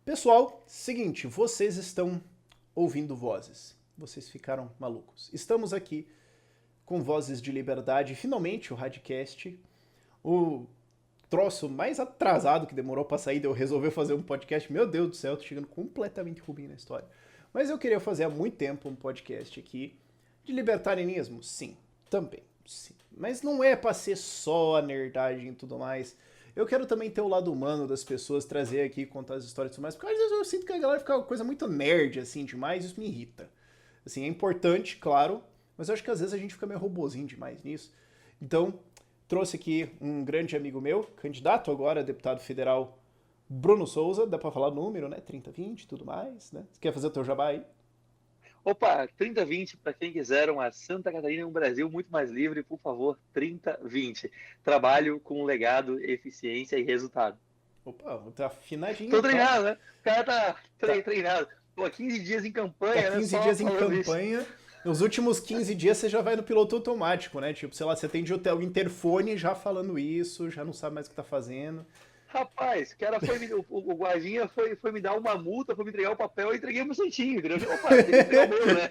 Pessoal, seguinte, vocês estão ouvindo vozes. Vocês ficaram malucos. Estamos aqui com Vozes de Liberdade, finalmente o Radcast, o troço mais atrasado que demorou pra sair, de eu resolver fazer um podcast. Meu Deus do céu, tô chegando completamente ruim na história. Mas eu queria fazer há muito tempo um podcast aqui de libertarianismo, sim, também, sim. Mas não é pra ser só a nerdagem e tudo mais. Eu quero também ter o lado humano das pessoas, trazer aqui, contar as histórias e tudo mais, porque às vezes eu sinto que a galera fica uma coisa muito nerd, assim, demais, e isso me irrita. Assim, é importante, claro, mas eu acho que às vezes a gente fica meio robozinho demais nisso. Então, trouxe aqui um grande amigo meu, candidato agora a deputado federal, Bruno Souza, dá pra falar número, né? 3020 e tudo mais, né? Você quer fazer o teu jabá aí? Opa, 3020, para quem quiser uma Santa Catarina e um Brasil muito mais livre, por favor, 3020. Trabalho com legado, eficiência e resultado. Opa, tá afinadinho Tô então. treinado, né? O cara tá Tá, treinado. Tô há 15 dias em tá campanha, né? 15 Só dias em falando isso. campanha. Nos últimos 15 dias você já vai no piloto automático, né? Tipo, sei lá, você atende o interfone já falando isso, já não sabe mais o que tá fazendo. Rapaz, o cara o Guardinha foi me dar uma multa, foi me entregar o papel, eu entreguei meu santinho, entendeu? Opa, tem que entregar o meu, né?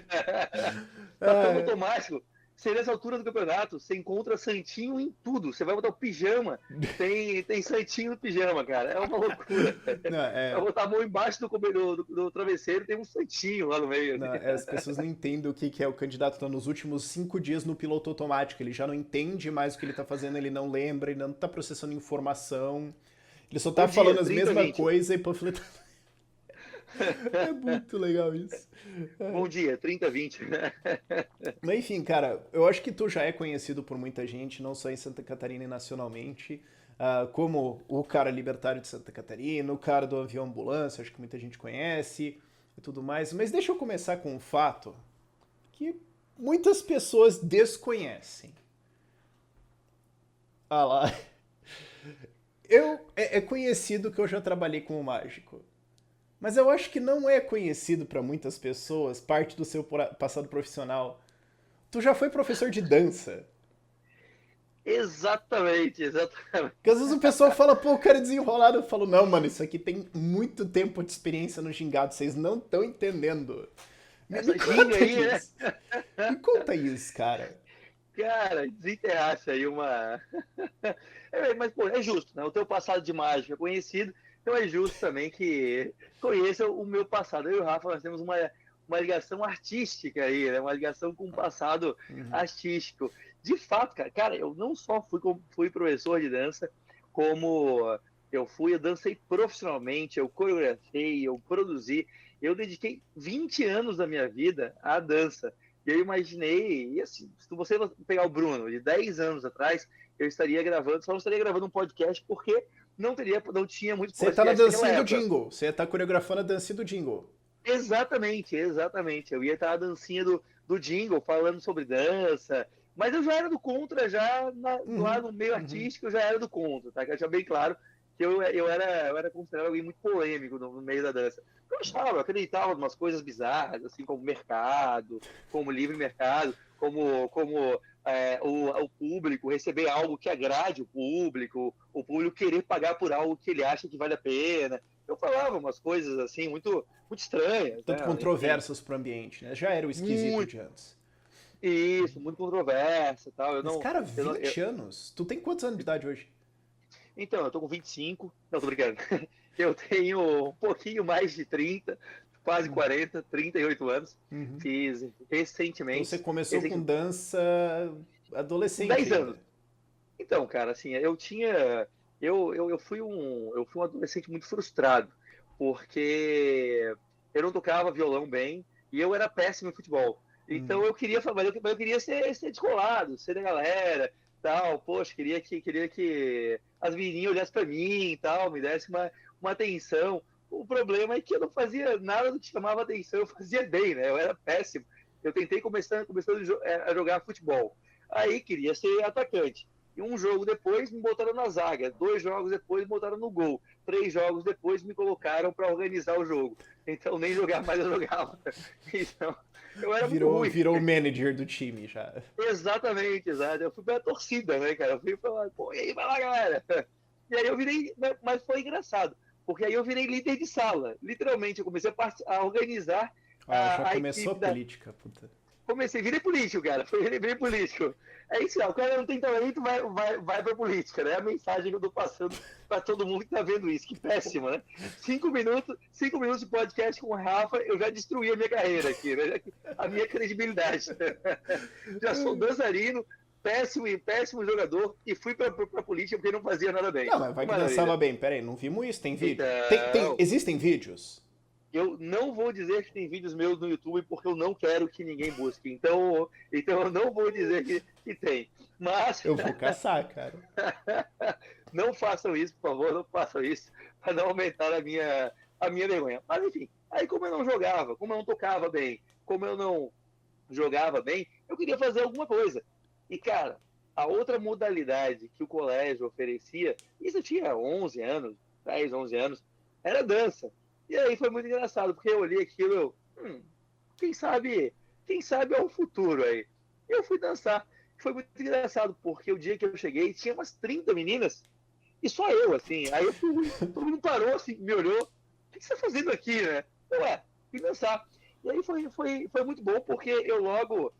Tá tão Ah, automático. Você nessa altura do campeonato, você encontra santinho em tudo. Você vai botar o pijama, tem santinho no pijama, cara. É uma loucura. não, Vai é, botar a mão embaixo do travesseiro, tem um santinho lá no meio. não, as pessoas não entendem o que, que é o candidato tá nos últimos 5 dias no piloto automático. Ele já não entende mais o que ele tá fazendo, ele não lembra, ele não tá processando informação. Ele só tá Bom dia, falando as 30, mesmas 20. coisas e panfletando. É muito legal isso. Bom dia, 30, 20. Mas enfim, cara, eu acho que tu já é conhecido por muita gente, não só em Santa Catarina e nacionalmente, como o cara libertário de Santa Catarina, o cara do avião ambulância, acho que muita gente conhece e tudo mais. Mas deixa eu começar com um fato que muitas pessoas desconhecem. Ah lá. É conhecido que eu já trabalhei com o mágico. Mas eu acho que não é conhecido para muitas pessoas, parte do seu passado profissional. Tu já foi professor de dança. Exatamente, exatamente. Porque às vezes o pessoal fala, pô, o cara é desenrolado. Eu falo, não, mano, isso aqui tem muito tempo de experiência no gingado, vocês não estão entendendo. Me Essa ginga conta aí, né? isso. Me conta isso, cara. Cara, desenterrasse aí uma. Mas, pô, é justo, né? O teu passado de mágico é conhecido, então é justo também que conheça o meu passado. Eu e o Rafa, nós temos uma ligação artística aí, né? Uma ligação com o passado Uhum. artístico. De fato, cara, eu não só fui professor de dança, como eu dancei profissionalmente, eu coreografei, eu produzi, eu dediquei 20 anos da minha vida à dança. E eu imaginei, e assim, se você pegar o Bruno de 10 anos atrás, eu estaria gravando, só não estaria gravando um podcast porque não tinha muito Você tá na podcast naquela dancinha do época. jingle. Você tá coreografando a dancinha do jingle. Exatamente, exatamente. Eu ia estar a dancinha do jingle, falando sobre dança, mas eu já era do contra, lá Uhum, no meio uhum. artístico, eu já era do contra, tá? Que eu tinha bem claro que eu era considerado alguém muito polêmico no meio da dança. Eu acreditava em umas coisas bizarras, assim, como mercado, como livre mercado, como o público receber algo que agrade o público querer pagar por algo que ele acha que vale a pena. Eu falava umas coisas assim muito estranhas, Tanto né? Enfim, controversas pro ambiente, né? Já era o esquisito muito de antes. isso, muito controversa, tal. Mas, cara, 20 anos? Tu tem quantos anos de idade hoje? Então, eu tô com 25, não, tô brincando. Eu tenho um pouquinho mais de 30, quase Uhum, 40, 38 anos. uhum. Fiz Então você recentemente, começou com recente, dança com adolescente 10 ainda. anos. Então, cara, assim, eu fui um adolescente muito frustrado, porque eu não tocava violão bem e eu era péssimo em futebol. Então Uhum. eu queria, mas eu queria ser descolado, ser da galera, tal. Poxa, queria que as menininhas olhassem para mim e tal, me desse uma atenção. O problema é que eu não fazia nada do que chamava atenção, eu fazia bem, né? Eu era péssimo. Eu tentei começando a jogar futebol. Aí queria ser atacante. E um jogo depois me botaram na zaga. 2 jogos depois me botaram no gol. 3 jogos depois me colocaram para organizar o jogo. Então nem jogar mais eu jogava. Então eu era muito Virou, ruim. virou o manager do time já. Exatamente, exato. Eu fui pra torcida, né, cara? Eu fui pra lá, pô, e aí, vai lá, galera. E aí eu virei, mas foi engraçado. porque aí eu virei líder de sala. Literalmente, eu comecei a organizar Já a começou a equipe da... política, puta. Comecei, virei político, cara. Virei político. É isso, o cara não tem talento, vai pra política, né? É a mensagem que eu tô passando pra todo mundo que tá vendo isso. Que péssimo, né? 5 minutos de podcast com o Rafa, eu já destruí a minha carreira aqui, né? A minha credibilidade. Já sou dançarino, péssimo jogador, e fui pra política porque não fazia nada bem. Não, mas vai que dançava bem. Pera aí, não vimos isso, tem vídeo? Então, Existem vídeos? eu não vou dizer que tem vídeos meus no YouTube porque eu não quero que ninguém busque. Então eu não vou dizer que tem. Mas Eu vou caçar, cara. não façam isso, por favor, não façam isso, para não aumentar a minha vergonha. Mas enfim, aí como eu não jogava, como eu não tocava bem, como eu não jogava bem, eu queria fazer alguma coisa. E, cara, a outra modalidade que o colégio oferecia, isso eu tinha 11 anos, 10, 11 anos, era dança. E aí foi muito engraçado, porque eu olhei aquilo, quem sabe é o futuro aí. Eu fui dançar. Foi muito engraçado, porque o dia que eu cheguei, tinha umas 30 meninas, e só eu, assim. Aí eu fui, todo mundo parou, assim, me olhou. O que você está fazendo aqui, né? Fui dançar. E aí foi muito bom, porque eu logo,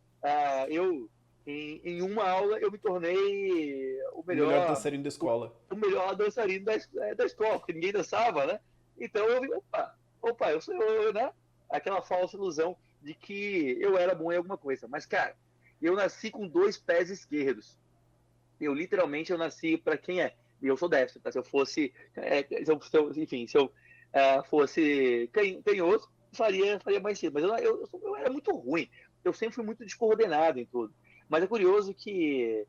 em uma aula, eu me tornei o melhor dançarino da escola. O melhor dançarino da escola, porque ninguém dançava, né? Então eu vi, opa, eu sou eu, né? Aquela falsa ilusão de que eu era bom em alguma coisa. Mas, cara, eu nasci com 2 pés esquerdos. Eu nasci para quem é. E eu sou destro, tá? Se eu fosse, enfim, se eu fosse canhoto, faria mais cedo. Mas eu era muito ruim. Eu sempre fui muito descoordenado em tudo. Mas é curioso que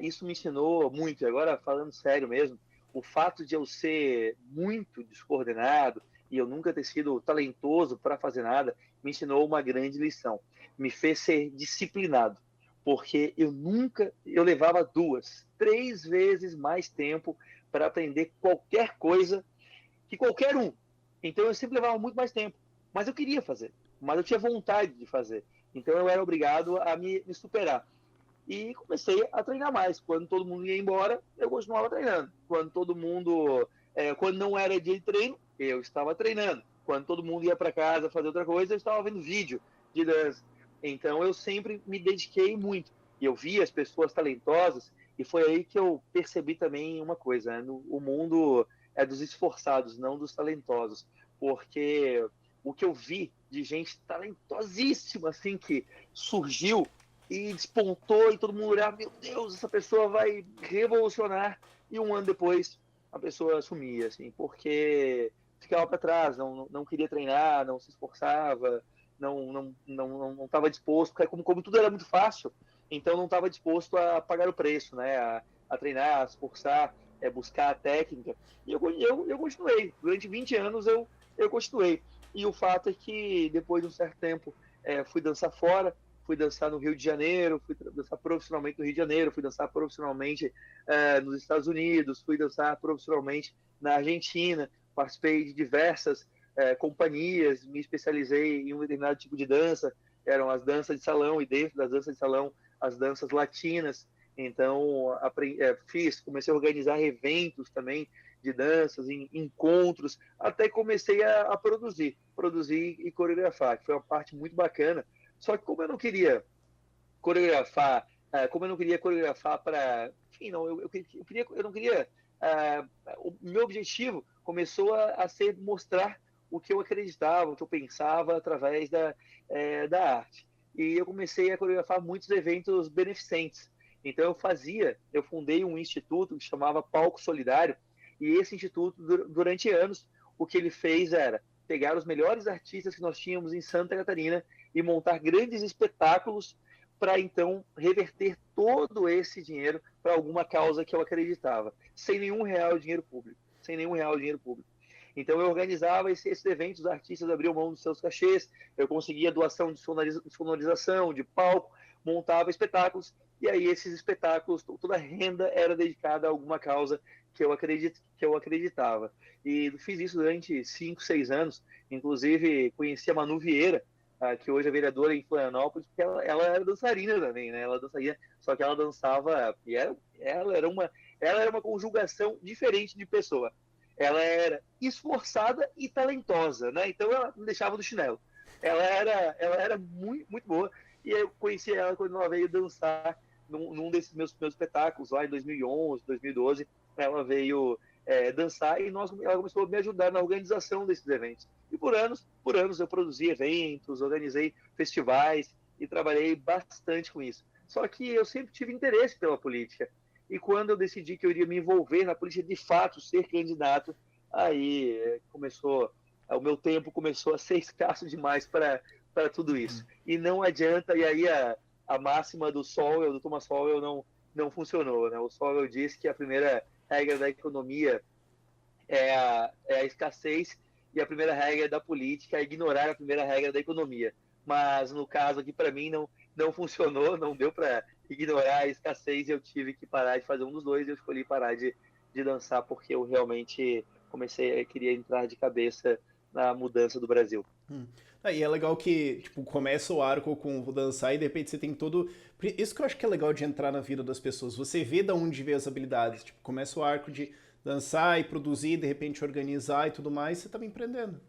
isso me ensinou muito. E agora, falando sério mesmo, o fato de eu ser muito descoordenado e eu nunca ter sido talentoso para fazer nada, me ensinou uma grande lição. Me fez ser disciplinado, porque eu levava 2, 3 vezes mais tempo para aprender qualquer coisa que qualquer um. Então eu sempre levava muito mais tempo, mas eu queria fazer, mas eu tinha vontade de fazer. Então eu era obrigado a me superar. E comecei a treinar mais. Quando todo mundo ia embora, eu continuava treinando. Quando não era dia de treino, eu estava treinando. Quando todo mundo ia para casa fazer outra coisa, eu estava vendo vídeo de dança. Então eu sempre me dediquei muito. E eu via as pessoas talentosas, e foi aí que eu percebi também uma coisa, né? O mundo é dos esforçados, não dos talentosos. Porque o que eu vi de gente talentosíssima, assim, que surgiu e despontou e todo mundo olhava, meu Deus, essa pessoa vai revolucionar, e um ano depois a pessoa sumia, assim, porque ficava para trás, não queria treinar, não se esforçava, não estava disposto, como tudo era muito fácil, então não estava disposto a pagar o preço, né, a treinar, a se esforçar, buscar a técnica, e eu continuei, durante 20 anos eu continuei, e o fato é que depois de um certo tempo fui dançar fora, fui dançar no Rio de Janeiro, fui dançar profissionalmente no Rio de Janeiro, fui dançar profissionalmente nos Estados Unidos, fui dançar profissionalmente na Argentina, participei de diversas companhias, me especializei em um determinado tipo de dança, eram as danças de salão, e dentro das danças de salão, as danças latinas. Então, comecei a organizar eventos também de danças, encontros, até comecei a produzir e coreografar, que foi uma parte muito bacana. Só que como eu não queria coreografar, para, enfim, eu não queria. O meu objetivo começou a ser mostrar o que eu acreditava, o que eu pensava através da arte. E eu comecei a coreografar muitos eventos beneficentes. Então eu fundei um instituto que chamava Palco Solidário, e esse instituto, durante anos, o que ele fez era pegar os melhores artistas que nós tínhamos em Santa Catarina e montar grandes espetáculos para então reverter todo esse dinheiro para alguma causa que eu acreditava, sem nenhum real de dinheiro público, Então eu organizava esses eventos, os artistas abriam mão dos seus cachês, eu conseguia doação de sonorização, de palco, montava espetáculos, e aí esses espetáculos, toda a renda era dedicada a alguma causa que eu acreditava. E fiz isso durante 5, 6 anos, inclusive conheci a Manu Vieira, que hoje é vereadora em Florianópolis, porque ela era dançarina também, né? Ela dançaria, só que ela dançava, e ela era uma conjugação diferente de pessoa. ela era esforçada e talentosa, né? Então ela não deixava do chinelo. Ela era muito, muito boa. E eu conheci ela quando ela veio dançar num desses meus espetáculos, lá em 2011, 2012. Ela veio dançar e ela começou a me ajudar na organização desses eventos. E por anos eu produzi eventos, organizei festivais e trabalhei bastante com isso. Só que eu sempre tive interesse pela política. E quando eu decidi que eu iria me envolver na política, de fato, ser candidato, aí o meu tempo começou a ser escasso demais para tudo isso. E não adianta, e aí a máxima do Thomas Sowell não funcionou. Né? O Sowell diz que a primeira regra da economia é a escassez e a primeira regra da política é ignorar a primeira regra da economia. Mas no caso aqui, para mim, não funcionou, não deu para ignorar a escassez e eu tive que parar de fazer um dos dois e eu escolhi parar de dançar porque eu realmente queria entrar de cabeça na mudança do Brasil. E é legal que, tipo, começa o arco com o dançar e de repente você tem todo... Isso que eu acho que é legal de entrar na vida das pessoas. Você vê de onde vê as habilidades. Tipo, começa o arco de dançar e produzir, de repente organizar e tudo mais, você tá me empreendendo.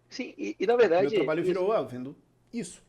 Sim, e na verdade... Meu trabalho virou, vendo isso.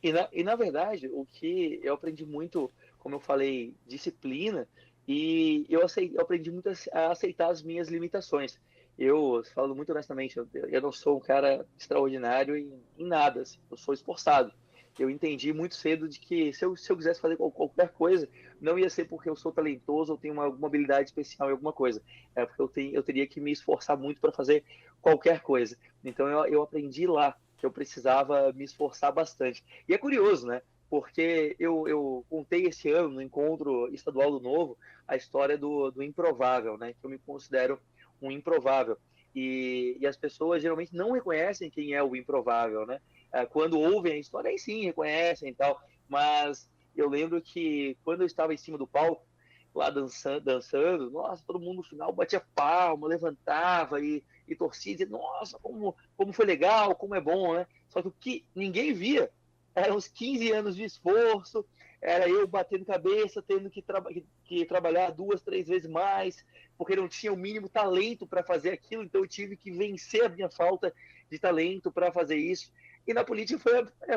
E na verdade, o que eu aprendi muito, como eu falei, disciplina, e eu aprendi muito a aceitar as minhas limitações. Eu falo muito honestamente, eu não sou um cara extraordinário em nada, assim, eu sou esforçado. Eu entendi muito cedo de que se eu quisesse fazer qualquer coisa, não ia ser porque eu sou talentoso ou tenho alguma habilidade especial em alguma coisa. É porque eu teria que me esforçar muito para fazer qualquer coisa. Então eu aprendi lá que eu precisava me esforçar bastante. E é curioso, né? Porque eu contei esse ano, no encontro estadual do Novo, a história do improvável, né? Que eu me considero um improvável. E as pessoas geralmente não reconhecem quem é o improvável, né? Quando ouvem a história, aí sim reconhecem e tal. Mas eu lembro que quando eu estava em cima do palco, lá dançando, nossa, todo mundo no final batia palma, levantava e torcia, dizia, nossa, como foi legal, como é bom, né? Só que o que ninguém via eram os 15 anos de esforço, era eu batendo cabeça, tendo que trabalhar 2, 3 vezes mais, porque não tinha o mínimo talento para fazer aquilo, então eu tive que vencer a minha falta de talento para fazer isso. E na política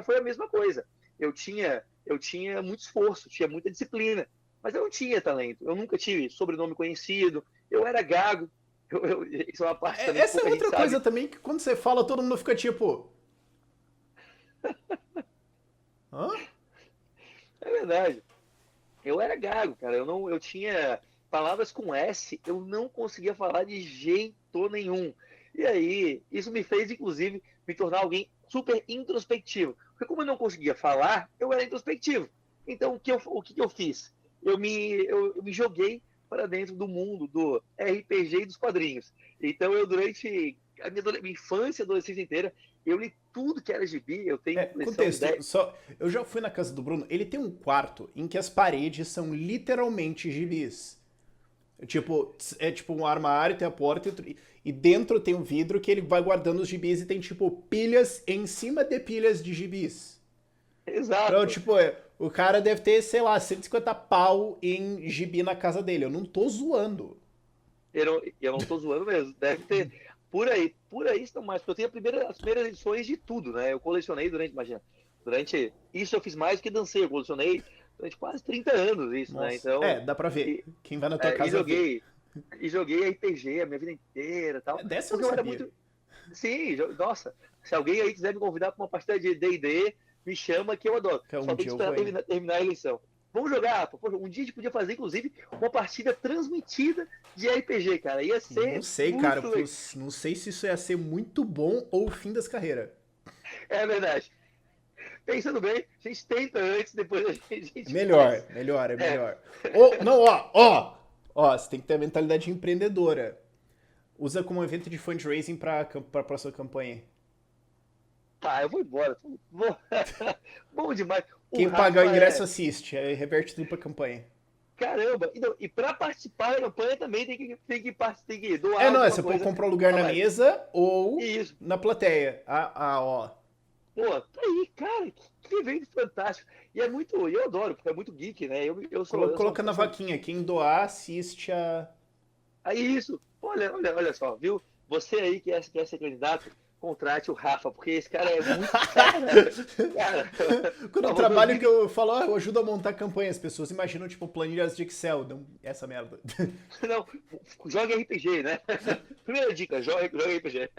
foi a mesma coisa. Eu tinha muito esforço, tinha muita disciplina, mas eu não tinha talento. Eu nunca tive sobrenome conhecido, eu era gago. Isso é uma parte também que Essa é pouca gente outra coisa sabe. também, que quando você fala, todo mundo fica tipo... Hã? É verdade. Eu era gago, cara. Eu tinha palavras com S, eu não conseguia falar de jeito nenhum. E aí, isso me fez, inclusive, me tornar alguém super introspectivo. Porque como eu não conseguia falar, eu era introspectivo. Então, o que eu fiz? Eu me joguei para dentro do mundo do RPG e dos quadrinhos. Então, durante a minha infância e adolescência inteira, eu li tudo que era gibi. Eu tenho coleção de Contexto, 10. só... Eu já fui na casa do Bruno, ele tem um quarto em que as paredes são literalmente gibis. Tipo, é tipo um armário, tem a porta e dentro tem um vidro que ele vai guardando os gibis e tem, tipo, pilhas em cima de pilhas de gibis. Então, Exato. tipo, o cara deve ter, sei lá, 150 pau em gibi na casa dele. Eu não tô zoando. Eu não tô zoando mesmo. Deve ter. Por aí estão mais. Porque eu tenho as primeiras edições de tudo, né? Eu colecionei imagina, durante. Isso eu fiz mais do que dancei. Eu colecionei durante quase 30 anos isso, né? Nossa. Então. Dá pra ver. E, Quem vai na tua e casa vê. joguei RPG a minha vida inteira e tal. Dessa eu não Porque eu era sabia. muito. Sim, nossa. Se alguém aí quiser me convidar para uma partida de D&D, me chama que eu adoro. Um Só tem dia que eu esperar vou, hein? terminar a eleição. Vamos jogar, pô. Um dia a gente podia fazer, inclusive, uma partida transmitida de RPG, cara. Ia Não ser sei, cara. muito legal. Não sei se isso ia ser muito bom ou o fim das carreiras. É verdade. Pensando bem, a gente tenta antes, depois a gente Melhor, faz. melhor, é É. melhor. Ou, não, ó, você tem que ter a mentalidade empreendedora. Usa como evento de fundraising pra próxima campanha. Tá, eu vou embora. Bom demais. O Quem pagar o Rafa ingresso é. assiste, aí reverte tudo pra campanha. Caramba! E para participar da campanha também tem que doar Não, alguma você pode coisa comprar um lugar a na mais. mesa ou Isso. na plateia. Ó. Pô, tá aí, cara, que evento fantástico. E é muito, eu adoro, porque é muito geek, né? Eu sou, eu sou, Coloca na eu sou vaquinha. Quem doar assiste Aí isso, olha só, viu? Você aí que quer ser candidato, contrate o Rafa, porque esse cara é muito. Cara, Quando eu falou trabalho que 2020. eu falo, eu ajudo a montar campanha, as pessoas imaginam, tipo, planilhas de Excel, não essa merda. Não, joga RPG, né? Primeira dica, joga RPG.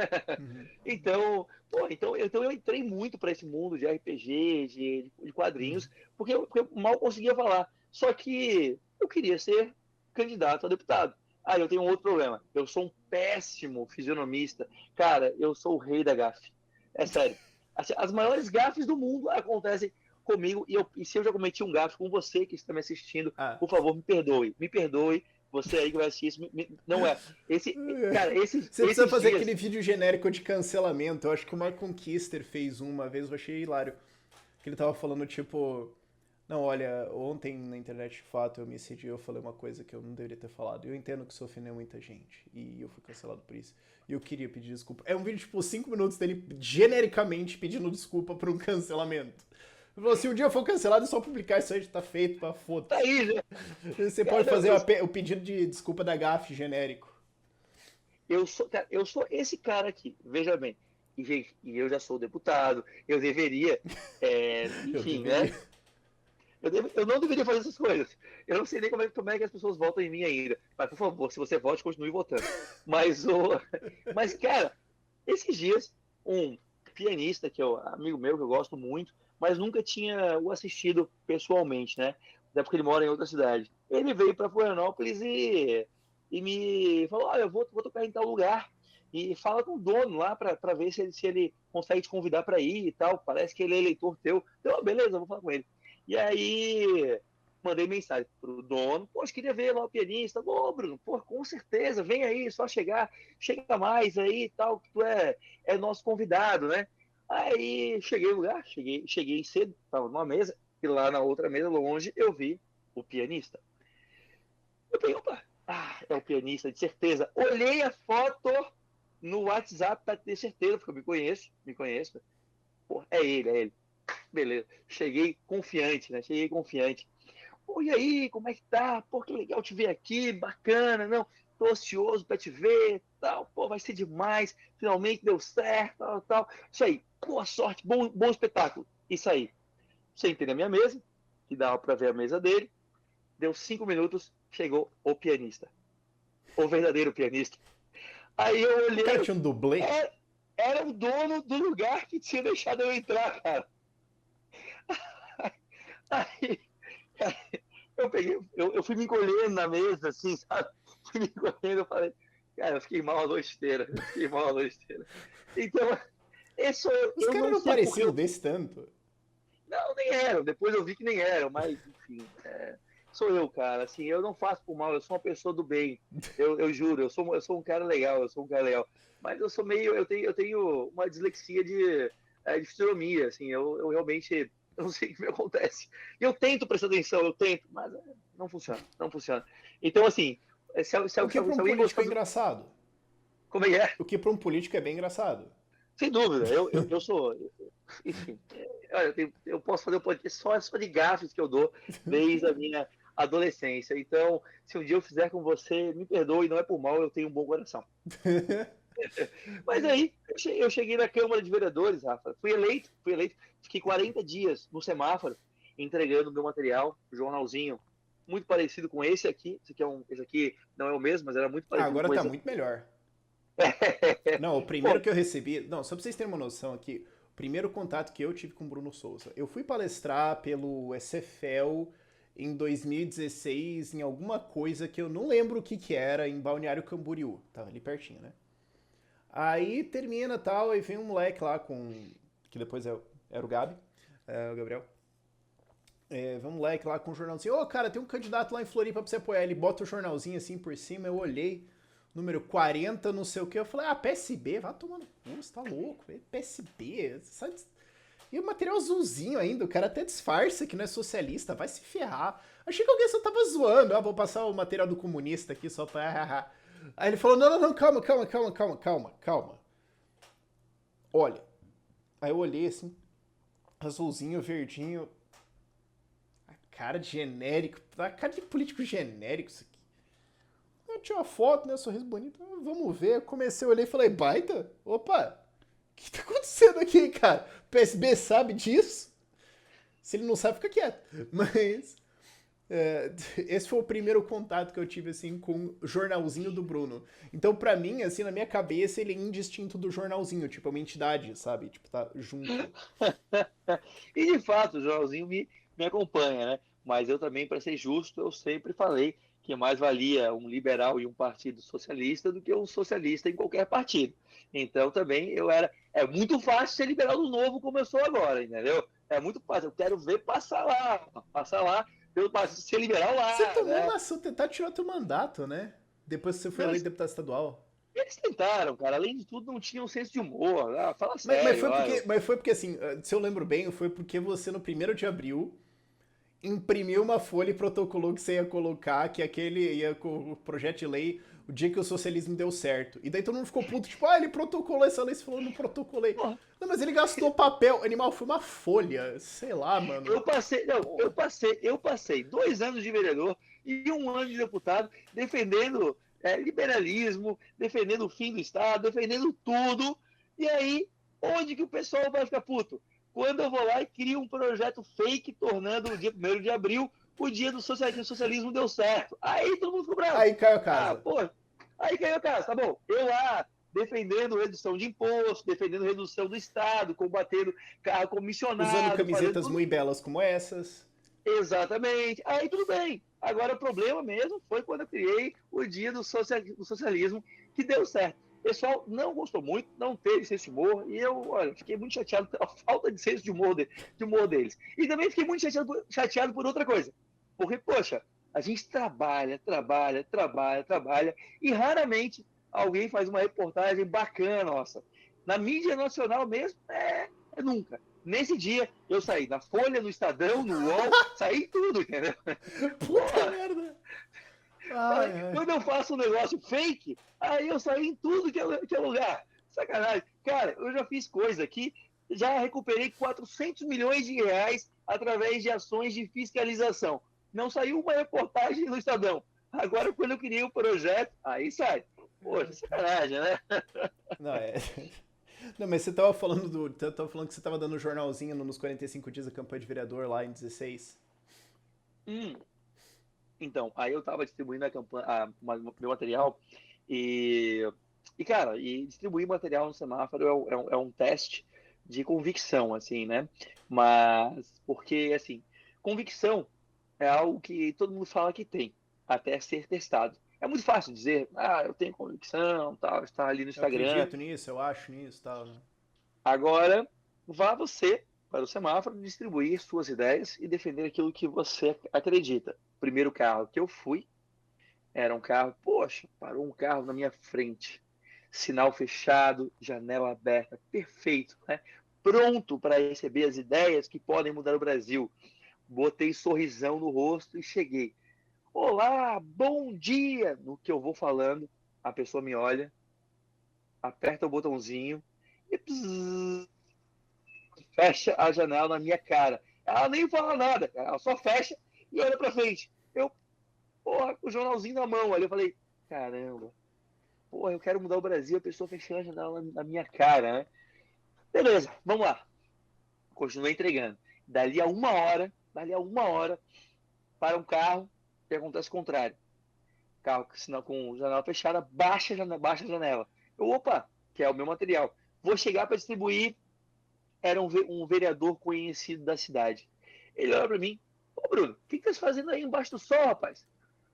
Então, pô, então eu entrei muito para esse mundo de RPG, de quadrinhos, porque eu mal conseguia falar. Só que eu queria ser candidato a deputado. Aí eu tenho um outro problema. Eu sou um péssimo fisionomista. Cara, eu sou o rei da gafe. É sério. Assim, as maiores gafes do mundo acontecem comigo. E se eu já cometi um gafe com você que está me assistindo, Ah. por favor, me perdoe. Me perdoe. Você aí que vai assistir isso, não é. Cara, Você precisa esses fazer dias. aquele vídeo genérico de cancelamento. Eu acho que o Mark Conquister fez uma vez, eu achei hilário. Que ele tava falando, tipo. Não, olha, ontem na internet de fato eu me excedi, eu falei uma coisa que eu não deveria ter falado. Eu entendo que isso ofendeu muita gente. E eu fui cancelado por isso. E eu queria pedir desculpa. É um vídeo, tipo, 5 minutos dele genericamente pedindo desculpa por um cancelamento. Ele falou, se um dia eu for cancelado, é só publicar isso aí, já tá feito, tá Tá foda-se. aí, né? Você pode Cara, fazer o pedido de desculpa da gafe genérico. cara, eu sou esse cara aqui, veja bem. E, gente, e eu já sou deputado, eu deveria, Eu enfim, né? deveria. Eu não deveria fazer essas coisas. Eu não sei nem como é que as pessoas votam em mim ainda. Mas, por favor, se você vote, continue votando. Mas, mas cara, esses dias, um pianista, que é um amigo meu, que eu gosto muito, mas nunca tinha o assistido pessoalmente, né? Até porque ele mora em outra cidade. Ele veio para Florianópolis e me falou: Olha, eu vou tocar em tal lugar. E fala com o dono lá para ver se ele consegue te convidar para ir e tal. Parece que ele é eleitor teu. Então, beleza, eu vou falar com ele. E aí mandei mensagem pro dono, poxa, queria ver lá o pianista. Ô, Bruno, pô, com certeza, vem aí, só chegar, chega mais aí e tal, que tu é nosso convidado, né? Aí cheguei no lugar, cheguei cedo, tava numa mesa, e lá na outra mesa, longe, eu vi o pianista. Eu falei, opa, é o pianista, de certeza. Olhei a foto no WhatsApp para ter certeza, porque eu me conheço. Pô, é ele. Beleza. Cheguei confiante, né? Cheguei confiante. Pô, e aí, como é que tá? Pô, que legal te ver aqui, bacana, não? Tô ansioso pra te ver, tal. Pô, vai ser demais. Finalmente deu certo, tal, tal. Isso aí. Boa sorte, bom espetáculo. Isso aí. Sentei na minha mesa, que dava pra ver a mesa dele. Deu 5 minutos, chegou o pianista. O verdadeiro pianista. Aí eu O cara olhei, tinha um dublê? era, era o dono do lugar que tinha deixado eu entrar, cara. Aí, eu fui me encolhendo na mesa, assim, sabe? Fui me encolhendo, eu falei, cara, eu fiquei mal a noite inteira, eu fiquei mal a noite inteira. Então, Os eu caras não não sei porque pareciam desse tanto. não, nem eram, depois eu vi que nem eram, mas, enfim, sou eu, cara, assim, eu não faço por mal, eu sou uma pessoa do bem, eu juro, eu sou um cara legal, eu sou um cara legal, mas eu sou meio, eu tenho uma dislexia de fisionomia, assim, eu realmente, eu não sei o que me acontece. E eu tento prestar atenção, eu tento, mas não funciona, não funciona. Então, assim, O que pra um alguém político gostar é engraçado. como é que é? O que pra um político é bem engraçado. Sem dúvida, eu sou, enfim, olha, eu posso fazer um podcast só de gafes que eu dou desde a minha adolescência. Então, se um dia eu fizer com você, me perdoe, não é por mal, eu tenho um bom coração. Mas aí, eu cheguei na Câmara de Vereadores, Rafa, fui eleito, fiquei 40 dias no semáforo, entregando meu material, jornalzinho, muito parecido com esse aqui não é o mesmo, mas era muito Ah, parecido agora com tá esse muito aqui. melhor. Não, o primeiro Pô, que eu recebi. Não, só pra vocês terem uma noção aqui. O primeiro contato que eu tive com o Bruno Souza. Eu fui palestrar pelo SFL em 2016 em alguma coisa que eu não lembro o que que era, em Balneário Camboriú. Tava ali pertinho, né? Aí termina tal, e vem um moleque lá com. Que depois era o Gabi, o Gabriel. Vem um moleque lá com um jornalzinho. Ô, cara, tem um candidato lá em Floripa pra você apoiar. Ele bota o jornalzinho assim por cima. Eu olhei, número 40, não sei o que. Eu falei, PSB, vai tomando cu, você tá louco, velho. PSB, sabe? E o material azulzinho ainda, o cara até disfarça que não é socialista, vai se ferrar. Achei que alguém só tava zoando. Vou passar o material do comunista aqui só pra. Aí ele falou: não, não, não, calma, calma, calma, calma, calma, calma. Olha. Aí eu olhei assim, azulzinho, verdinho. A cara de genérico, a cara de político genérico isso aqui. tirei uma foto, né? Sorriso bonito. Vamos ver. Comecei a olhar e falei, baita? Opa, o que tá acontecendo aqui, cara? O PSB sabe disso? Se ele não sabe, fica quieto. Mas esse foi o primeiro contato que eu tive, assim, com o jornalzinho do Bruno. Então, pra mim, assim, na minha cabeça, ele é indistinto do jornalzinho. Tipo, é uma entidade, sabe? Tipo, tá junto. E de fato, o Joãozinho me acompanha, né? Mas eu também, para ser justo, eu sempre falei que mais valia um liberal em um partido socialista do que um socialista em qualquer partido. Então também eu era. É muito fácil ser liberal do novo como eu sou agora, entendeu? É muito fácil. Eu quero ver passar lá, pelo partido ser liberal Você lá, tomou né? uma tentar tirar teu mandato, né? Depois que você foi Não, eleito deputado estadual. eles tentaram, cara. Além de tudo, não tinham senso de humor. Ah, fala Mas sério, foi olha. porque, assim, se eu lembro bem, foi porque você no 1º de abril imprimiu uma folha e protocolou que você ia colocar que aquele ia com o projeto de lei o dia que o socialismo deu certo. E daí todo mundo ficou puto, tipo, ele protocolou essa lei, você falou, não protocolei. Porra, Não, mas ele gastou papel, animal, foi uma folha, sei lá, mano. eu passei, não, Porra. eu passei 2 anos de vereador e 1 ano de deputado defendendo liberalismo, defendendo o fim do Estado, defendendo tudo. E aí, onde que o pessoal vai ficar puto? Quando eu vou lá e crio um projeto fake, tornando o dia 1º de abril o dia do socialismo, o socialismo deu certo. Aí todo mundo ficou bravo. Aí caiu a Ah, casa. pô, aí caiu a casa, tá bom. Eu lá defendendo redução de imposto, defendendo redução do Estado, combatendo carro Usando comissionado, fazendo camisetas tudo. muito belas como essas. Exatamente. Aí tudo bem. Agora o problema mesmo foi quando eu criei o dia do socialismo, que deu certo. O pessoal não gostou muito, não teve senso de humor, e eu, olha, fiquei muito chateado pela falta de senso de humor deles. E também fiquei muito chateado por outra coisa. Porque, poxa, a gente trabalha, e raramente alguém faz uma reportagem bacana, nossa. Na mídia nacional mesmo, é nunca. Nesse dia, eu saí na Folha, no Estadão, no UOL, saí tudo, entendeu? Puta Porra, merda. Ai, ai. quando eu faço um negócio fake, aí eu saí em tudo que é lugar. Sacanagem. Cara, eu já fiz coisa aqui, já recuperei 400 milhões de reais através de ações de fiscalização. Não saiu uma reportagem no Estadão. Agora, quando eu criei o projeto, aí sai. Poxa, sacanagem, né? Não, é. Não, mas você tava falando tava falando que você tava dando um jornalzinho nos 45 dias da campanha de vereador lá em 16. Hum, Então, aí eu tava distribuindo a campanha, meu material e, cara, e distribuir material no semáforo é um teste de convicção, assim, né? Mas, porque, assim, convicção é algo que todo mundo fala que tem, até ser testado. É muito fácil dizer, eu tenho convicção, tal, está ali no Eu Instagram. acredito nisso, eu acho nisso, tal, né? Agora, vá você para o semáforo distribuir suas ideias e defender aquilo que você acredita. O primeiro carro que eu fui era um carro, poxa, parou um carro na minha frente. Sinal fechado, janela aberta, perfeito, né? Pronto para receber as ideias que podem mudar o Brasil. Botei sorrisão no rosto e cheguei. Olá, bom dia! No que eu vou falando, a pessoa me olha, aperta o botãozinho e fecha a janela na minha cara. Ela nem fala nada, cara. Ela só fecha e olha para frente. Eu, porra, com o jornalzinho na mão ali, eu falei, caramba, porra, eu quero mudar o Brasil, a pessoa fechando a janela na minha cara, né? Beleza, vamos lá. Continuei entregando. Dali a uma hora, para um carro e acontece o contrário. Carro com janela fechada, baixa a janela. Opa, que é o meu material. Vou chegar para distribuir. Era um vereador conhecido da cidade. Ele olha para mim, ô Bruno, o que você está fazendo aí embaixo do sol, rapaz?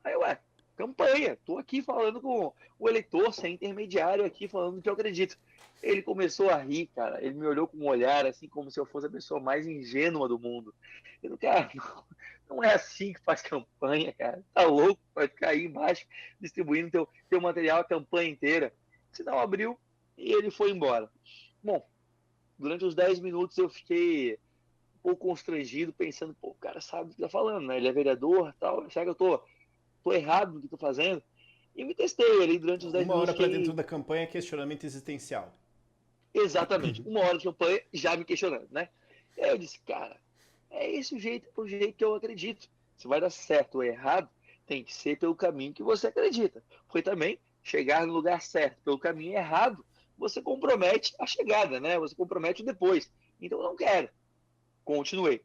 Aí, ué, campanha, tô aqui falando com o eleitor, sem intermediário aqui, falando o que eu acredito. Ele começou a rir, cara. Ele me olhou com um olhar assim, como se eu fosse a pessoa mais ingênua do mundo. Eu, cara, não é assim que faz campanha, cara. Tá louco? Vai ficar aí embaixo distribuindo teu material a campanha inteira. Sinal abriu e ele foi embora. Bom, durante os 10 minutos eu fiquei um pouco constrangido, pensando, pô, o cara sabe o que tá falando, né? Ele é vereador tal. Será que eu tô errado no que tô fazendo? E me testei ali durante os 10 Uma minutos, hora pra dentro fiquei da campanha é questionamento existencial. exatamente 1 hora de campanha já me questionando, né? E aí eu disse, cara, é esse o jeito que eu acredito. Se vai dar certo ou errado, tem que ser pelo caminho que você acredita. Foi também chegar no lugar certo pelo caminho errado, você compromete a chegada, né? Você compromete o depois. Então, eu não quero. Continuei.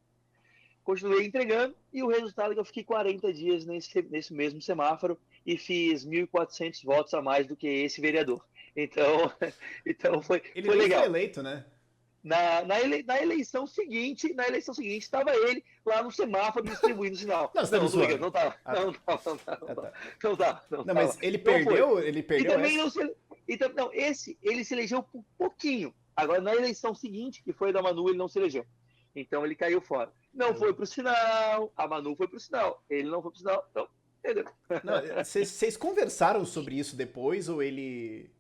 Continuei entregando e o resultado é que eu fiquei 40 dias nesse mesmo semáforo e fiz 1.400 votos a mais do que esse vereador. Então, então Ele foi nem foi legal. eleito, né? Na eleição seguinte, estava ele lá no semáforo distribuindo sinal. Não, você tá me Não, tô brincando, zoando. não estava. Ah, tá. Não estava, não estava, Ah, tá. não estava, não Não, estava. mas ele Não foi. perdeu, ele E perdeu também essa? não se. Então, não, ele se elegeu por pouquinho. Agora, na eleição seguinte, que foi da Manu, ele não se elegeu. Então, ele caiu fora. Não foi pro sinal, a Manu foi pro sinal. Ele não foi pro sinal, então, entendeu? Não, vocês conversaram sobre isso depois ou ele.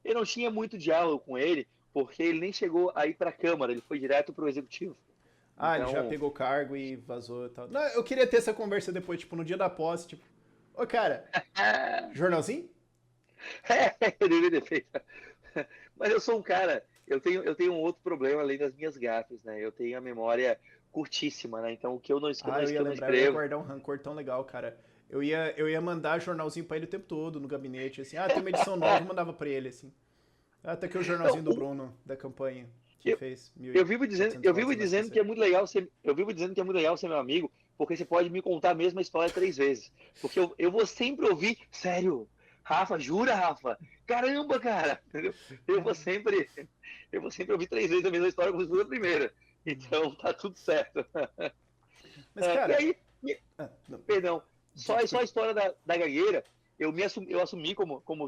Eu não tinha muito diálogo com ele, porque ele nem chegou a ir para a Câmara, ele foi direto para o Executivo. Ah, ele já Então, pegou cargo e vazou e tal. Não, eu queria ter essa conversa depois, tipo, no dia da posse, tipo, ô cara, jornalzinho? eu deveria ter feito. Mas eu sou um cara, eu tenho um outro problema além das minhas gafes, né? Eu tenho a memória curtíssima, né? Então, o que eu não, Ah, eu ia eu não lembrar, eu ia escrevo. guardar um rancor tão legal, cara. Eu ia mandar jornalzinho pra ele o tempo todo no gabinete, assim. Ah, tem uma edição nova, eu mandava pra ele, assim. Ah, tá aqui o Não, jornalzinho do Bruno, da campanha, que eu, fez eu vivo dizendo, 1.700 eu votos vivo a mais que dizendo você. que é muito legal ser, eu vivo dizendo que é muito legal ser meu amigo, porque você pode me contar a mesma história 3 vezes. Porque eu vou sempre ouvir, sério, Rafa, jura, Rafa? Caramba, cara! Entendeu? Eu vou sempre ouvir 3 vezes a mesma história como se fosse a primeira. Então tá tudo certo. Mas, E cara. aí, Ah, não, perdão, só a desculpa. história da gagueira, eu assumi como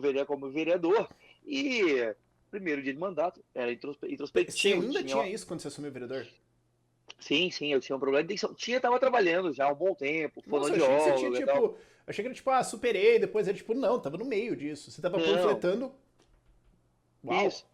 vereador e primeiro dia de mandato, era Você introspectivo, ainda tinha isso quando você assumiu vereador? sim, eu tinha um problema de dicção. Tava trabalhando já há um bom tempo, Nossa, eu achei que você tinha, fonoaudiólogo e tal. tipo. Achei que era tipo, ah, superei, depois era tipo, não, tava no meio disso. Você tava Não, panfletando. Uau! isso.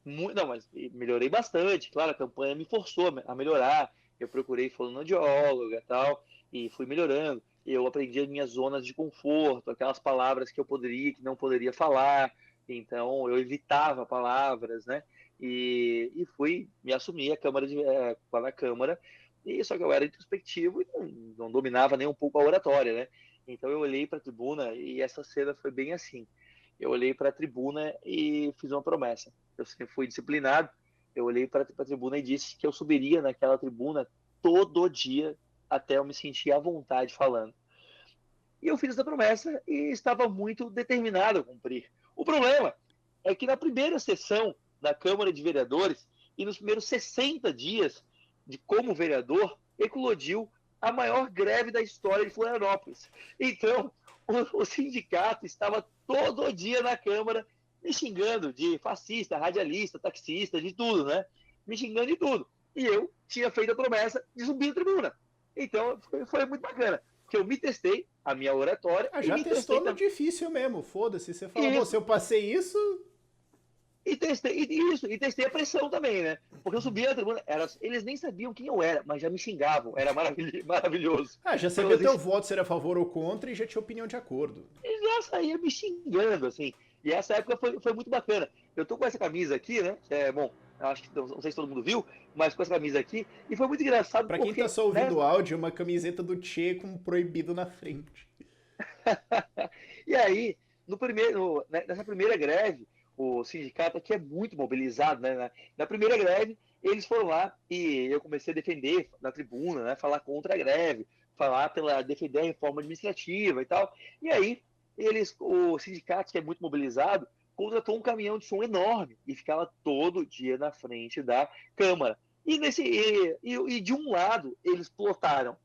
Não, mas melhorei bastante. Claro, a campanha me forçou a melhorar. Eu procurei fonoaudióloga e tal, e fui melhorando. Eu aprendi as minhas zonas de conforto, aquelas palavras que eu poderia, que não poderia falar. Então, eu evitava palavras, né? E fui me assumir na Câmara. E só que eu era introspectivo e não dominava nem um pouco a oratória, né? Então, eu olhei para a tribuna e essa cena foi bem assim. Eu olhei para a tribuna e fiz uma promessa. Eu sempre fui disciplinado. Eu olhei para a tribuna e disse que eu subiria naquela tribuna todo dia até eu me sentir à vontade falando. E eu fiz essa promessa e estava muito determinado a cumprir. O problema é que na primeira sessão da Câmara de Vereadores e nos primeiros 60 dias de como vereador, eclodiu a maior greve da história de Florianópolis. Então, o sindicato estava todo dia na Câmara me xingando de fascista, radialista, taxista, de tudo, né? Me xingando de tudo. E eu tinha feito a promessa de subir na tribuna. Então, foi muito bacana. Porque eu me testei, a minha oratória, Ah, e já me testei testou no também. difícil mesmo, foda-se. Você fala, bom, se Isso, eu passei isso. e testei a pressão também, né? Porque eu subia na tribuna, eles nem sabiam quem eu era, mas já me xingavam, era maravilhoso. Ah, já Então, sabia assim, teu voto se era a favor ou contra e já tinha opinião de acordo. eles já saíam me xingando, assim. E essa época foi muito bacana. Eu tô com essa camisa aqui, né? Bom, acho que não sei se todo mundo viu, mas com essa camisa aqui, e foi muito engraçado Pra quem tá porque, só né? ouvindo o áudio, uma camiseta do Che com proibido na frente. E aí, nessa primeira greve, o sindicato aqui é muito mobilizado, né? Na primeira greve, eles foram lá e eu comecei a defender na tribuna, né? Falar contra a greve, defender a reforma administrativa e tal. E aí, o sindicato, que é muito mobilizado, contratou um caminhão de som enorme e ficava todo dia na frente da Câmara. E de um lado, eles plotaram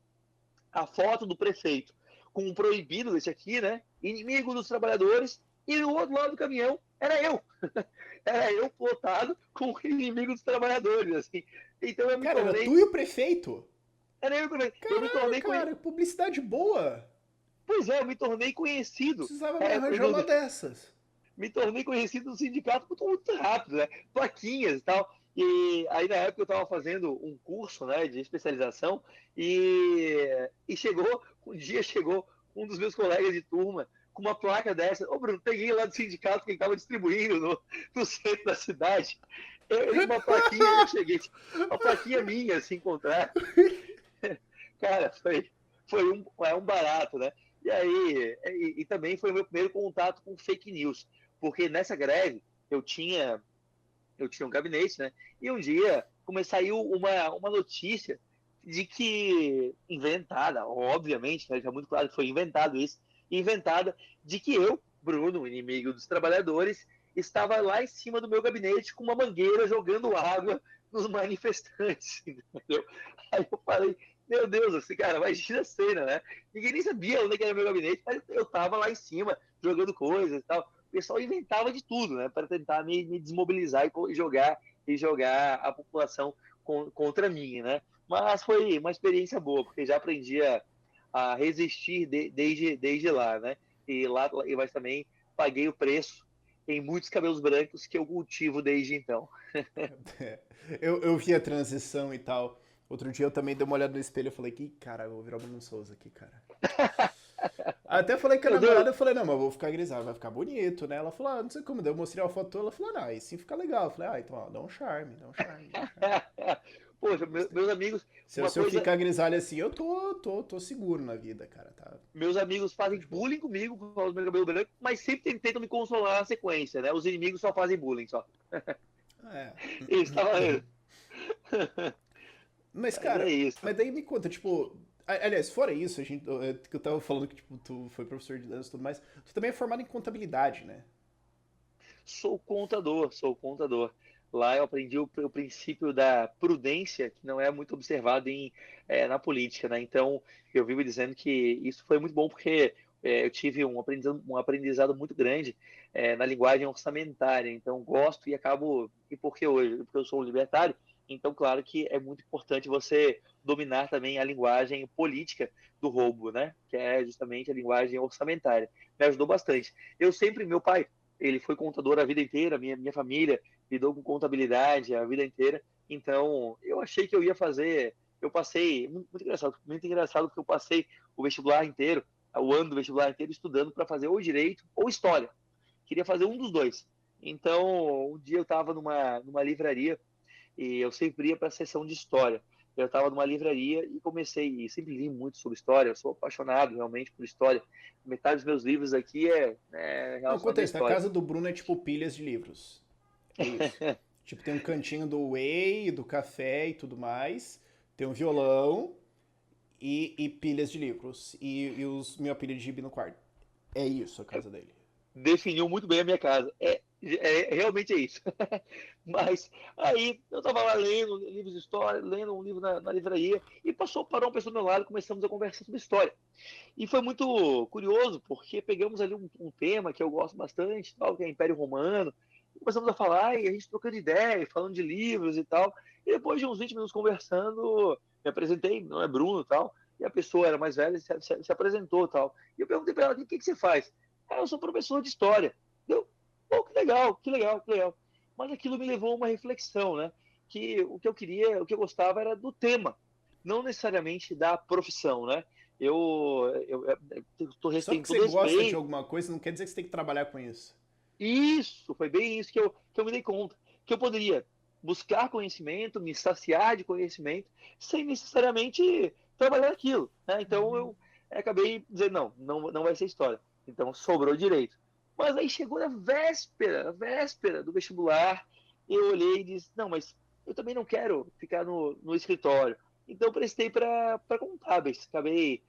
a foto do prefeito com um proibido desse aqui, né? Inimigo dos trabalhadores, e do outro lado do caminhão era eu. Era eu plotado com o inimigo dos trabalhadores, assim. Então eu me Cara, era tornei. tu e o prefeito? Era eu, eu me Caralho, tornei. cara, publicidade boa. Pois é, eu me tornei conhecido. Precisava me É, arranjar uma dessas. me tornei conhecido no sindicato muito rápido, né? Plaquinhas e tal. E aí na época eu estava fazendo um curso, né, de especialização e um dia chegou um dos meus colegas de turma com uma placa dessa. Ô, Bruno, peguei lá do sindicato que ele estava distribuindo no centro da cidade. Ele com uma plaquinha, eu cheguei, uma plaquinha minha, se encontrar. Cara, foi um barato, né? E aí, e também foi o meu primeiro contato com fake news, porque nessa greve eu tinha um gabinete, né? E um dia saiu uma notícia de que, inventada, obviamente, né, já muito claro que foi inventado isso, inventada de que eu, Bruno, inimigo dos trabalhadores, estava lá em cima do meu gabinete com uma mangueira jogando água nos manifestantes, entendeu? Aí eu falei, meu Deus, assim, cara, imagina a cena, né? Ninguém nem sabia onde era meu gabinete, mas eu estava lá em cima, jogando coisas e tal. O pessoal inventava de tudo, né, para tentar me desmobilizar e jogar a população contra mim, né? Mas foi uma experiência boa, porque já aprendi a resistir desde lá, né? Mas também paguei o preço em muitos cabelos brancos que eu cultivo desde então. É, eu vi a transição e tal. Outro dia eu também dei uma olhada no espelho e falei, que cara, eu vou virar o Bruno Souza aqui, cara. Até falei com a Meu Deus, namorada, eu falei, não, mas eu vou ficar grisalho, vai ficar bonito, né? Ela falou, não sei como, daí eu mostrei a foto, ela falou, não, aí sim fica legal. Eu falei, então, ó, dá um charme, dá um charme, dá um charme. poxa, Gostei. meus amigos, Se eu, uma se eu coisa, ficar grisalho assim, eu tô seguro na vida, cara, tá? meus amigos Tô fazem de boa. bullying comigo por causa do meu cabelo branco, mas sempre tentam me consolar na sequência, né? Os inimigos só fazem bullying, só. É. Eles estavam. Mas, Mas é cara, isso. mas daí me conta, tipo. Aliás, fora isso, que eu tava falando que, tipo, tu foi professor de dança e tudo mais, tu também é formado em contabilidade, né? Sou contador, sou contador. Lá eu aprendi o princípio da prudência, que não é muito observado na política, né? Então, eu vivo dizendo que isso foi muito bom porque eu tive um aprendizado muito grande na linguagem orçamentária. Então, gosto e acabo. E por que hoje? Porque eu sou um libertário. Então, claro que é muito importante você dominar também a linguagem política do roubo, né? Que é justamente a linguagem orçamentária. Me ajudou bastante. Meu pai, ele foi contador a vida inteira, minha família lidou com contabilidade a vida inteira, então eu achei que eu ia fazer, eu passei, muito engraçado porque eu passei o vestibular inteiro, o ano do vestibular inteiro estudando para fazer ou direito ou história, queria fazer um dos dois, então um dia eu estava numa livraria e eu sempre ia para a sessão de história, eu estava numa livraria e comecei, e sempre li muito sobre história, eu sou apaixonado realmente por história, metade dos meus livros aqui é Não, relacionado à acontece, na história. casa do Bruno é tipo pilhas de livros. É isso. Tipo, tem um cantinho do whey, do café e tudo mais, tem um violão e pilhas de livros. E minha pilha de gibi no quarto. É isso a casa dele. Definiu muito bem a minha casa. Realmente é isso. Mas aí eu estava lá lendo livros de história, lendo um livro na livraria, e parou uma pessoa do meu lado e começamos a conversar sobre história. E foi muito curioso, porque pegamos ali um tema que eu gosto bastante, tal, que é Império Romano, e começamos a falar, e a gente trocando ideia, falando de livros e tal. E depois de uns 20 minutos conversando, me apresentei, não é Bruno e tal, e a pessoa era mais velha, se apresentou e tal. E eu perguntei para ela, o que você faz? Eu sou professor de história. Eu, pô, que legal, que legal, que legal. Mas aquilo me levou a uma reflexão, né? Que o que eu queria, o que eu gostava era do tema, não necessariamente da profissão, né? Só Tenho porque você todo gosta de respeito. alguma coisa não quer dizer que você tem que trabalhar com isso. Isso, foi bem isso que eu me dei conta. Que eu poderia buscar conhecimento, me saciar de conhecimento, sem necessariamente trabalhar aquilo. Né? Então eu acabei dizendo, não vai ser história. Então sobrou direito. Mas aí chegou na véspera do vestibular, eu olhei e disse, não, mas eu também não quero ficar no escritório. Então eu prestei para contábeis. Acabei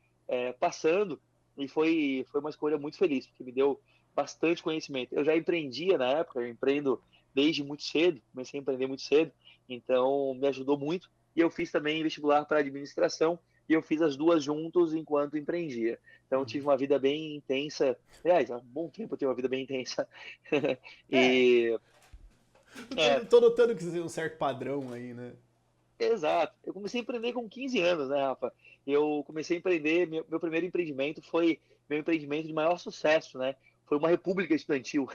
passando e foi uma escolha muito feliz, porque me deu bastante conhecimento. Eu já empreendia na época, eu empreendo desde muito cedo, comecei a empreender muito cedo, então me ajudou muito. E eu fiz também vestibular para administração e eu fiz as duas juntos enquanto empreendia. Então eu tive uma vida bem intensa. Aliás, há um bom tempo eu tive uma vida bem intensa. É, e é, tô notando que você tem um certo padrão aí, né? exato. Eu comecei a empreender com 15 anos, né, Rafa? Eu comecei a empreender, meu primeiro empreendimento foi meu empreendimento de maior sucesso, né? Foi uma república estudantil.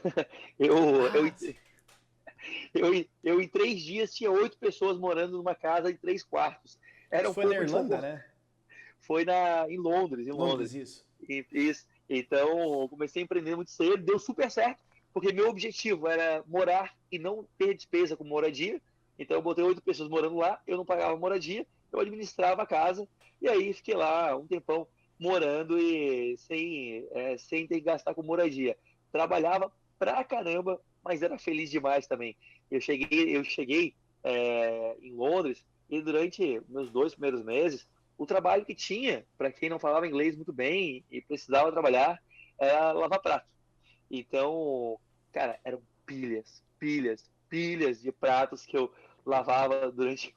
Eu, eu, Ah, eu em 3 dias tinha 8 pessoas morando numa casa de 3 quartos. Era isso um foi na pouco Irlanda, desconfortável. né? Foi em Londres, em Londres, Londres. isso. Isso. Então, eu comecei a empreender muito cedo, deu super certo, porque meu objetivo era morar e não ter despesa com moradia. Então, eu botei 8 pessoas morando lá, eu não pagava moradia, eu administrava a casa, e aí fiquei lá um tempão. morando e sem ter que gastar com moradia. Trabalhava pra caramba, mas era feliz demais também. Eu cheguei em Londres e durante meus 2 primeiros meses, o trabalho que tinha, para quem não falava inglês muito bem e precisava trabalhar, era lavar prato. Então, cara, eram pilhas, pilhas, pilhas de pratos que eu lavava durante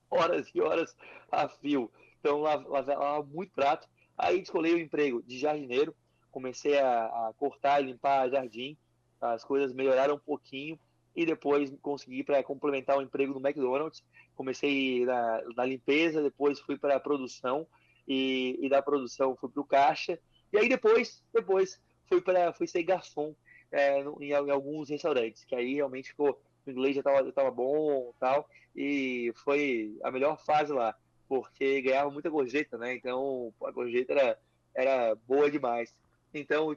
horas e horas a fio. Então, lavava muito prato. Aí, escolhi o emprego de jardineiro, comecei a cortar e limpar jardim, as coisas melhoraram um pouquinho, e depois consegui para complementar o emprego no McDonald's. Comecei na limpeza, depois fui para a produção, e da produção fui para o caixa, e aí depois fui ser garçom em alguns restaurantes, que aí realmente ficou, o inglês já tava bom tal, e foi a melhor fase lá, porque ganhava muita gorjeta, né? Então a gorjeta era boa demais. Então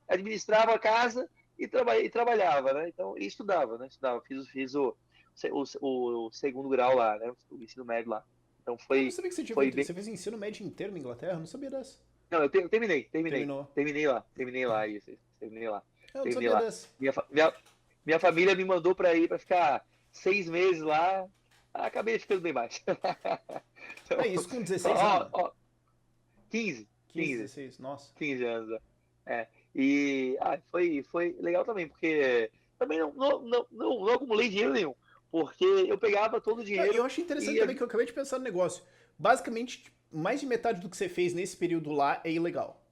administrava a casa e trabalhava, né? Então, e estudava, né? Estudava, fiz o segundo grau lá, né? O ensino médio lá. Então Eu não foi, sabia que você tinha foi feito. bem. Você fez ensino médio inteiro na Inglaterra? Eu não sabia dessa. Não, eu terminei. Terminou. Terminei lá, isso, terminei lá. Eu não Terminei sabia lá. dessa. Minha família me mandou para ficar 6 meses lá, acabei ficando bem mais. Ah, Então, isso com 16 ó, anos? ó, 15, 15, 15, 16. Nossa. 15 anos. Né? E foi legal também, porque também não acumulei dinheiro nenhum, porque eu pegava todo o Não, e eu dinheiro acho interessante e também que eu acabei de pensar no negócio. Basicamente, mais de metade do que você fez nesse período lá é ilegal.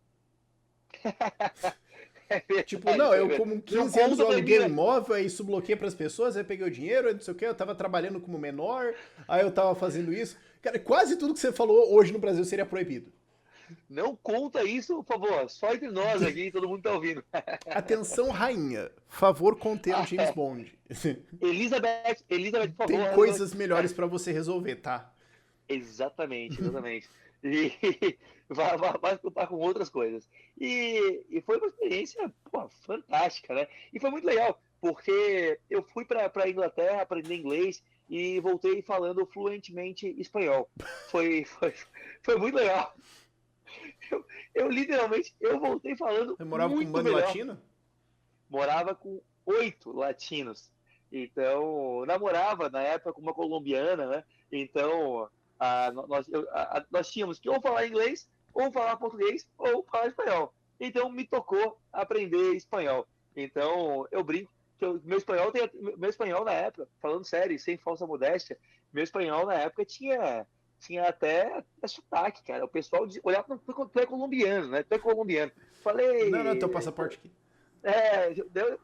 é Tipo, verdade, não, é eu verdade. como Não 15 anos conta eu pra mim, aluguei um né? imóvel, aí isso bloqueia pras pessoas, aí peguei o dinheiro, aí não sei o que, eu tava trabalhando como menor, aí eu tava fazendo isso. Cara, quase tudo que você falou hoje no Brasil seria proibido. Não conta isso, por favor, só entre nós aqui, todo mundo tá ouvindo. Atenção, rainha. Favor conter o James Bond. Elizabeth, por Tem favor. coisas melhores pra você resolver, tá? Exatamente, exatamente. E vai se preocupar com outras coisas. E foi uma experiência, pô, fantástica, né? E foi muito legal, porque eu fui para a Inglaterra aprender inglês e voltei falando fluentemente espanhol. Foi muito legal. Eu literalmente, eu voltei falando Você morava com um muito bando de melhor. latino? Morava com 8 latinos. Então, namorava na época com uma colombiana, né? Então, nós tínhamos que ou falar inglês, ou falar português, ou falar espanhol. Então, me tocou aprender espanhol. Então, eu brinco que meu espanhol na época, falando sério, sem falsa modéstia, meu espanhol na época tinha até sotaque, cara. O pessoal olhava, tu é colombiano, né? Tu é colombiano. Não, não, teu Falei, passaporte aqui.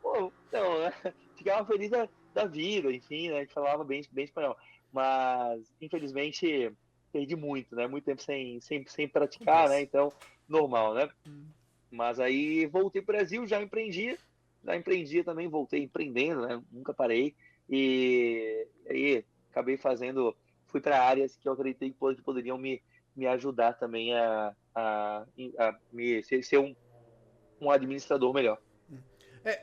pô, não, né? Ficava feliz da vida, enfim, né? A gente falava bem espanhol. Mas, infelizmente, perdi muito, né? Muito tempo sem praticar, né? Acontece. Então, normal, né? Mas aí voltei para o Brasil, já empreendia também, voltei empreendendo, né? Nunca parei. E aí acabei fui para áreas que eu acreditei que poderiam me ajudar também a ser um administrador melhor.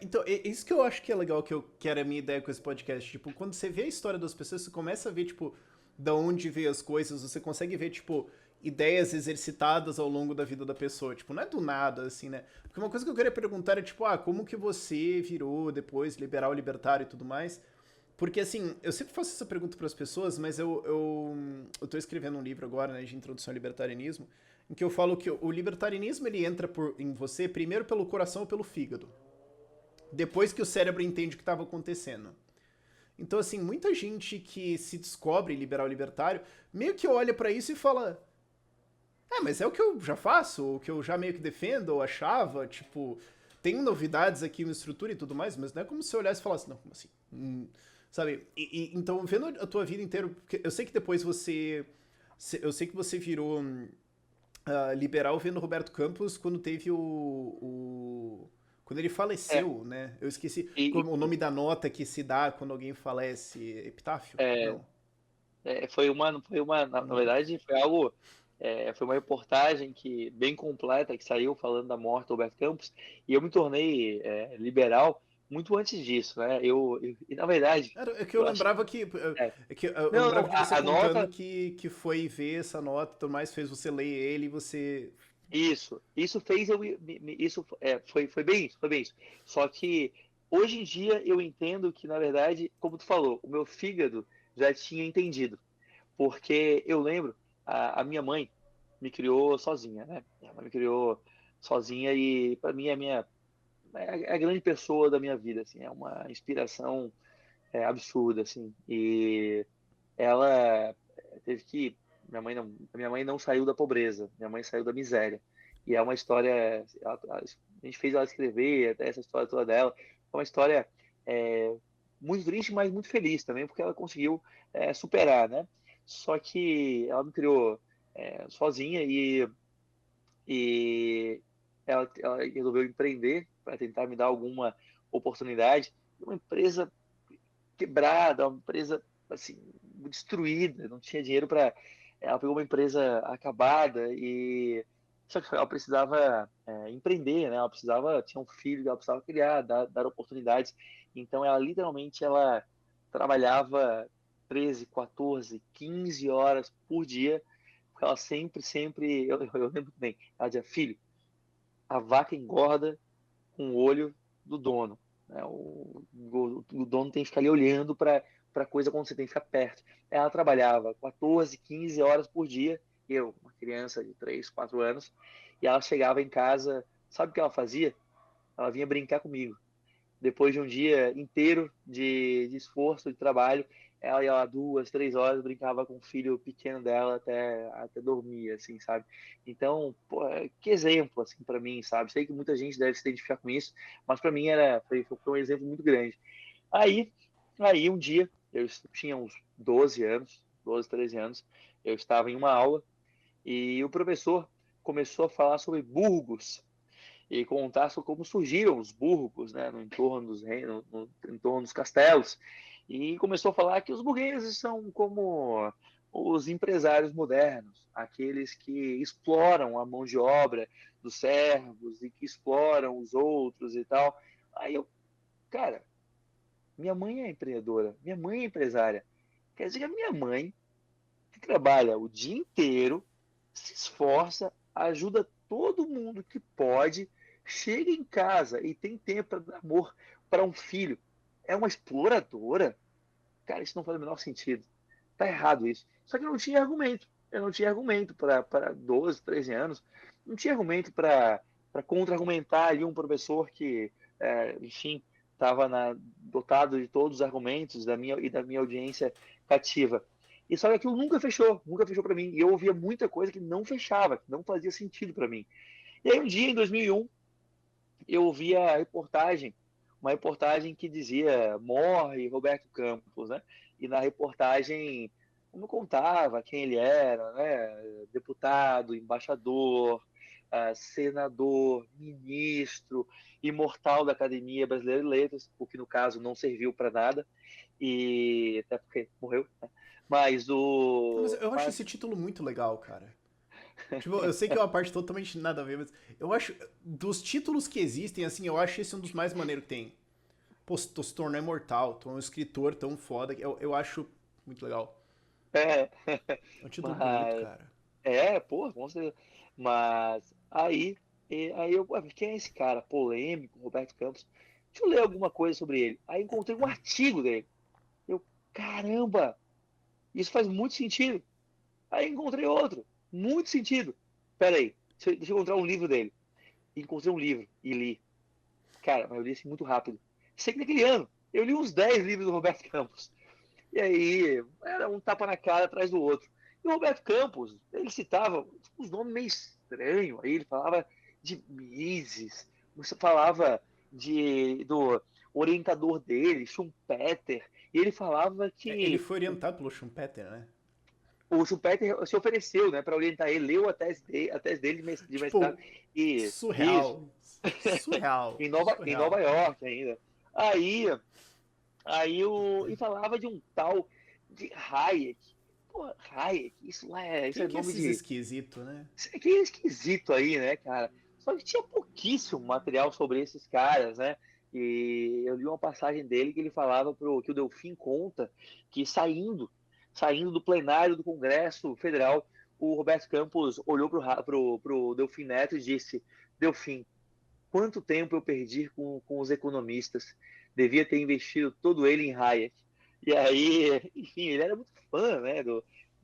Então, isso que eu acho que é legal, que era a minha ideia com esse podcast. Tipo, quando você vê a história das pessoas, você começa a ver, tipo, da onde veio as coisas, você consegue ver, tipo, ideias exercitadas ao longo da vida da pessoa. Tipo, não é do nada, assim, né? Porque uma coisa que eu queria perguntar é, tipo, como que você virou depois liberal, libertário e tudo mais? Porque, assim, eu sempre faço essa pergunta para as pessoas, mas eu tô escrevendo um livro agora, né, de introdução ao libertarianismo, em que eu falo que o libertarianismo, ele entra em você primeiro pelo coração ou pelo fígado. Depois que o cérebro entende o que estava acontecendo. Então, assim, muita gente que se descobre liberal libertário meio que olha para isso e fala: mas é o que eu já faço, ou o que eu já meio que defendo, ou achava, tipo, tem novidades aqui na estrutura e tudo mais, mas não é como se eu olhasse e falasse: não, como assim? Sabe? Então, vendo a tua vida inteira, porque eu sei que depois eu sei que você virou liberal vendo Roberto Campos quando teve quando ele É, faleceu, né? Eu esqueci e, como o nome da nota que se dá quando alguém falece. Epitáfio? é, Não, na não lembro. verdade, foi uma reportagem bem completa que saiu falando da morte do Roberto Campos, e eu me tornei liberal muito antes disso, né? E, na verdade, É que eu eu acho, lembrava que. é, É que eu não, lembrava não, de você a contando nota, que foi ver essa nota e tudo mais, fez você ler ele e você Isso fez eu, isso foi bem isso, foi bem isso. Só que hoje em dia eu entendo que, na verdade, como tu falou, o meu fígado já tinha entendido. Porque eu lembro, a minha mãe me criou sozinha, né? Minha mãe me criou sozinha e para mim é a grande pessoa da minha vida, assim, é uma inspiração absurda, assim. E ela teve que minha mãe não saiu da pobreza, minha mãe saiu da miséria. E é uma história, a gente fez ela escrever até essa história toda dela, é uma história é, muito triste, mas muito feliz também, porque ela conseguiu superar, né? Só que ela me criou sozinha e ela resolveu empreender para tentar me dar alguma oportunidade. Uma empresa quebrada, uma empresa assim destruída, não tinha dinheiro para. Ela pegou uma empresa acabada e só que ela precisava empreender, né? Ela precisava, tinha um filho, ela precisava criar, dar oportunidades. Então ela trabalhava 13, 14, 15 horas por dia, porque ela sempre, eu lembro bem, ela dizia, filho, a vaca engorda com o olho do dono. Né? O dono tem que ficar ali olhando para a coisa quando você tem que ficar perto. Ela trabalhava 14, 15 horas por dia, eu, uma criança de 3, 4 anos, e ela chegava em casa, sabe o que ela fazia? Ela vinha brincar comigo. Depois de um dia inteiro de esforço, de trabalho, ela ia lá 2, 3 horas, brincava com o filho pequeno dela até dormir, assim, sabe? Então, pô, que exemplo, assim, para mim, sabe? Sei que muita gente deve se identificar com isso, mas para mim foi um exemplo muito grande. Aí, aí um dia, eu tinha uns 12 anos, 12, 13 anos, eu estava em uma aula e o professor começou a falar sobre burgos e contar sobre como surgiram os burgos, né, no entorno dos reinos, no entorno dos castelos. E começou a falar que os burgueses são como os empresários modernos, aqueles que exploram a mão de obra dos servos e que exploram os outros e tal. Aí eu, cara, minha mãe é empreendedora, minha mãe é empresária. Quer dizer que a minha mãe, que trabalha o dia inteiro, se esforça, ajuda todo mundo que pode, chega em casa e tem tempo para dar amor para um filho. É uma exploradora? Cara, isso não faz o menor sentido. Tá errado isso. Só que eu não tinha argumento. Eu não tinha argumento para 12, 13 anos. Não tinha argumento para contra-argumentar ali um professor que, enfim, estava dotado de todos os argumentos da minha audiência cativa. E só que aquilo nunca fechou para mim. E eu ouvia muita coisa que não fechava, que não fazia sentido para mim. E aí um dia, em 2001, eu ouvi uma reportagem que dizia morre Roberto Campos, né? E na reportagem como contava quem ele era, né? Deputado, embaixador, senador, ministro, imortal da Academia Brasileira de Letras, o que no caso não serviu para nada e até porque morreu, né? Mas Não, mas o eu acho esse mas título muito legal, cara. Tipo, eu sei que é uma parte totalmente nada a ver, mas eu acho. Dos títulos que existem, assim, eu acho esse um dos mais maneiros que tem. Pô, tu se tornou imortal, tu é um escritor tão foda. Eu acho muito legal. é, É um título bonito, mas cara. pô, com certeza. Mas aí eu, ué, quem é esse cara? Polêmico, Roberto Campos. Deixa eu ler alguma coisa sobre ele. Aí encontrei um artigo dele. Eu, caramba, isso faz muito sentido. Aí encontrei outro, muito sentido. Peraí, deixa eu encontrar um livro dele. Encontrei um livro e li. Cara, mas eu li assim muito rápido. Sei que naquele ano eu li uns 10 livros do Roberto Campos. E aí, era um tapa na cara atrás do outro. E o Roberto Campos, ele citava uns nomes meio estranhos. Aí ele falava de Mises, você falava do orientador dele, Schumpeter, e ele falava Ele que foi orientado pelo Schumpeter, né? o Schumpeter se ofereceu, né, para orientar ele, leu a tese dele de mestrado. Tipo, Isso. surreal. Surreal. Em Nova Surreal. York ainda. Aí, e falava de um tal de Hayek. Pô, Hayek, isso Quem é que é nome esses de. esquisitos, né? Isso aqui é esquisito aí, né, cara? Só que tinha pouquíssimo material sobre esses caras, né? E eu li uma passagem dele que ele falava que o Delfim conta que saindo do plenário do Congresso Federal, o Roberto Campos olhou pro Delfim Neto e disse: Delfim, quanto tempo eu perdi com os economistas? Devia ter investido todo ele em Hayek. E aí, enfim, ele era muito fã, né,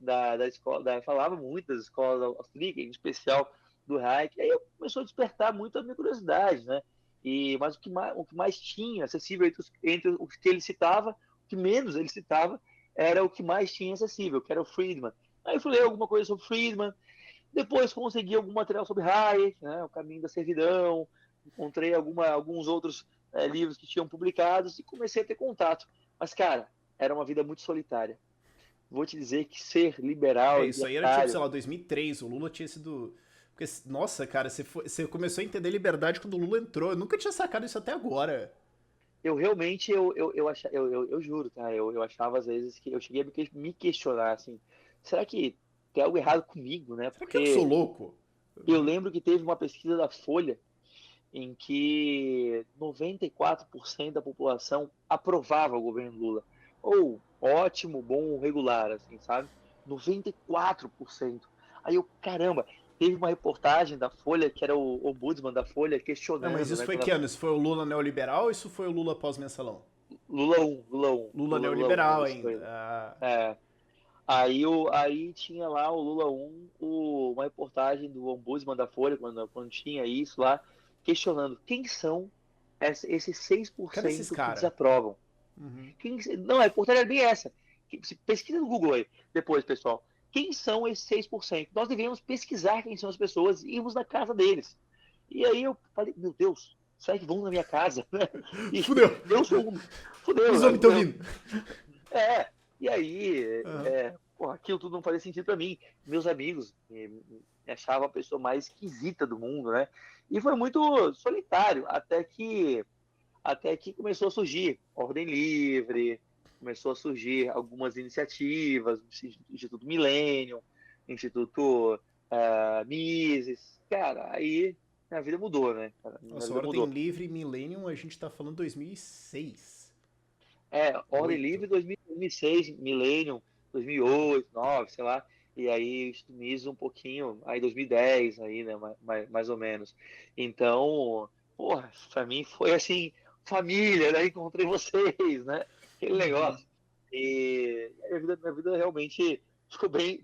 da escola, falava muito das escolas austríacas, em especial do Hayek. E aí começou a despertar muito a minha curiosidade, né? Mas o que mais tinha acessível entre os que ele citava, o que menos ele citava, era o que mais tinha acessível, que era o Friedman. Aí eu fui ler alguma coisa sobre Friedman, depois consegui algum material sobre Hayek, né, o Caminho da Servidão, encontrei alguns outros livros que tinham publicados e comecei a ter contato. Mas, cara, era uma vida muito solitária. Vou te dizer que ser liberal, Isso aí era tipo, sei libertário, lá, 2003, o Lula tinha sido... Porque, nossa, cara, você começou a entender liberdade quando o Lula entrou. Eu nunca tinha sacado isso até agora. eu realmente, eu juro, tá? Eu achava às vezes que eu cheguei a me questionar, assim, será que tem algo errado comigo, né? Será que eu sou Porque louco? eu lembro que teve uma pesquisa da Folha em que 94% da população aprovava o governo Lula. Ou ótimo, bom, regular, assim, sabe? 94%. Aí eu, caramba, teve uma reportagem da Folha, que era o ombudsman da Folha, Não, mas questionando, isso né? foi que ano? Isso foi o Lula neoliberal ou isso foi o Lula pós-mensalão? Lula 1, Lula 1, Lula Lula 1, neoliberal governo ainda. Lula. Ah, É, aí tinha lá o Lula 1, uma reportagem do ombudsman da Folha, quando tinha isso lá, questionando quem são esses cadê esses 6% que caras? desaprovam. Uhum. Não, a reportagem é bem essa. Pesquisa no Google aí, depois, pessoal. Quem são esses 6%? Nós devemos pesquisar quem são as pessoas e irmos na casa deles. E aí eu falei, meu Deus, será que vão na minha casa? E Fudeu! eu sou um. Os Fudeu. homens estão vindo. E aí, Uhum. porra, aquilo tudo não fazia sentido para mim. Meus amigos me achavam a pessoa mais esquisita do mundo, né? E foi muito solitário, até que começou a surgir Ordem Livre, começou a surgir algumas iniciativas, Instituto Millennium, Instituto Mises. Cara, aí a vida mudou, né? A Nossa, vida Ordem mudou. Livre Millennium, a gente tá falando 2006. Ordem 8. Livre 2006, Millennium 2008, 2009, sei lá. E aí Mises um pouquinho, aí 2010, aí, né, mais ou menos. Então, porra, pra mim foi assim, família, né? Encontrei vocês, né? Aquele Uhum. negócio. E a minha vida realmente ficou bem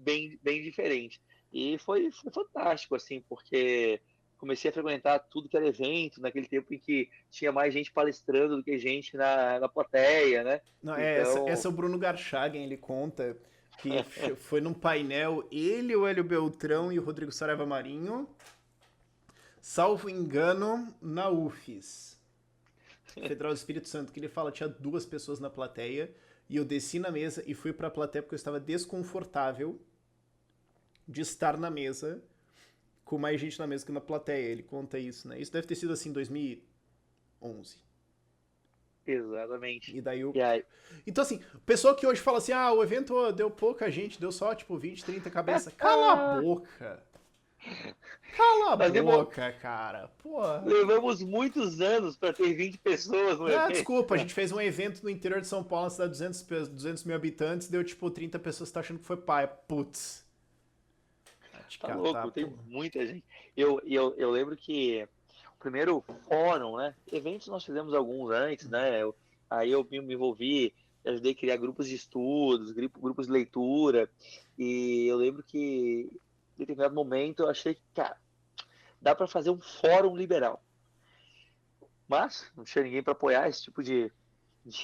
diferente. E foi fantástico, assim, porque comecei a frequentar tudo que era evento, naquele tempo em que tinha mais gente palestrando do que gente na plateia, né? Não, essa Então, é o Bruno Garchagen, ele conta que foi num painel ele, o Hélio Beltrão e o Rodrigo Saraiva Marinho, salvo engano, na UFES, Federal do Espírito Santo, que ele fala tinha 2 pessoas na plateia e eu desci na mesa e fui pra plateia porque eu estava desconfortável de estar na mesa com mais gente na mesa que na plateia. Ele conta isso, né? Isso deve ter sido assim em 2011. exatamente. E daí eu. E aí, Então, assim, pessoa que hoje fala assim: ah, o evento deu pouca gente, deu só tipo 20, 30 cabeças. Cala a boca! Cala a nós boca, cara! Porra. levamos muitos anos para ter 20 pessoas no Ah, evento. desculpa, a gente fez um evento no interior de São Paulo, na cidade de 200 mil habitantes, deu tipo 30 pessoas, tá achando que foi pai. Putz. Vai te Tá catar, louco, tem porra. muita gente. Eu lembro que o primeiro fórum, né? Eventos nós fizemos alguns antes, né? Aí eu me envolvi, ajudei a criar grupos de estudos, grupos de leitura. E eu lembro que em determinado momento eu achei que, cara, dá para fazer um fórum liberal. Mas não tinha ninguém para apoiar esse tipo de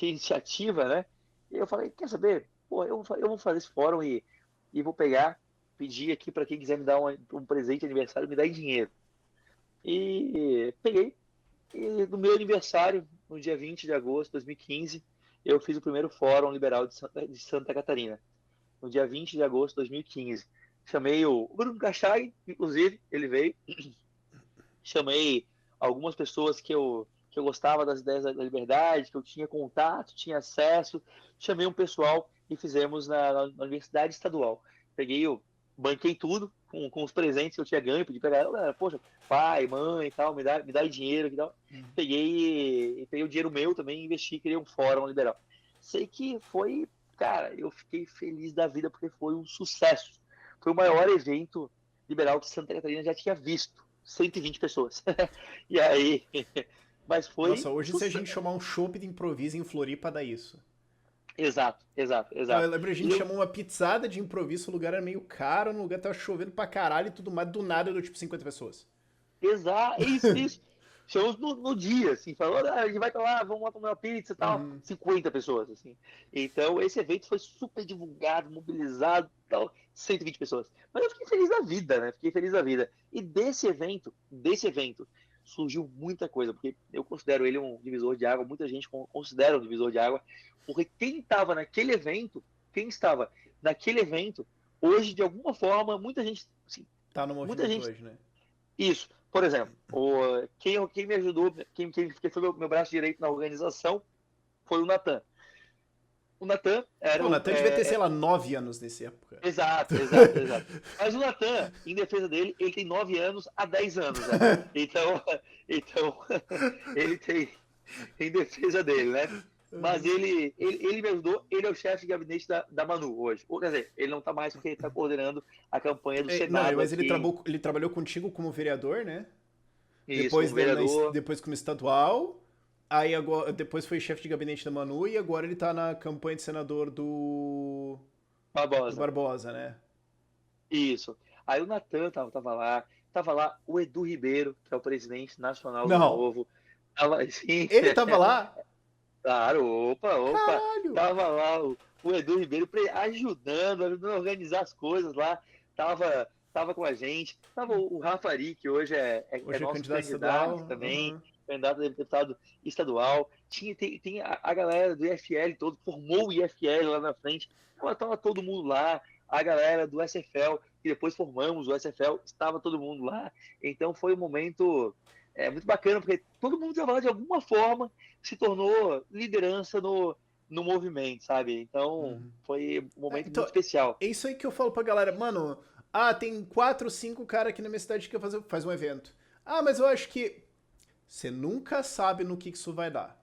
iniciativa, né? E eu falei, quer saber? Pô, eu vou fazer esse fórum e vou pedir aqui para quem quiser me dar um presente de aniversário, me dar em dinheiro. E peguei, e no meu aniversário, no dia 20 de agosto de 2015, eu fiz o primeiro Fórum Liberal de Santa Catarina. No dia 20 de agosto de 2015. Chamei o Bruno Cachai, inclusive, ele veio. Chamei algumas pessoas que eu gostava das ideias da liberdade, que eu tinha contato, tinha acesso. Chamei um pessoal e fizemos na Universidade Estadual. Banquei tudo com os presentes que eu tinha ganho, pedi pra galera, poxa, pai, mãe e tal, me dá dinheiro e tal. Peguei o dinheiro meu também e investi, criei um fórum liberal. Sei que foi, cara, eu fiquei feliz da vida porque foi um sucesso. foi o maior evento liberal que Santa Catarina já tinha visto. 120 pessoas. E aí, mas foi Nossa, hoje se a gente chamar um chopp de improviso em Floripa, dá isso. exato, exato, Não, eu exato. lembro a E gente eu, chamou uma pizzada de improviso, o lugar era meio caro, no lugar tava chovendo pra caralho e tudo mais, do nada deu tipo 50 pessoas. exato, isso. Chamamos no dia, assim, falou, ah, a gente vai pra lá, vamos lá comer uma pizza e tal. Uhum. 50 pessoas, assim. Então, esse evento foi super divulgado, mobilizado, tal, 120 pessoas. Mas eu fiquei feliz da vida, né? Fiquei feliz da vida. E desse evento, surgiu muita coisa, porque eu considero ele um divisor de água, muita gente considera um divisor de água, porque quem estava naquele evento, hoje, de alguma forma, muita gente, assim, Tá no muita movimento gente hoje, né? isso. Por exemplo, quem me ajudou, quem foi meu braço direito na organização foi o Natan. O Natan era Pô, o o. Natan devia ter, sei lá, 9 anos nessa época. Exato. Mas o Natan, em defesa dele, ele tem 9 anos há 10 anos, né? Então, então ele tem, em defesa dele, né? Mas ele me ajudou, ele é o chefe de gabinete da Manu hoje. Ou, quer dizer, ele não está mais porque ele está coordenando a campanha do Não, Senado mas ele, aqui. ele trabalhou contigo como vereador, né? Isso, Depois, como vereador. depois como estadual. Aí agora, depois foi chefe de gabinete da Manu e agora ele tá na campanha de senador do Barbosa. Barbosa, né? Isso. Aí o Natan tava lá o Edu Ribeiro, que é o presidente nacional do Não, Novo, tava, sim, ele tava lá? claro, opa, Caralho! tava lá o Edu Ribeiro ajudando a organizar as coisas lá, tava com a gente, tava o Rafa Ari, que hoje é Hoje é nosso candidato candidato estadual. também, Uhum. candidato a deputado estadual, tem a galera do IFL todo, formou o IFL lá na frente, tava todo mundo lá, a galera do SFL, que depois formamos o SFL, estava todo mundo lá. Então foi um momento muito bacana, porque todo mundo estava lá de alguma forma, se tornou liderança no movimento, sabe? Então Uhum. foi um momento Então, muito especial. é isso aí que eu falo pra galera. Mano, tem 4, 5 caras aqui na minha cidade que faz um evento. Ah, mas eu acho que você nunca sabe no que isso vai dar.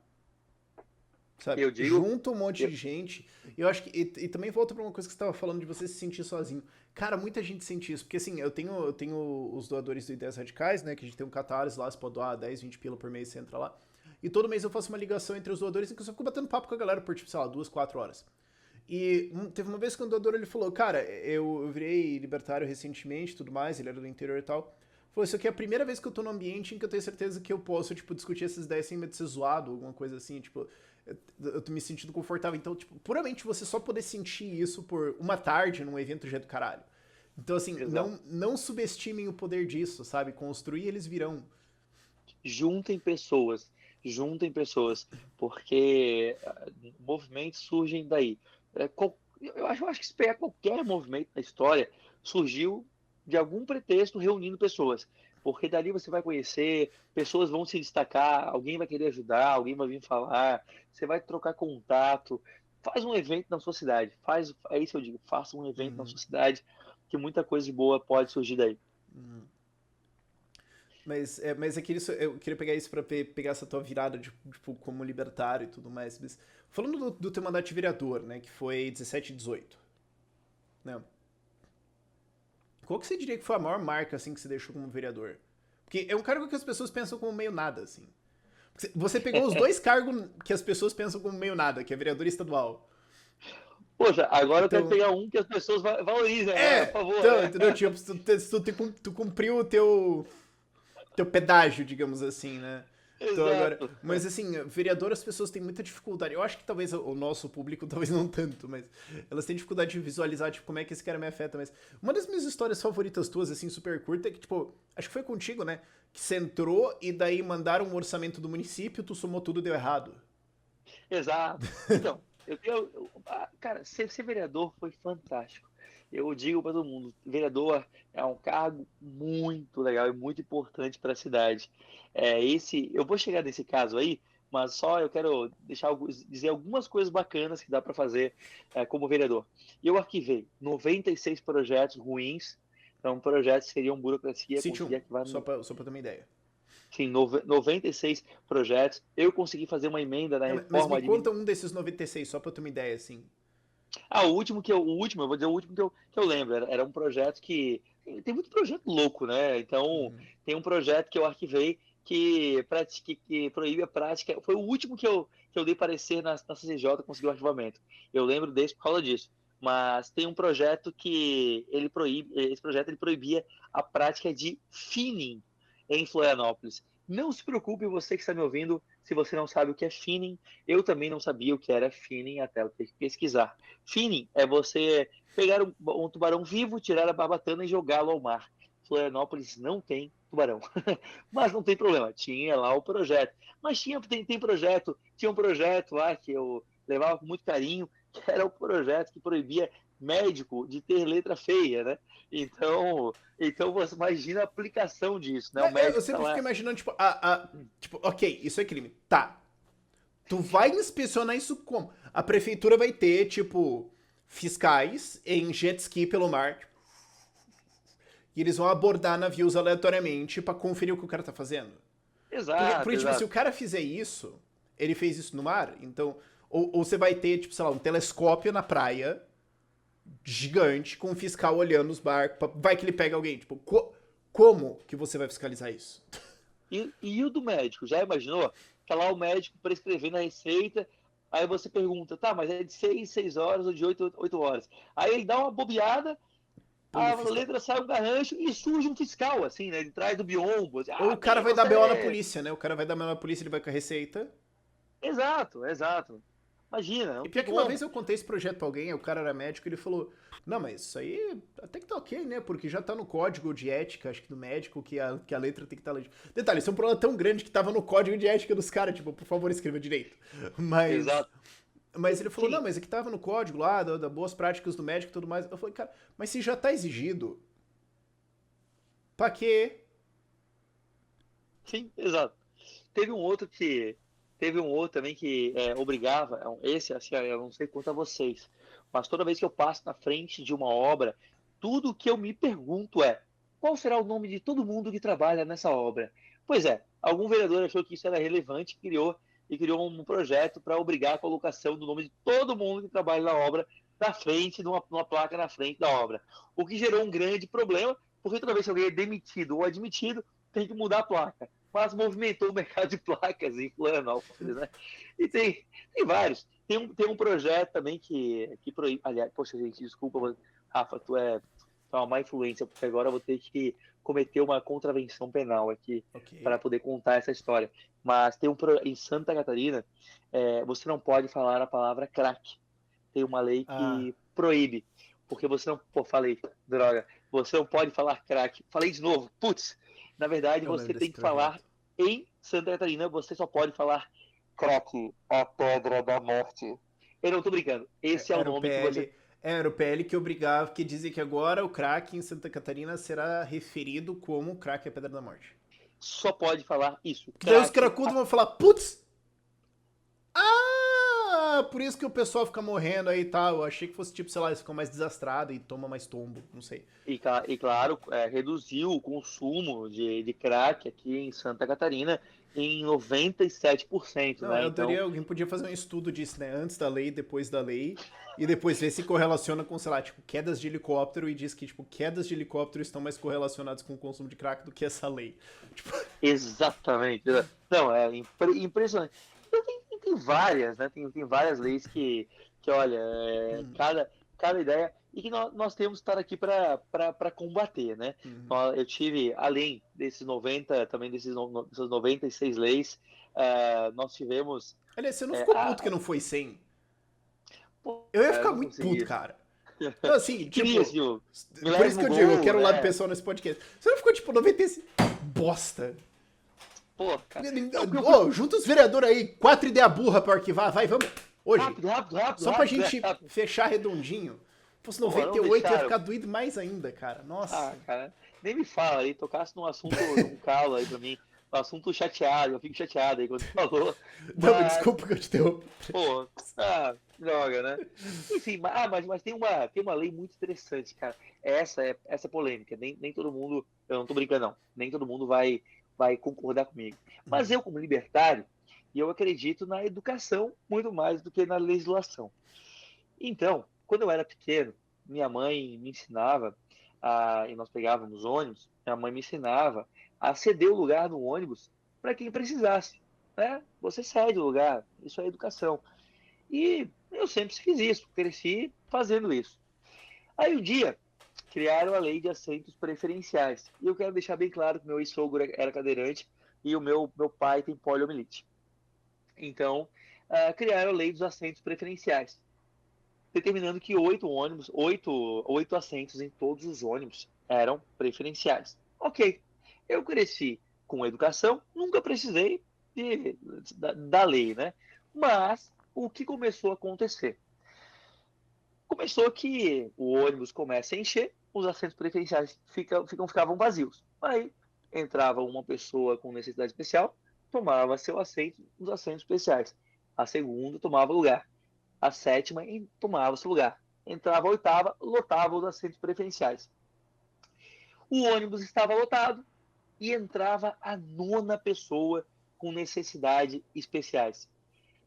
Sabe? Eu digo, Junta um monte eu, de gente. Eu acho que. E também volta pra uma coisa que você tava falando de você se sentir sozinho. Cara, muita gente sente isso. Porque assim, eu tenho os doadores do Ideias Radicais, né? Que a gente tem um catarse lá, você pode doar 10, 20 pila por mês, você entra lá. E todo mês eu faço uma ligação entre os doadores em que eu só fico batendo papo com a galera por, tipo, sei lá, 2, 4 horas. E teve uma vez que um doador ele falou, cara, eu virei libertário recentemente e tudo mais, ele era do interior e tal. Falou, isso aqui é a primeira vez que eu tô num ambiente em que eu tenho certeza que eu posso, tipo, discutir essas ideias sem medo de ser zoado, alguma coisa assim, tipo, eu tô me sentindo confortável. Então, tipo, puramente você só poder sentir isso por uma tarde num evento já é do caralho. Então, assim, exato. não subestimem o poder disso, sabe? Construir, eles virão. Juntem pessoas, porque movimentos surgem daí. Eu acho que esperar qualquer movimento na história surgiu de algum pretexto reunindo pessoas, porque dali você vai conhecer, pessoas vão se destacar, alguém vai querer ajudar, alguém vai vir falar, você vai trocar contato, faz um evento na sua cidade, é isso que eu digo, faça um evento na Uhum. sua cidade, que muita coisa de boa pode surgir daí. Uhum. Mas é que isso, eu queria pegar isso pra pegar essa tua virada, de, tipo, como libertário e tudo mais. Mas falando do teu mandato de vereador, né, que foi 17 e 18, né? Qual que você diria que foi a maior marca, assim, que você deixou como vereador? Porque é um cargo que as pessoas pensam como meio nada, assim. Você pegou os dois cargos que as pessoas pensam como meio nada, que é vereador estadual. Poxa, agora eu quero Então, pegar um que as pessoas valorizem, né? Por favor, então, né? entendeu? Tipo, tu cumpriu o teu pedágio, digamos assim, né? Então agora, Exato. mas assim, vereador as pessoas têm muita dificuldade. Eu acho que talvez o nosso público, talvez não tanto, mas elas têm dificuldade de visualizar, tipo, como é que esse cara me afeta. Mas uma das minhas histórias favoritas tuas, assim, super curta, é que, tipo, acho que foi contigo, né? Que você entrou e daí mandaram um orçamento do município, tu somou tudo e deu errado. Exato. Então, cara, ser vereador foi fantástico. Eu digo para todo mundo, vereador é um cargo muito legal e muito importante para a cidade. Eu vou chegar nesse caso aí, mas só eu quero dizer algumas coisas bacanas que dá para fazer como vereador. Eu arquivei 96 projetos ruins, então projetos que seriam burocracia, Cite consegui um, arquivar só pra ter uma ideia. sim, 96 projetos. Eu consegui fazer uma emenda na Não, mas me reforma conta administrativa. um desses 96 só pra eu ter uma ideia, assim. eu vou dizer o último que eu lembro. Era um projeto que. Tem muito projeto louco, né? Então, tem um projeto que eu arquivei que proíbe a prática. Foi o último que eu dei parecer na CCJ, conseguiu o arquivamento. Eu lembro desse por causa disso. Mas tem um projeto que ele proíbe. Esse projeto ele proibia a prática de finning em Florianópolis. Não se preocupe, você que está me ouvindo, se você não sabe o que é finning. Eu também não sabia o que era finning até eu ter que pesquisar. Finning é você pegar um tubarão vivo, tirar a barbatana e jogá-lo ao mar. Florianópolis não tem tubarão. Mas não tem problema, tinha lá o projeto. Mas tinha um projeto lá que eu levava com muito carinho, que era o projeto que proibia médico de ter letra feia, né? Então você imagina a aplicação disso, né? O Eu médico tá sempre fico lá. imaginando, tipo, ok, isso é crime. Tá. Tu vai inspecionar isso como? A prefeitura vai ter, tipo, fiscais em jet ski pelo mar. Tipo, e eles vão abordar navios aleatoriamente pra conferir o que o cara tá fazendo. Exato, Tipo, se o exato. cara fizer isso, ele fez isso no mar, então. Ou você vai ter, tipo, sei lá, um telescópio na praia, gigante, com um fiscal olhando os barcos. Vai que ele pega alguém. Tipo, como que você vai fiscalizar isso? E o do médico? Já imaginou? Tá lá o médico prescrevendo a receita, aí você pergunta, tá, mas é de 6 horas ou de 8 horas? Aí ele dá uma bobeada, Pula o a fiscal. letra sai um garrancho e surge um fiscal, assim, né? De trás do biombo. Assim, Ou o cara quem é vai dar BO na você? polícia, né? O cara vai dar BO na polícia, ele vai com a receita. Exato, exato. Imagina, E não pior tem que uma vez como. eu contei esse projeto pra alguém, o cara era médico, e ele falou: Não, mas isso aí até que tá ok, né? Porque já tá no código de ética, acho que do médico, que a letra tem que estar. Detalhe, isso é um problema tão grande que tava no código de ética dos caras, tipo, por favor, escreva direito. Mas. Exato. Mas ele falou: Não, Sim, mas é que tava no código lá, da boas práticas do médico e tudo mais. Eu falei: Cara, mas se já tá exigido, pra quê? sim, exato. Teve um outro que. Teve um outro também que obrigava. Esse, assim, eu não sei quanto a vocês. Mas toda vez que eu passo na frente de uma obra, tudo que eu me pergunto é: qual será o nome de todo mundo que trabalha nessa obra? Pois é, algum vereador achou que isso era relevante e criou um projeto para obrigar a colocação do nome de todo mundo que trabalha na obra na frente, numa placa na frente da obra. O que gerou um grande problema, porque toda vez que alguém é demitido ou admitido, tem que mudar a placa, mas movimentou o mercado de placas em Florianópolis, né? E tem vários. Tem um projeto também que proíbe. Aliás, poxa, gente, desculpa, Rafa, tu é uma má influência, porque agora eu vou ter que cometer uma contravenção penal aqui Ok. para poder contar essa história. Mas em Santa Catarina, você não pode falar a palavra crack. Tem uma lei Ah, que proíbe, porque você não. Pô, falei, droga. Você não pode falar crack. Falei de novo, putz. Na verdade, eu lembro você desse tem que falar projeto. em Santa Catarina, você só pode falar crack, a pedra da morte. Eu não tô brincando. Esse é o Era o nome que você PL. Era o PL que obrigava, que dizia que agora o crack em Santa Catarina será referido como crack é Pedra da Morte. só pode falar isso. Que daí os Crack, cracudos vão falar, putz, por isso que o pessoal fica morrendo aí e tal. Eu achei que fosse tipo, sei lá, eles ficam mais desastrados e toma mais tombo, não sei. e claro, reduziu o consumo de crack aqui em Santa Catarina em 97%, Não, né? eu Então, teoria alguém podia fazer um estudo disso, né? Antes da lei, depois da lei, e depois ver se correlaciona com, sei lá, tipo, quedas de helicóptero e diz que, tipo, quedas de helicóptero estão mais correlacionadas com o consumo de crack do que essa lei. Tipo, exatamente. Não, é impressionante. Então, tem várias, né? Tem várias leis que olha, cada ideia, e que nós temos que estar aqui para combater, né? Eu tive, além desses 90, também dessas 96 leis, nós tivemos. aliás, você não É, ficou puto que não foi 100? pô, Eu ia cara, eu ficar não muito puto, consegui. cara. Não, assim, Queria, tipo, Gil. por isso que Milésimo eu digo, eu gol, quero o lado né? pessoal nesse podcast. Você não ficou, tipo, 95 bosta. Pô, cara. Não, porque eu fui Ô, junta os vereadores aí, 4 ideias burra pra arquivar, vai, vamos. Hoje. rápido, rápido, rápido, Só pra rápido, gente rápido. fechar redondinho. Se fosse Pô, não 98, ia deixaram. ficar doído mais ainda, cara. Nossa. Cara, nem me fala aí, tocasse num assunto, num calo aí pra mim, um assunto chateado, eu fico chateado aí quando falou, Não, me mas, desculpa que eu te interrompo. pô, droga, né? Enfim, mas tem uma lei muito interessante, cara. Essa é polêmica, nem todo mundo, eu não tô brincando não, nem todo mundo vai concordar comigo. Mas eu, como libertário, eu acredito na educação muito mais do que na legislação. Então, quando eu era pequeno, minha mãe me ensinava, e nós pegávamos ônibus, minha mãe me ensinava a ceder o lugar no ônibus para quem precisasse. Né? Você cede o lugar, isso é educação. E eu sempre fiz isso, cresci fazendo isso. Aí um dia criaram a lei de assentos preferenciais. E eu quero deixar bem claro que meu ex-sogro era cadeirante e o meu pai tem poliomielite. Então, criaram a lei dos assentos preferenciais, determinando que 8 ônibus, oito assentos em todos os ônibus eram preferenciais. Ok, eu cresci com educação, nunca precisei da lei, né? Mas o que começou a acontecer? Começou que o ônibus começa a encher, os assentos preferenciais ficavam vazios. Aí entrava uma pessoa com necessidade especial, tomava seu assento nos assentos especiais. A segunda tomava lugar. A sétima tomava seu lugar. Entrava a oitava, lotava os assentos preferenciais. O ônibus estava lotado e entrava a nona pessoa com necessidades especiais.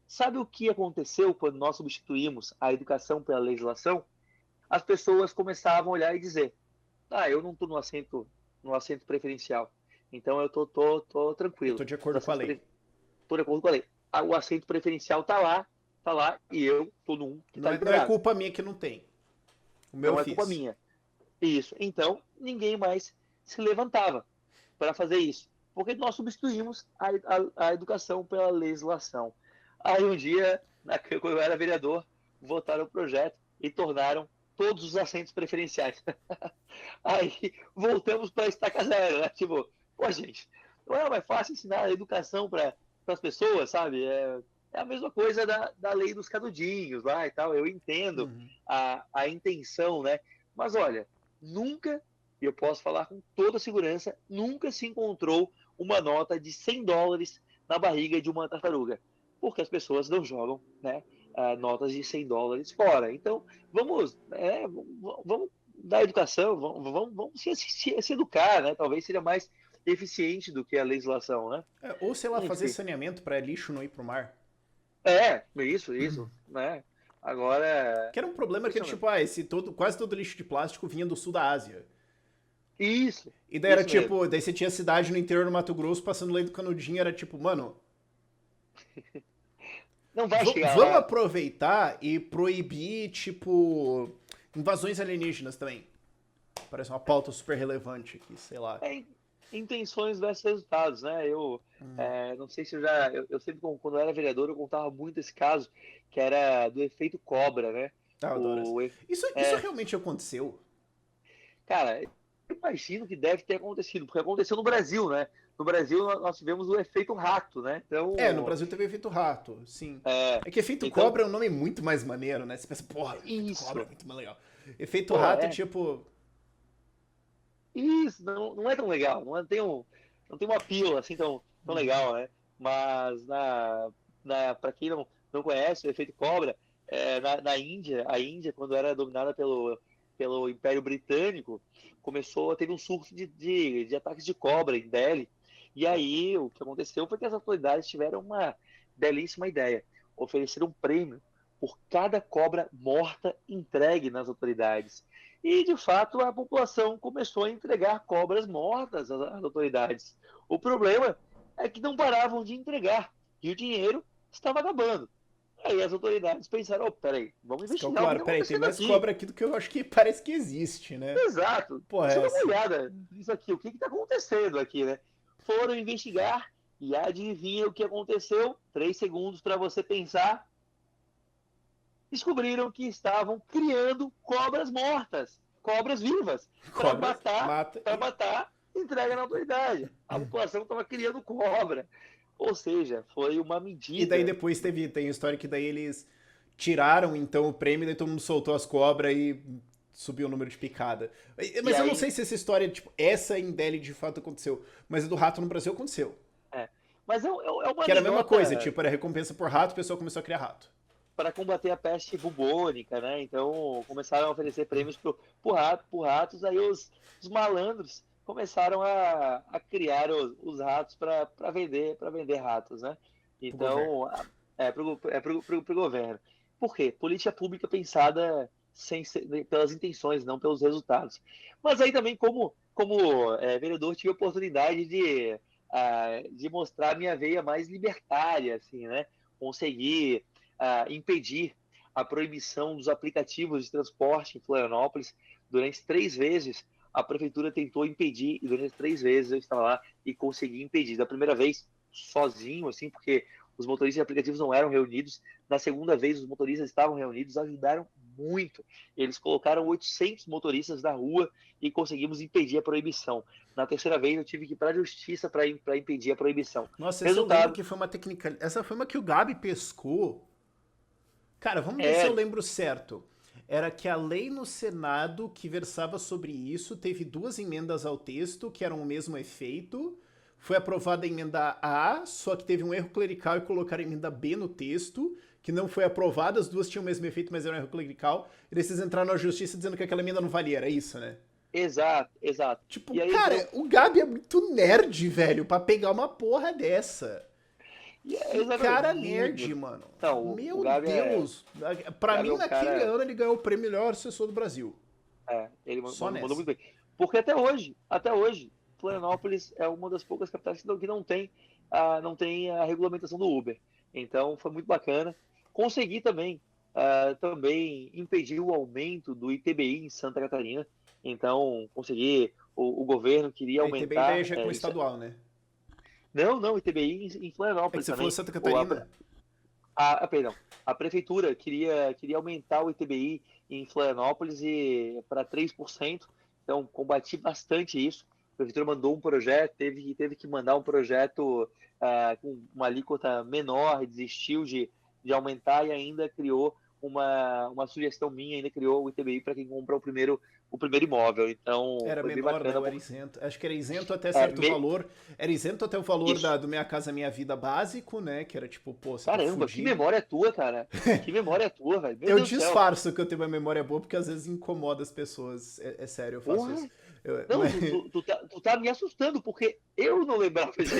Sabe o que aconteceu quando nós substituímos a educação pela legislação? As pessoas começavam a olhar e dizer: eu não estou no assento preferencial, então eu tô Eu tranquilo. tô de acordo com a lei. Estou de acordo com a lei. O assento preferencial tá lá, e eu tô num que está Não é liberado. culpa minha que não tem. O meu Não eu é culpa fiz. minha. Isso. Então, ninguém mais se levantava para fazer isso, porque nós substituímos a educação pela legislação. Aí um dia, quando eu era vereador, votaram o projeto e tornaram todos os assentos preferenciais. Aí voltamos para a estaca zero, né? Tipo, pô, gente, não é mais fácil ensinar a educação para as pessoas, sabe? É a mesma coisa da lei dos canudinhos lá e tal. Eu entendo Uhum. a intenção, né? Mas olha, nunca, e eu posso falar com toda segurança, nunca se encontrou uma nota de $100 na barriga de uma tartaruga, porque as pessoas não jogam, né, notas de $100 fora. Então, vamos dar educação, vamos se educar, né? Talvez seja mais eficiente do que a legislação, né? Ou, sei lá, fazer Enfim. saneamento para lixo não ir pro mar. Isso, né? Agora, Que era um problema que, impressionante. tipo, quase todo lixo de plástico vinha do sul da Ásia. Isso, E daí era isso mesmo. tipo, daí você tinha cidade no interior do Mato Grosso passando lei do canudinho, era tipo, mano, Não vai chegar vamos lá. aproveitar e proibir, tipo, invasões alienígenas também. Parece uma pauta super relevante aqui, sei lá. É intenções versus resultados, né? Não sei se eu sempre, quando eu era vereador, eu contava muito esse caso, que era do efeito cobra, né? Ah, eu adoro essa. O, e- Isso é, realmente aconteceu? Cara, eu imagino que deve ter acontecido, porque aconteceu no Brasil, né? No Brasil nós tivemos o efeito rato, né? No Então, Brasil teve efeito rato, sim. é, É que efeito então cobra é um nome muito mais maneiro, né? Você pensa, porra, efeito cobra é isso, muito mais legal. Efeito pô, rato, tipo, isso não é tão legal, não tem uma pílula assim tão legal, né? Mas para quem não conhece o efeito cobra, na Índia, a Índia, quando era dominada pelo Império Britânico, teve um surto de ataques de cobra em Delhi. E aí o que aconteceu foi que as autoridades tiveram uma belíssima ideia: oferecer um prêmio por cada cobra morta entregue nas autoridades. E, de fato, a população começou a entregar cobras mortas às autoridades. O problema é que não paravam de entregar e o dinheiro estava acabando. Aí as autoridades pensaram: peraí, vamos eles investigar o que calcularam, está peraí, tem acontecendo mais aqui. cobra aqui do que eu acho que parece que existe, né? Exato. Porra, Deixa é eu dar uma essa? olhada nisso aqui, o que está acontecendo aqui, né? Foram investigar e adivinha o que aconteceu? 3 segundos para você pensar. Descobriram que estavam criando cobras mortas, cobras vivas, Cobras, mata para e. matar, entrega na autoridade. A população estava criando cobra. Ou seja, foi uma E daí medida. depois tem a história que daí eles tiraram então o prêmio, daí todo mundo soltou as cobras e subiu o número de picada. E Mas eu não aí, sei se essa história, tipo, essa em Delhi de fato aconteceu, mas a do rato no Brasil aconteceu. mas é uma Que era a mesma coisa, anedota tipo, era recompensa por rato, o pessoal começou a criar rato. para combater a peste bubônica, né? Então começaram a oferecer prêmios por ratos, aí os malandros começaram a criar os ratos para vender ratos, né? Pro governo. Então pro governo. Por quê? Política pública pensada pelas intenções, não pelos resultados. Mas aí também, como vereador, tive a oportunidade de mostrar a minha veia mais libertária, assim, né? Conseguir impedir a proibição dos aplicativos de transporte em Florianópolis. Durante 3 vezes, a prefeitura tentou impedir, e durante 3 vezes eu estava lá e consegui impedir. Da primeira vez, sozinho, assim, porque os motoristas de aplicativos não eram reunidos. Na segunda vez, os motoristas estavam reunidos, ajudaram muito. Eles colocaram 800 motoristas na rua e conseguimos impedir a proibição. Na terceira vez, eu tive que ir para a justiça para impedir a proibição. Nossa, essa eu lembro Resultado, que foi uma técnica. Essa foi uma que o Gabi pescou. Cara, vamos ver se eu é, lembro certo. Era que a lei no Senado que versava sobre isso teve 2 emendas ao texto que eram o mesmo efeito. Foi aprovada a emenda A, só que teve um erro clerical e colocaram a emenda B no texto, que não foi aprovada. As duas tinham o mesmo efeito, mas era um erro clerical. E daí vocês entraram na justiça dizendo que aquela emenda não valia. Era isso, né? exato, exato. Tipo, E aí cara, entrou. o Gabi é muito nerd, velho, pra pegar uma porra dessa. Que cara nerd, Muito. mano. Não, o Meu Gabi Deus. Pra Gabi é mim, um naquele cara. ano, ele ganhou o prêmio melhor assessor do Brasil. Ele Só mandou nessa. muito bem. Porque até hoje, Florianópolis é uma das poucas capitais que não tem a regulamentação do Uber. Então, foi muito bacana. Consegui também impedir o aumento do ITBI em Santa Catarina. Então, o governo queria A ITBI daí aumentar. já é com estadual, né? Não, não, ITBI em É que Florianópolis você falou também. Santa Ou Catarina. perdão, a prefeitura queria aumentar o ITBI em Florianópolis para 3%. Então, combati bastante isso. A prefeitura mandou um projeto, teve que mandar um projeto com uma alíquota menor, desistiu de aumentar e ainda criou uma sugestão minha, ainda criou o ITBI para quem compra o primeiro imóvel. Então, Era foi bem menor, né? bacana. Ou era isento. Acho que era isento até É, certo valor. Era isento até o valor isso. do Minha Casa Minha Vida básico, né? Que era tipo, pô, você tá Caramba, que fudido. memória tua, cara. Que memória tua, velho. Meu Eu Deus do céu. disfarço que eu tenho uma memória boa porque às vezes incomoda as pessoas. É sério, eu faço isso. Porra. Não, Mas... tu tá me assustando, porque eu não lembrava disso.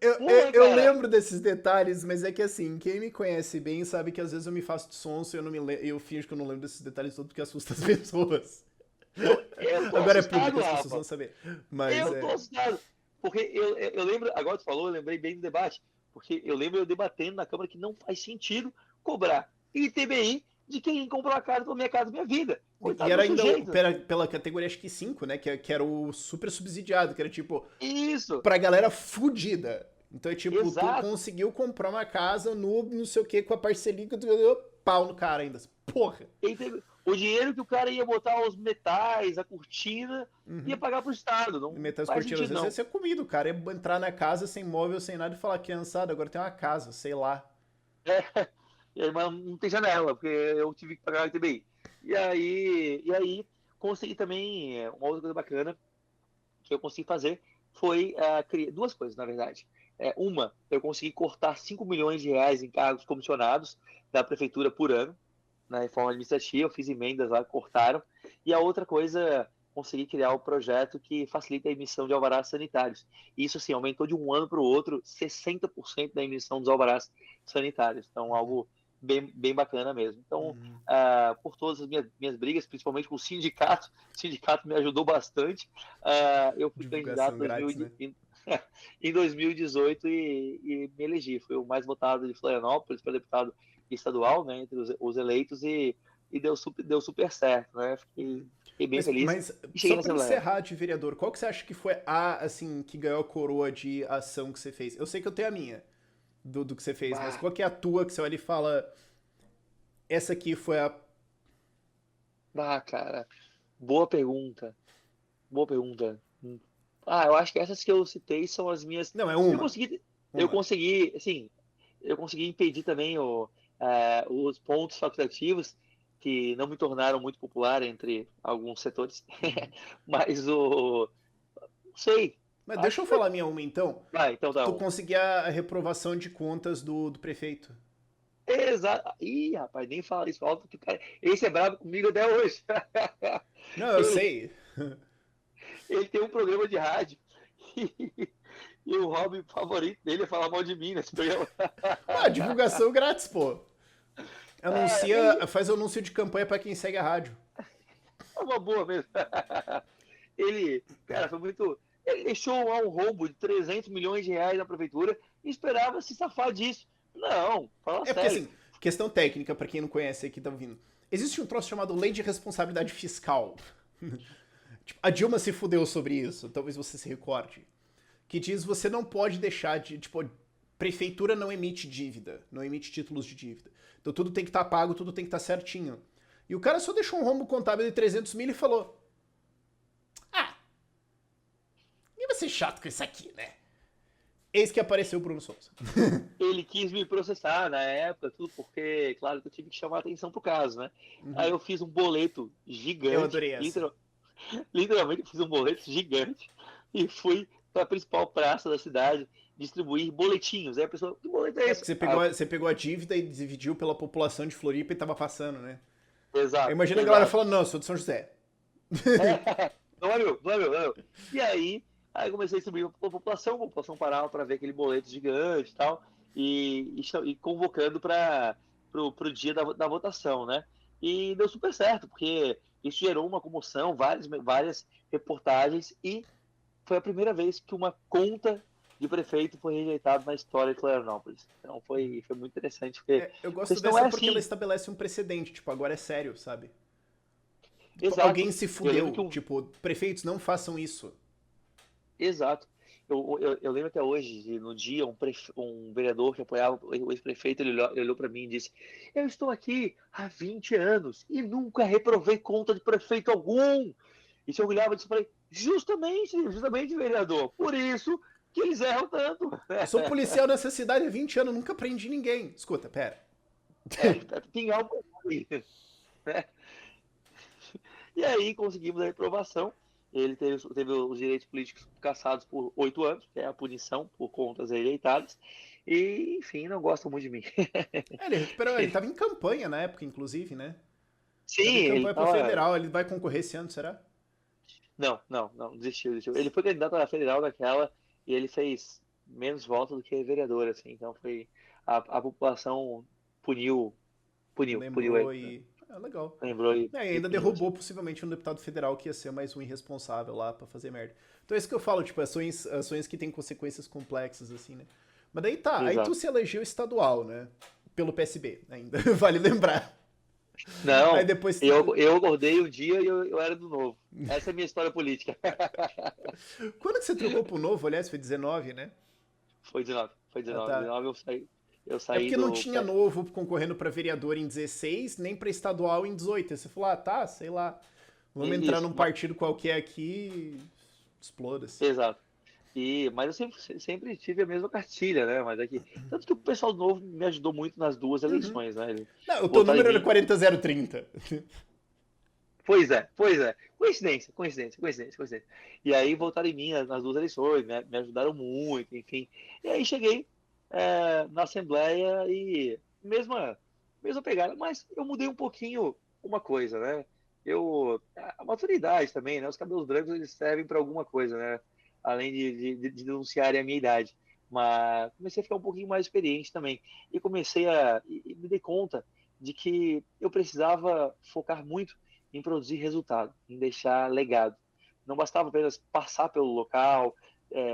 eu Cara. lembro desses detalhes, mas é que assim, quem me conhece bem sabe que às vezes eu me faço de sonso e eu finjo que eu não lembro desses detalhes todos porque assusta as pessoas. Eu tô Agora é público, assustado, as pessoas vão Rafa. saber. Mas Eu tô assustado. Porque eu lembro, agora tu falou, eu lembrei bem do debate. Porque eu lembro eu debatendo na Câmara que não faz sentido cobrar ITBI de quem comprou a casa pela Minha Casa Minha Vida. E Coitado era do ainda sujeito. pela categoria acho que 5, né? Que era o super subsidiado, que era tipo, Isso, pra galera fudida. Então é tipo, tu exato. conseguiu comprar uma casa no não sei o que com a parcelinha que tu deu pau no cara ainda. Porra. O dinheiro que o cara ia botar os metais, a cortina, ia Uhum. pagar pro Estado. E Não meter as faz cortinas, às sentido, vezes ia não. ser comido, o cara ia entrar na casa sem móvel, sem nada e falar, criançada, agora tem uma casa, sei lá. É, mas não tem janela, porque eu tive que pagar o ITBI. E aí consegui também, uma outra coisa bacana que eu consegui fazer foi criar 2 coisas, na verdade. Uma, eu consegui cortar 5 milhões de reais em cargos comissionados da prefeitura por ano, na reforma administrativa, eu fiz emendas lá, cortaram. E a outra coisa, consegui criar um projeto que facilita a emissão de alvarás sanitários. Isso, assim, aumentou de um ano para o outro 60% da emissão dos alvarás sanitários. Então, algo bem, bem bacana mesmo. Então, Uhum. por todas as minhas brigas, principalmente com o sindicato me ajudou bastante. Eu fui candidato Divulgação grátis, né? em 2018 e me elegi. Fui o mais votado de Florianópolis para deputado estadual, né, entre os eleitos e deu super certo, né? Fiquei bem feliz Mas e cheguei só na pra Assembleia. encerrar de vereador, qual que você acha que foi assim, que ganhou a coroa de ação que você fez? Eu sei que eu tenho a minha, do que você fez, mas Bah, qual que é a tua que você olha e fala, essa aqui foi a... cara, boa pergunta, boa pergunta. Eu acho que essas que eu citei são as minhas. Não, é Eu uma. consegui, eu Uma. consegui, assim, eu consegui impedir também os pontos facultativos que não me tornaram muito popular entre alguns setores, Uhum. mas não sei, Mas deixa acho eu que foi. falar minha uma então. Vai, então dá Tu um. conseguir a reprovação de contas do prefeito. Exato. Ih, rapaz, nem fala isso alto que o cara. Esse é brabo comigo até hoje. Não, eu Ele, sei. ele tem um programa de rádio e, e o hobby favorito dele é falar mal de mim nesse programa. Ah, divulgação grátis, pô. Faz anúncio de campanha pra quem segue a rádio. É uma boa mesmo. Ele, cara, foi muito. Ele deixou lá um rombo de 300 milhões de reais na prefeitura e esperava se safar disso. Não, fala É porque, sério. assim, questão técnica, pra quem não conhece aqui, tá ouvindo. Existe um troço chamado Lei de Responsabilidade Fiscal. Tipo, a Dilma se fudeu sobre isso, talvez você se recorde. Que diz que você não pode deixar de. Tipo, prefeitura não emite dívida, não emite títulos de dívida. Então tudo tem que estar pago, tudo tem que estar certinho. E o cara só deixou um rombo contábil de 300 mil e falou: Ah, ninguém vai ser chato com isso aqui, né? Eis que apareceu o Bruno Souza. Ele quis me processar na época, tudo, porque, claro, que eu tive que chamar atenção pro caso, né? Aí eu fiz um boleto gigante. Eu adorei essa. Literalmente fiz um boleto gigante e fui para a principal praça da cidade distribuir boletinhos. Aí a pessoa, que boleto é esse? Você pegou a dívida e dividiu pela população de Floripa e tava passando, né? Exato. Eu imagino a exato. galera falando: Não, eu sou de São José. Não é meu, não é meu, não é meu. E aí comecei a distribuir para a população parava para ver aquele boleto gigante e tal, e convocando para o dia da votação, né? E deu super certo, porque isso gerou uma comoção, várias reportagens, e foi a primeira vez que uma conta de prefeito foi rejeitada na história de Florianópolis. Então foi muito interessante. Porque Eu gosto dessa porque ela estabelece um precedente, tipo, agora é sério, sabe? Exato. Alguém se fudeu, tipo, prefeitos não façam isso. Exato. Eu lembro até hoje, no dia, um vereador que apoiava o ex-prefeito, ele olhou para mim e disse: Eu estou aqui há 20 anos e nunca reprovei conta de prefeito algum. E se eu olhava e disse: Justamente, vereador, por isso que eles erram tanto. Eu sou policial nessa cidade há 20 anos, nunca prendi ninguém. Escuta, pera. Tem algo aí. E aí conseguimos a reprovação. Ele teve os direitos políticos cassados por 8 anos, que é a punição por contas rejeitadas. E, enfim, não gosta muito de mim. Ele recuperou, ele tava em campanha na época, inclusive, né? Sim, tava em campanha pra tava... federal, ele vai concorrer esse ano, será? Não, desistiu. Ele foi candidato à federal daquela e ele fez menos votos do que vereador, assim. Então foi... A população puniu Lembrou ele. e... legal. Lembrou e ainda derrubou possivelmente um deputado federal que ia ser mais um irresponsável lá pra fazer merda. Então é isso que eu falo, tipo, ações que têm consequências complexas, assim, né? Mas daí tá, Exato. aí tu se elegeu estadual, né? Pelo PSB ainda, vale lembrar. Não, aí depois eu acordei um dia e eu era do Novo. Essa é a minha história política. Quando que você trocou pro Novo, aliás, foi 19, né? Foi 19. Ah, tá. 19 eu saí É porque não tinha Novo concorrendo pra vereador em 16, nem pra estadual em 18. Aí você falou, tá, sei lá, vamos entrar num partido qualquer aqui, exploda-se. Exato. Mas eu sempre tive a mesma cartilha, né? Mas aqui, tanto que o pessoal novo me ajudou muito nas duas eleições, né? Não, o teu número era 40030. Pois é. Coincidência. E aí voltaram em mim nas duas eleições, me ajudaram muito, enfim. E aí cheguei na Assembleia e mesma pegada, mas eu mudei um pouquinho uma coisa, né? A maturidade também, né? Os cabelos brancos eles servem para alguma coisa, né? Além de denunciarem a minha idade. Mas comecei a ficar um pouquinho mais experiente também. E me dei conta de que eu precisava focar muito em produzir resultado, em deixar legado. Não bastava apenas passar pelo local,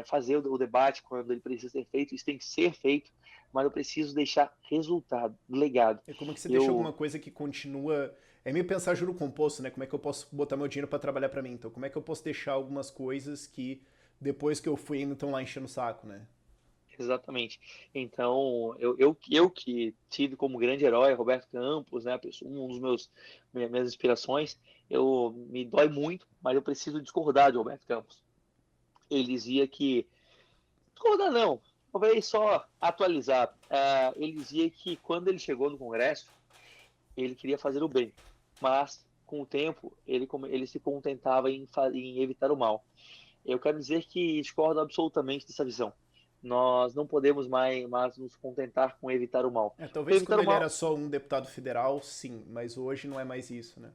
fazer o debate quando ele precisa ser feito, isso tem que ser feito, mas eu preciso deixar resultado, legado. É como que você deixa alguma coisa que continua... É meio pensar juro composto, né? Como é que eu posso botar meu dinheiro para trabalhar para mim? Então, como é que eu posso deixar algumas coisas que depois que eu fui ainda estão lá enchendo o saco, né? Exatamente. Então, eu que tive como grande herói Roberto Campos, né, um dos minhas inspirações, me dói muito, mas eu preciso discordar de Roberto Campos. Ele dizia que discordar não, talvez só atualizar. Ele dizia que quando ele chegou no Congresso, ele queria fazer o bem, mas com o tempo ele se contentava em evitar o mal. Eu quero dizer que discordo absolutamente dessa visão. Nós não podemos mais nos contentar com evitar o mal. Talvez quando ele era só um deputado federal, sim, mas hoje não é mais isso, né?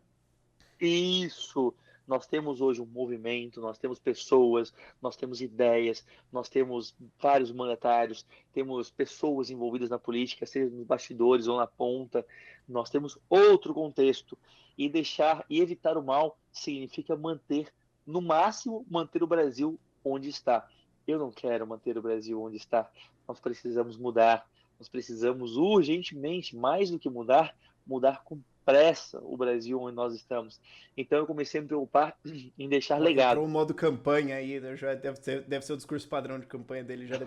Isso. Nós temos hoje um movimento, nós temos pessoas, nós temos ideias, nós temos vários mandatários, temos pessoas envolvidas na política, seja nos bastidores ou na ponta. Nós temos outro contexto. E deixar e evitar o mal significa manter, no máximo, manter o Brasil onde está. Eu não quero manter o Brasil onde está. Nós precisamos mudar. Nós precisamos urgentemente, mais do que mudar, mudar com pressa o Brasil onde nós estamos. Então eu comecei a me preocupar em deixar Ó, legado. entrou o modo campanha aí, né? Já deve ser o discurso padrão de campanha dele. Já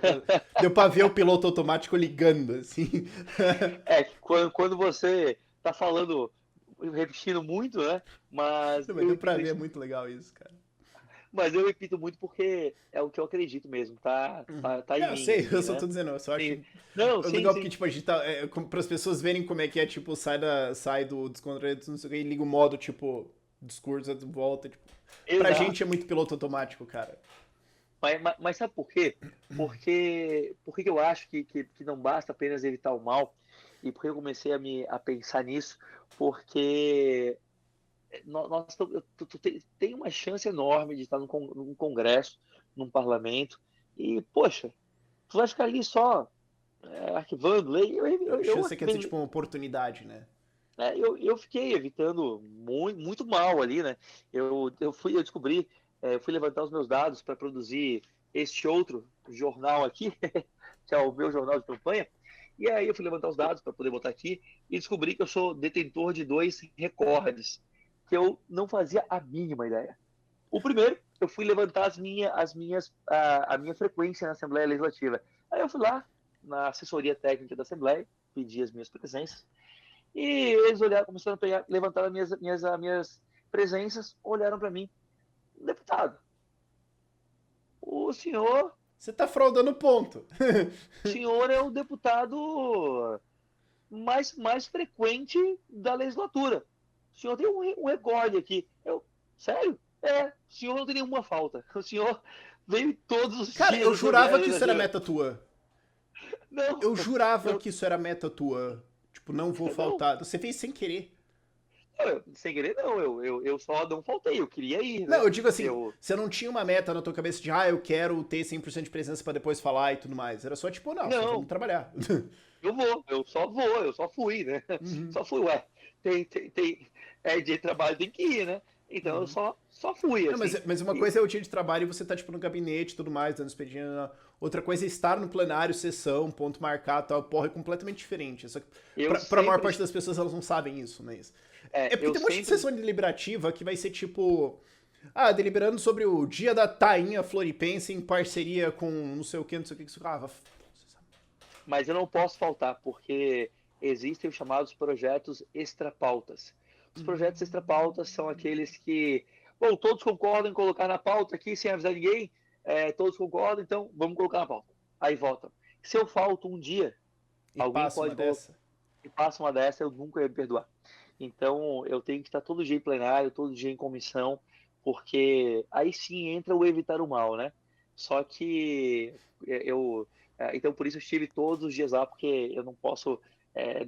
deu pra ver o piloto automático ligando, assim. É, quando você está falando, repetindo muito, né? Mas Não, mas eu deu pra repito ver, é isso, muito legal isso, cara. mas eu repito muito porque é o que eu acredito mesmo, tá em Não, eu mim, sei, eu assim, só né? tô dizendo, eu só acho Sim. Não, sim, legal porque, sim. tipo, a gente tá. Para as pessoas verem como é que é, tipo, sai do descontraído, não sei o que, e liga o modo, tipo, discurso, volta, tipo. Pra gente Exato. é muito piloto automático, cara. Mas sabe por quê? Por que eu acho que não basta apenas evitar o mal? E por que eu comecei a pensar nisso? Porque nós tem uma chance enorme de estar num congresso, num parlamento, e, poxa, tu vai ficar ali só arquivando lei. Eu Chance que é ser, arquivei, tipo, uma oportunidade, né? eu fiquei evitando muito, muito mal ali, né? Eu descobri, eu fui levantar os meus dados para produzir este outro jornal aqui, que é o meu jornal de campanha. E aí eu fui levantar os dados para poder botar aqui e descobri que eu sou detentor de dois recordes que eu não fazia a mínima ideia. O primeiro, eu fui levantar a minha frequência na Assembleia Legislativa. Aí eu fui lá na assessoria técnica da Assembleia, pedi as minhas presenças e eles olharam, começaram a pegar, levantar as minhas presenças, olharam para mim, deputado, o senhor, Você tá fraudando o ponto. o senhor é o deputado mais frequente da legislatura. O senhor tem um recorde aqui. Sério? O senhor não tem nenhuma falta. O senhor veio todos os Cara, dias eu da Assembleia jurava que isso era Legislativa. meta tua. Não, Eu jurava eu, que isso era meta tua. Tipo, não vou não, faltar. Você fez sem querer. sem querer não, eu só não faltei, eu queria ir, Não, né? eu digo assim, Eu, você não tinha uma meta na tua cabeça de, eu quero ter 100% de presença pra depois falar e tudo mais. Era só tipo, não, só vamos não, trabalhar. eu só fui, né? Uhum. Só fui, dia de trabalho tem que ir, né? Então eu Uhum. só fui, Não, assim. mas uma E coisa é o dia de trabalho e você tá, tipo, no gabinete e tudo mais, dando expediente. Outra coisa é estar no plenário, sessão, ponto marcado e tal. Porra, é completamente diferente. Só que eu pra maior sempre, parte das pessoas, elas não sabem isso, mas... É porque eu tem um monte de sempre, sessão deliberativa que vai ser, tipo... deliberando sobre o dia da tainha floripense em parceria com não sei o que, não sei o que. mas eu não posso faltar, porque existem os chamados projetos extrapautas. Os projetos extrapautas são aqueles que, bom, todos concordam em colocar na pauta aqui sem avisar ninguém, todos concordam, então vamos colocar na pauta. Aí votam. Se eu falto um dia, E alguém passa uma pode colocar dessa. e passa uma dessa, eu nunca ia me perdoar. Então, eu tenho que estar todo dia em plenário, todo dia em comissão, porque aí sim entra o evitar o mal, né? Só que eu. Então, por isso eu estive todos os dias lá, porque eu não posso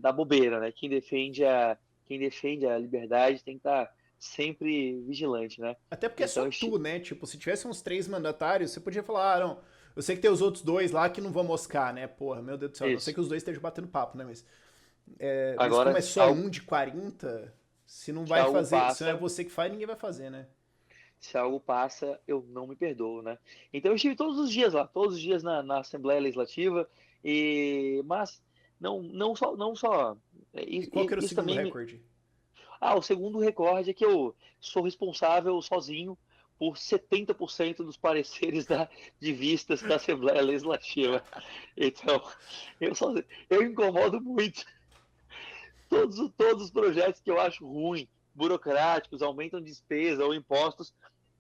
dar bobeira, né? Quem defende a liberdade tem que estar sempre vigilante, né? Até porque é Então, só tu, né? Tipo, se tivesse uns 3 mandatários, você podia falar, não, eu sei que tem os outros dois lá que não vão moscar, né? Porra, meu Deus do céu, a não sei isso. que os dois estejam batendo papo, né? Mas como Agora, é só um de 40, se não se vai algo fazer, se não é passa, você que faz, ninguém vai fazer, né? se algo passa, eu não me perdoo, né? Então eu estive todos os dias lá, todos os dias na Assembleia Legislativa, mas não só E qual que era o isso segundo também recorde? o segundo recorde é que eu sou responsável sozinho por 70% dos pareceres de vistas da Assembleia Legislativa. Então, eu, só, eu incomodo muito todos os projetos que eu acho ruim, burocráticos, aumentam despesa ou impostos,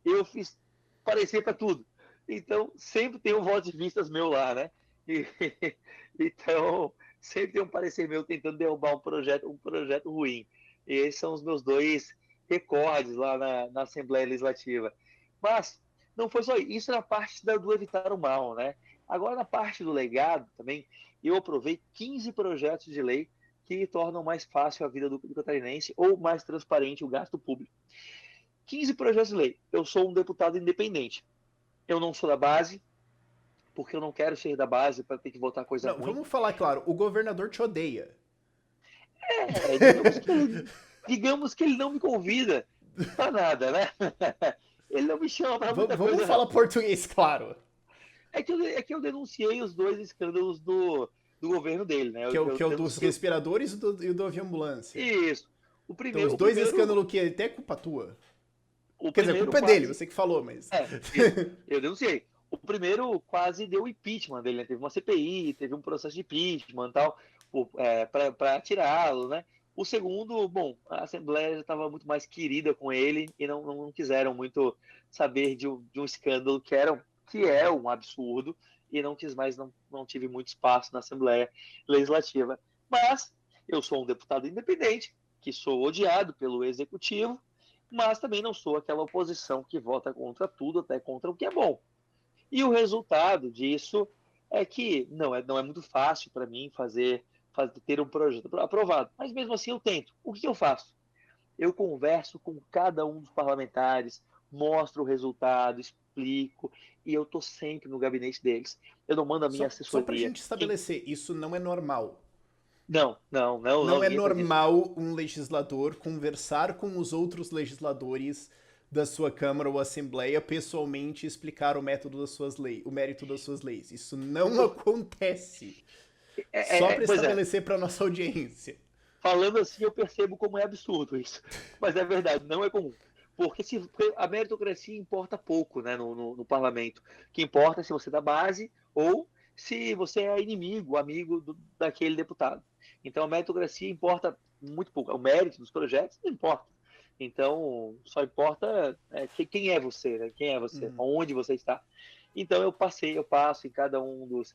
eu fiz parecer para tudo. Então, sempre tem um voto de vistas meu lá, né? E, então, sempre tem um parecer meu tentando derrubar um projeto ruim. E esses são os meus dois recordes lá na Assembleia Legislativa. Mas não foi só isso, na parte do evitar o mal, né? Agora, na parte do legado também, eu aprovei 15 projetos de lei que tornam mais fácil a vida do catarinense ou mais transparente o gasto público. 15 projetos de lei. Eu sou um deputado independente. Eu não sou da base, porque eu não quero ser da base para ter que votar coisa Não, ruim. vamos falar claro, o governador te odeia. Digamos que ele não me convida para nada, né? Ele não me chama para muita Vamos coisa, falar não. português, claro. É que eu denunciei os dois escândalos do governo dele, né? Eu Que é o dos denunciei respiradores e do avião ambulância. isso. Então, os O dois primeiro, escândalos que até é culpa tua. o Quer dizer, a primeiro culpa é dele, quase. você que falou, mas. Isso. Eu denunciei. O primeiro quase deu impeachment dele, né? Teve uma CPI, teve um processo de impeachment e tal, para tirá-lo, né? O segundo, bom, a Assembleia já estava muito mais querida com ele e não quiseram muito saber de um escândalo que é um absurdo e não quis mais, não tive muito espaço na Assembleia Legislativa. Mas eu sou um deputado independente, que sou odiado pelo Executivo, mas também não sou aquela oposição que vota contra tudo, até contra o que é bom. E o resultado disso é que não é muito fácil para mim ter um projeto aprovado. Mas mesmo assim eu tento. O que eu faço? Eu converso com cada um dos parlamentares, mostro o resultado, explico, e eu estou sempre no gabinete deles. Eu não mando a minha Só pra assessoria. gente estabelecer, isso não é normal. Não, Não é ninguém faz isso. normal um legislador conversar com os outros legisladores da sua Câmara ou Assembleia pessoalmente e explicar o método das suas leis, o mérito das suas leis. Isso não acontece. Só para Pois é, estabelecer para nossa audiência. falando assim, eu percebo como é absurdo isso. Mas é verdade, não é comum. Porque a meritocracia importa pouco, né, no parlamento. O que importa é se você é da base ou se você é inimigo, amigo daquele deputado. Então a meritocracia importa muito pouco. O mérito dos projetos não importa. Então só importa quem é você, né? Quem é você, Uhum. onde você está. Então eu passo em cada um dos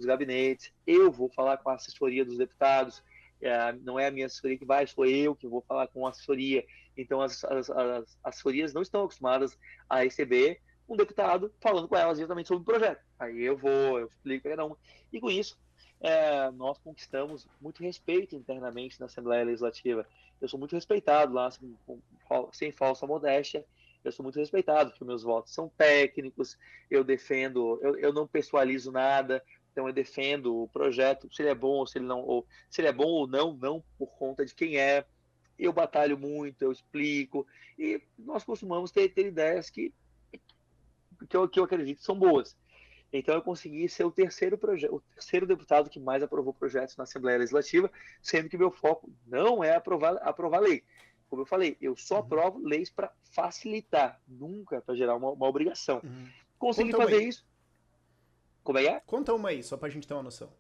gabinetes. Eu vou falar com a assessoria dos deputados. Não é a minha assessoria que vai, sou eu que vou falar com a assessoria. Então, as assessorias não estão acostumadas a receber um deputado falando com elas diretamente sobre o projeto. Aí eu explico para cada um. E com isso, nós conquistamos muito respeito internamente na Assembleia Legislativa. Eu sou muito respeitado lá, sem falsa modéstia. Eu sou muito respeitado, porque meus votos são técnicos, eu não pessoalizo nada, então eu defendo o projeto, se ele é bom ou se ele não, ou se ele é bom ou não por conta de quem é. Eu batalho muito, eu explico, e nós costumamos ter ideias que eu acredito que são boas. Então eu consegui ser o terceiro deputado que mais aprovou projetos na Assembleia Legislativa, sendo que meu foco não é aprovar lei. Como eu falei, eu só Uhum. aprovo leis para facilitar, nunca para gerar uma obrigação. Uhum. Consegui Conta uma fazer aí. isso. Como é que é? Conta uma aí, só pra gente ter uma noção.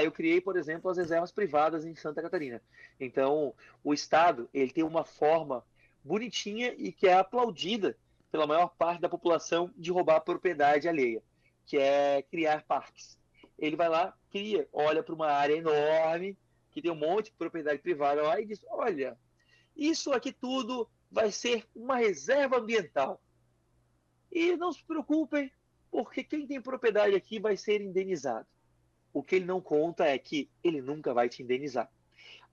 Eu criei, por exemplo, as reservas privadas em Santa Catarina. Então, o Estado, ele tem uma forma bonitinha e que é aplaudida pela maior parte da população de roubar a propriedade alheia, que é criar parques. Ele vai lá, cria, olha para uma área enorme, que tem um monte de propriedade privada lá e diz, olha, isso aqui tudo vai ser uma reserva ambiental. E não se preocupem, porque quem tem propriedade aqui vai ser indenizado. O que ele não conta é que ele nunca vai te indenizar.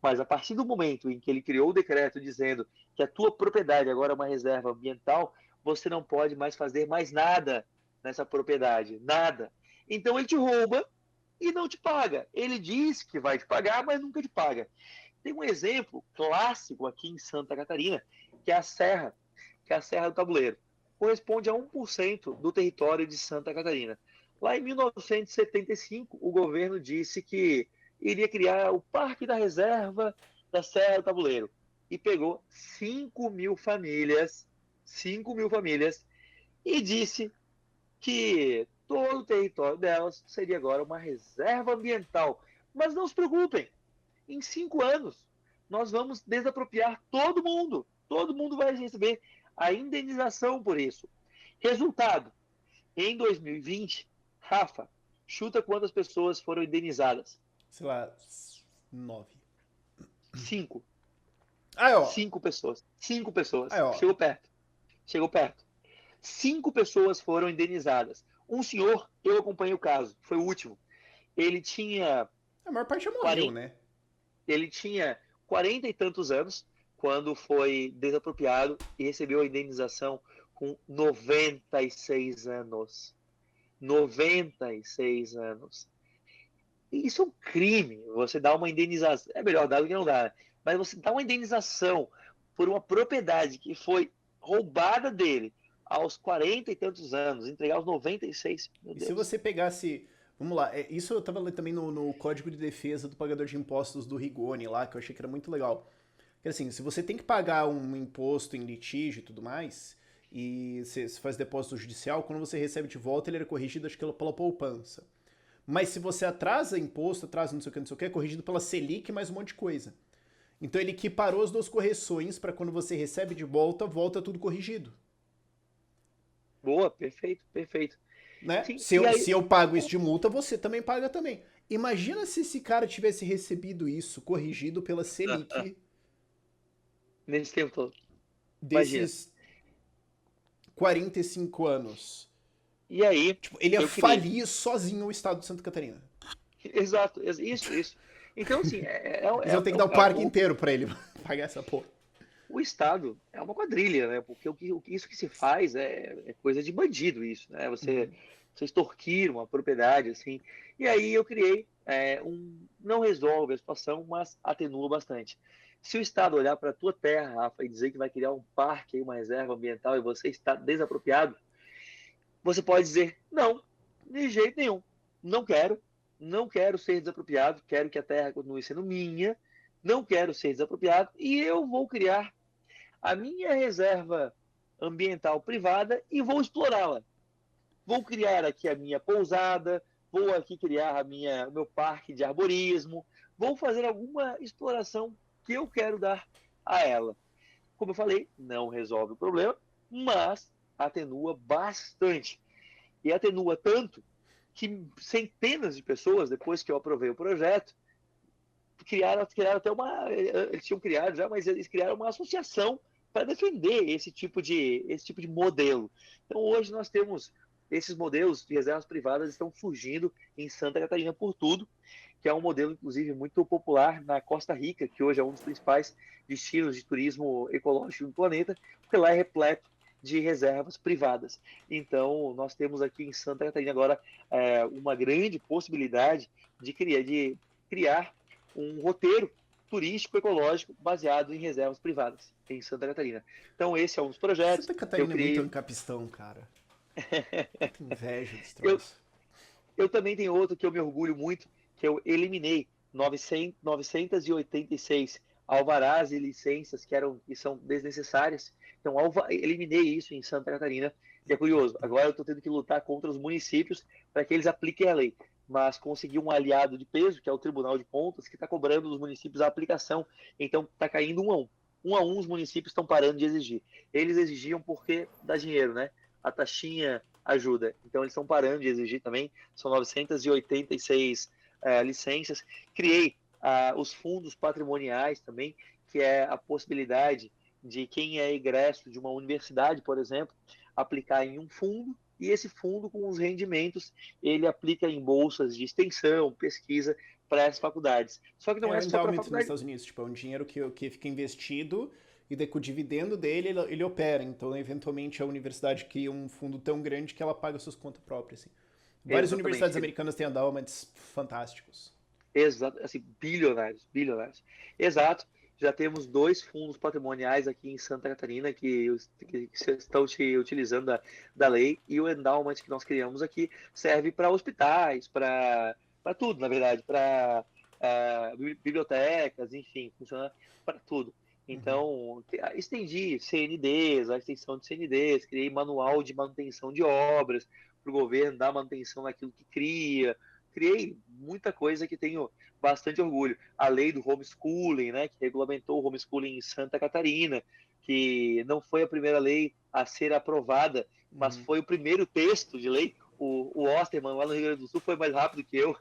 Mas a partir do momento em que ele criou o decreto dizendo que a tua propriedade agora é uma reserva ambiental, você não pode mais fazer mais nada nessa propriedade, nada. Então ele te rouba e não te paga. Ele diz que vai te pagar, mas nunca te paga. Tem um exemplo clássico aqui em Santa Catarina, que é que é a Serra do Tabuleiro. Corresponde a 1% do território de Santa Catarina. Lá em 1975, o governo disse que iria criar o Parque da Reserva da Serra do Tabuleiro. E pegou 5 mil famílias, e disse que todo o território delas seria agora uma reserva ambiental. Mas não se preocupem, em 5 anos nós vamos desapropriar todo mundo. Todo mundo vai receber a indenização por isso. Resultado, em 2020, Rafa, chuta quantas pessoas foram indenizadas? Sei lá, 9. 5. Aí, ó. 5 pessoas. Aí, ó. Chegou perto. Chegou perto. 5 pessoas foram indenizadas. Um senhor, eu acompanhei o caso, foi o último. Ele tinha A maior parte já morreu, 40, né? ele tinha 40 e tantos anos quando foi desapropriado e recebeu a indenização com 96 anos. 96 anos. E isso é um crime. Você dá uma indenização. É melhor dar do que não dar, né? Mas você dá uma indenização por uma propriedade que foi roubada dele aos 40 e tantos anos, entregar aos 96. Meu E Deus. se você pegasse. Vamos lá, isso eu estava lendo também no Código de Defesa do Pagador de Impostos do Rigoni lá, que eu achei que era muito legal. Que assim, se você tem que pagar um imposto em litígio e tudo mais, e você faz depósito judicial, quando você recebe de volta, ele era corrigido, acho que pela poupança. Mas se você atrasa imposto, atrasa não sei o que, é corrigido pela Selic e mais um monte de coisa. Então ele equiparou as duas correções para quando você recebe de volta, volta tudo corrigido. Boa, perfeito, perfeito. Né? Sim, Se e eu, aí, se eu pago isso de multa, você também paga também. Imagina se esse cara tivesse recebido isso corrigido pela Selic nesse tempo todo, imagina. desses 45 anos. E aí, Tipo, ele ia eu criei. falir sozinho o estado de Santa Catarina. Exato, isso. Então, assim, Eles iam ter que dar o parque inteiro pra ele pagar essa porra. o Estado é uma quadrilha, né? Porque isso que se faz é coisa de bandido, isso, né? Você extorquir uma propriedade, assim. E aí eu criei não resolve a situação, mas atenua bastante. Se o Estado olhar para a tua terra, Rafa, e dizer que vai criar um parque, uma reserva ambiental, e você está desapropriado, você pode dizer, não, de jeito nenhum, não quero, não quero ser desapropriado, quero que a terra continue sendo minha, não quero ser desapropriado, e eu vou criar a minha reserva ambiental privada e vou explorá-la. Vou criar aqui a minha pousada, vou aqui criar o meu parque de arborismo, vou fazer alguma exploração que eu quero dar a ela. Como eu falei, não resolve o problema, mas atenua bastante. E atenua tanto que centenas de pessoas, depois que eu aprovei o projeto, criaram até eles tinham criado já, mas eles criaram uma associação para defender esse tipo de modelo. Então hoje nós temos esses modelos de reservas privadas estão surgindo em Santa Catarina por tudo, que é um modelo inclusive muito popular na Costa Rica, que hoje é um dos principais destinos de turismo ecológico do planeta, porque lá é repleto de reservas privadas. Então nós temos aqui em Santa Catarina agora uma grande possibilidade de criar um roteiro turístico ecológico baseado em reservas privadas em Santa Catarina. Então esse é um dos projetos Santa que eu Catarina é muito criei. ancapistão, cara. Muita inveja desse eu, troço. eu também tenho outro que eu me orgulho muito, que eu eliminei 986 alvarás e licenças que são desnecessárias. Então, eliminei isso em Santa Catarina. E é curioso, agora eu estou tendo que lutar contra os municípios para que eles apliquem a lei. Mas consegui um aliado de peso, que é o Tribunal de Contas, que está cobrando dos municípios a aplicação. Então, está caindo 1 a 1. 1 a 1 os municípios estão parando de exigir. Eles exigiam porque dá dinheiro, né? A taxinha ajuda. Então, eles estão parando de exigir também. São 986 licenças. Criei os fundos patrimoniais também, que é a possibilidade de quem é egresso de uma universidade, por exemplo, aplicar em um fundo, e esse fundo, com os rendimentos, ele aplica em bolsas de extensão, pesquisa, para as faculdades. Só que não É é o só para a endowment nos faculdade. Estados Unidos, tipo, é um dinheiro que fica investido e daí com o dividendo dele ele opera. Então, eventualmente, a universidade cria um fundo tão grande que ela paga suas contas próprias. Assim. Várias universidades Exatamente. americanas têm endowments fantásticos. Exato, assim, bilionários, bilionários. Exato. Já temos 2 fundos patrimoniais aqui em Santa Catarina que estão utilizando da lei, e o endowment que nós criamos aqui serve para hospitais, para tudo, na verdade, para bibliotecas, enfim, funciona para tudo. Uhum. Então, estendi CNDs, a extensão de CNDs, criei manual de manutenção de obras para o governo dar manutenção naquilo que cria, criei muita coisa que tenho bastante orgulho. A lei do homeschooling, né, que regulamentou o homeschooling em Santa Catarina, que não foi a primeira lei a ser aprovada, mas Uhum. foi o primeiro texto de lei. O Osterman, lá no Rio Grande do Sul, foi mais rápido que eu.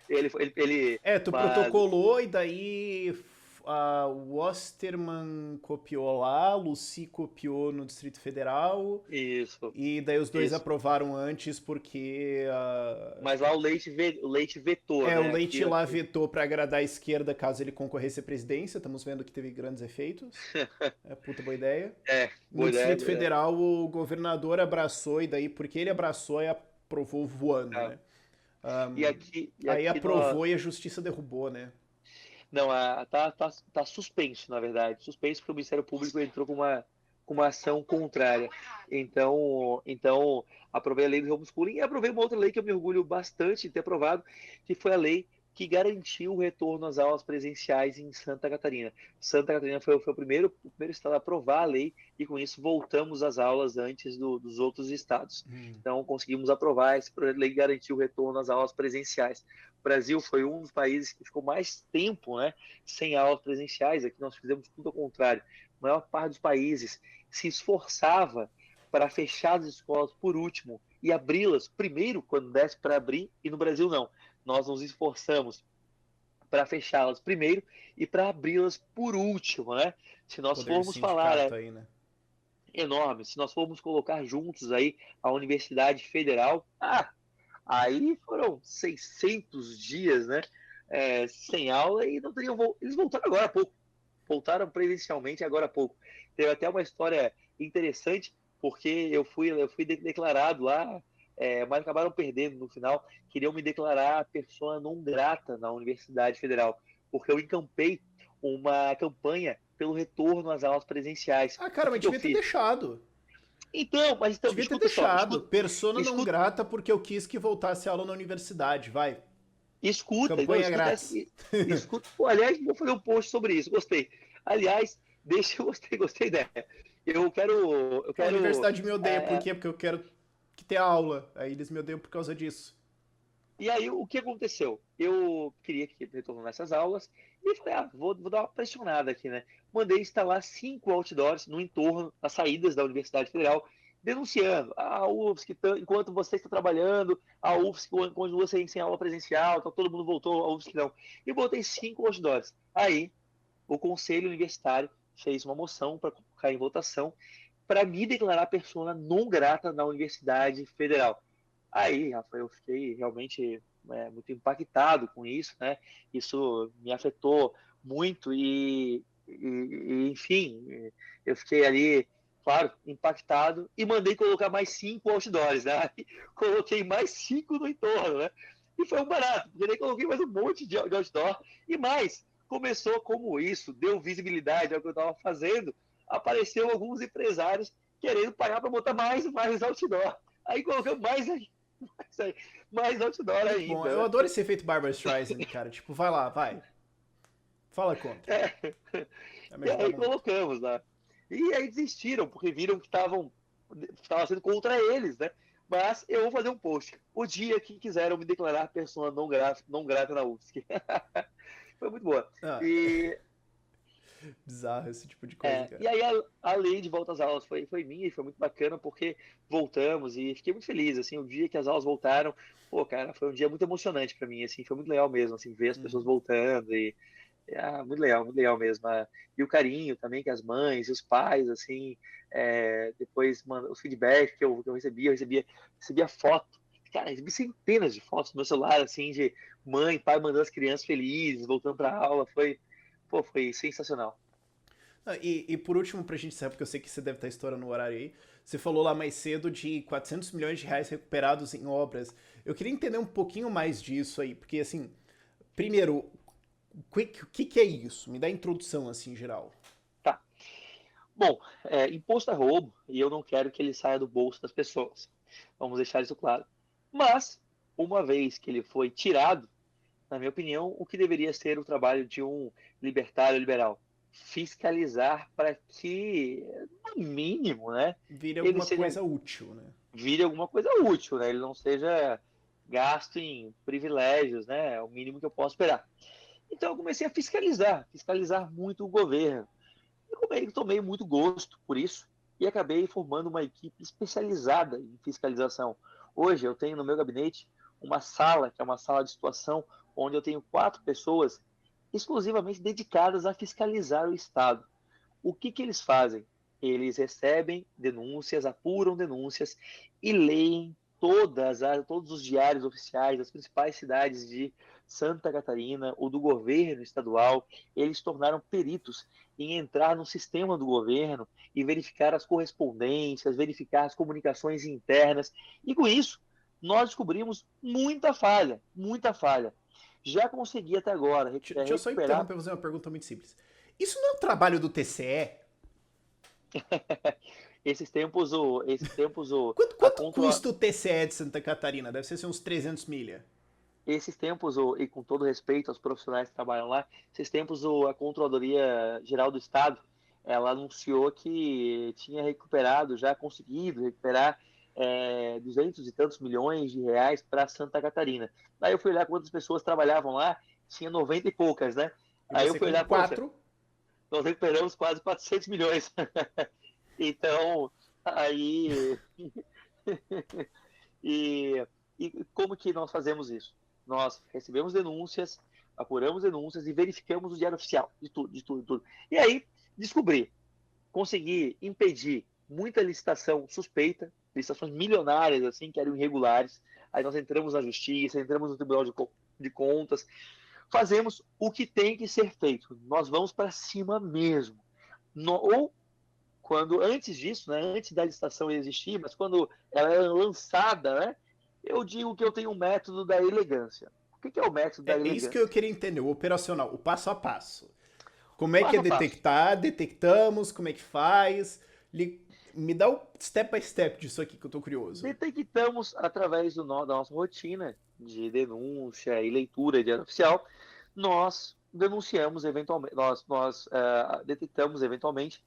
ele, Tu mas protocolou e daí a Osterman copiou lá, Lucy copiou no Distrito Federal, Isso, e daí os dois isso. aprovaram antes porque Mas lá o Leite vetou, o né? Leite lá vetou para agradar a esquerda caso ele concorresse à presidência. Estamos vendo que teve grandes efeitos. É puta boa ideia. No Boa ideia, Distrito boa ideia. Federal o governador abraçou e daí porque ele abraçou e aprovou voando, Ah, né? e aqui, e Aí aqui no, aprovou e a justiça derrubou, né? não, tá suspenso, na verdade. Suspenso porque o Ministério Público entrou com uma ação contrária. Então, aprovei a lei do homeschooling e aprovei uma outra lei que eu me orgulho bastante de ter aprovado, que foi a lei que garantiu o retorno às aulas presenciais em Santa Catarina. Santa Catarina foi o primeiro estado a aprovar a lei e, com isso, voltamos às aulas antes dos outros estados. Então, conseguimos aprovar esse projeto de lei que garantiu o retorno às aulas presenciais. O Brasil foi um dos países que ficou mais tempo, né, sem aulas presenciais. Aqui nós fizemos tudo ao contrário. A maior parte dos países se esforçava para fechar as escolas por último e abri-las primeiro quando desse para abrir, e no Brasil não. Nós nos esforçamos para fechá-las primeiro e para abri-las por último, né? Se nós Poder de formos falar, sindicato aí, né? enorme, se nós formos colocar juntos aí a Universidade Federal, aí foram 600 dias, né? Sem aula e não teriam. Eles voltaram agora há pouco. Voltaram presencialmente agora há pouco. Teve até uma história interessante, porque eu fui declarado lá, mas acabaram perdendo no final. Queriam me declarar persona não grata na Universidade Federal, porque eu encampei uma campanha pelo retorno às aulas presenciais. Ah, cara, O mas que eu devia ter fiz? deixado. Então, Devia ter escuta só, deixado. Persona não escuta, grata porque eu quis que voltasse a aula na universidade. Vai. Então, Campanha grátis. escuta. Pô, aliás, vou fazer um post sobre isso. Gostei. Aliás, gostei da ideia. Eu A quero. universidade me odeia. Por quê? Porque eu quero que ter aula. Aí eles me odeiam por causa disso. E aí, o que aconteceu? Eu queria que retornasse as aulas e falei, vou dar uma pressionada aqui, né? Mandei instalar 5 outdoors no entorno, nas saídas da Universidade Federal, denunciando a UFSC, enquanto você está trabalhando, a UFSC continua sem aula presencial, então todo mundo voltou, a UFSC não. E botei 5 outdoors. Aí, o Conselho Universitário fez uma moção para colocar em votação para me declarar persona não grata na Universidade Federal. Aí, Rafael, eu fiquei realmente muito impactado com isso, né? Isso me afetou muito enfim, eu fiquei ali, claro, impactado e mandei colocar mais 5 outdoors, né? Aí, coloquei mais 5 no entorno, né? E foi um barato, porque daí coloquei mais um monte de outdoor e mais. Começou como isso, deu visibilidade ao que eu estava fazendo, apareceu alguns empresários querendo pagar para botar mais outdoor. Aí colocamos mais outdoor Muito bom. Eu ainda, né? adoro esse efeito Barbara Streisand, cara. Tipo, vai lá, vai. Fala contra. Vai me E ajudar aí muito. colocamos lá. E aí desistiram, porque viram que estava sendo contra eles, né? Mas eu vou fazer um post. O dia que quiseram me declarar persona não grata na UFSC. Foi muito boa. Ah, E, bizarro esse tipo de coisa, cara. e aí a lei de volta às aulas foi minha e foi muito bacana, porque voltamos e fiquei muito feliz, assim, o dia que as aulas voltaram, pô, cara, foi um dia muito emocionante para mim, assim, foi muito legal mesmo, assim, ver as pessoas voltando muito legal mesmo. E o carinho também que as mães e os pais, assim, depois os feedbacks que eu recebia foto. Cara, recebi centenas de fotos no meu celular, assim, de mãe, pai mandando as crianças felizes, voltando para aula. Foi sensacional. Ah, e por último, pra gente saber, porque eu sei que você deve estar estourando o horário aí, você falou lá mais cedo de 400 milhões de reais recuperados em obras. Eu queria entender um pouquinho mais disso aí, porque assim, primeiro, o que é isso? Me dá a introdução, assim, em geral. Tá. Bom, imposto é roubo e eu não quero que ele saia do bolso das pessoas. Vamos deixar isso claro. Mas, uma vez que ele foi tirado, na minha opinião, o que deveria ser o trabalho de um libertário liberal? Fiscalizar para que, no mínimo, né, Vire ele alguma seja, coisa útil, né? vire alguma coisa útil, né? Ele não seja gasto em privilégios, né? É o mínimo que eu posso esperar. Então eu comecei a fiscalizar muito o governo. Eu tomei muito gosto por isso e acabei formando uma equipe especializada em fiscalização. Hoje eu tenho no meu gabinete uma sala, que é uma sala de situação, onde eu tenho 4 pessoas exclusivamente dedicadas a fiscalizar o Estado. O que eles fazem? Eles recebem denúncias, apuram denúncias e leem todos os diários oficiais das principais cidades de Santa Catarina ou do governo estadual. Eles se tornaram peritos em entrar no sistema do governo e verificar as correspondências, verificar as comunicações internas. E com isso, nós descobrimos muita falha, muita falha. Já consegui até agora Deixa eu só recuperar. interromper e fazer uma pergunta muito simples. Isso não é um trabalho do TCE? Esses tempos, Quanto custa o TCE de Santa Catarina? Deve ser uns 300 milha. esses tempos, e com todo respeito aos profissionais que trabalham lá, esses tempos a Controladoria Geral do Estado, ela anunciou que tinha recuperado, já conseguido recuperar 200 e tantos milhões de reais para Santa Catarina. Daí eu fui olhar quantas pessoas trabalhavam lá, tinha 90 e poucas, né? E Aí eu você fui com olhar, poxa, 4? nós recuperamos quase 400 milhões. Então, aí... e, e como que nós fazemos isso? Nós recebemos denúncias, apuramos denúncias e verificamos o diário oficial de tudo, de tudo, de tudo. E aí, consegui impedir muita licitação suspeita, licitações milionárias, assim, que eram irregulares. Aí nós entramos na justiça, entramos no Tribunal de Contas, fazemos o que tem que ser feito. Nós vamos para cima mesmo. Ou quando antes disso, né, antes da licitação existir, mas quando ela é lançada, né, eu digo que eu tenho um método da elegância. O que é o método da É isso que eu elegância? queria entender, o operacional, o passo a passo. Como é que é Passo a passo. detectar? Detectamos, como é que faz? Me dá o step by step disso aqui que eu tô curioso. Detectamos através da nossa rotina de denúncia e leitura de diário oficial, nós denunciamos eventualmente, nós detectamos eventualmente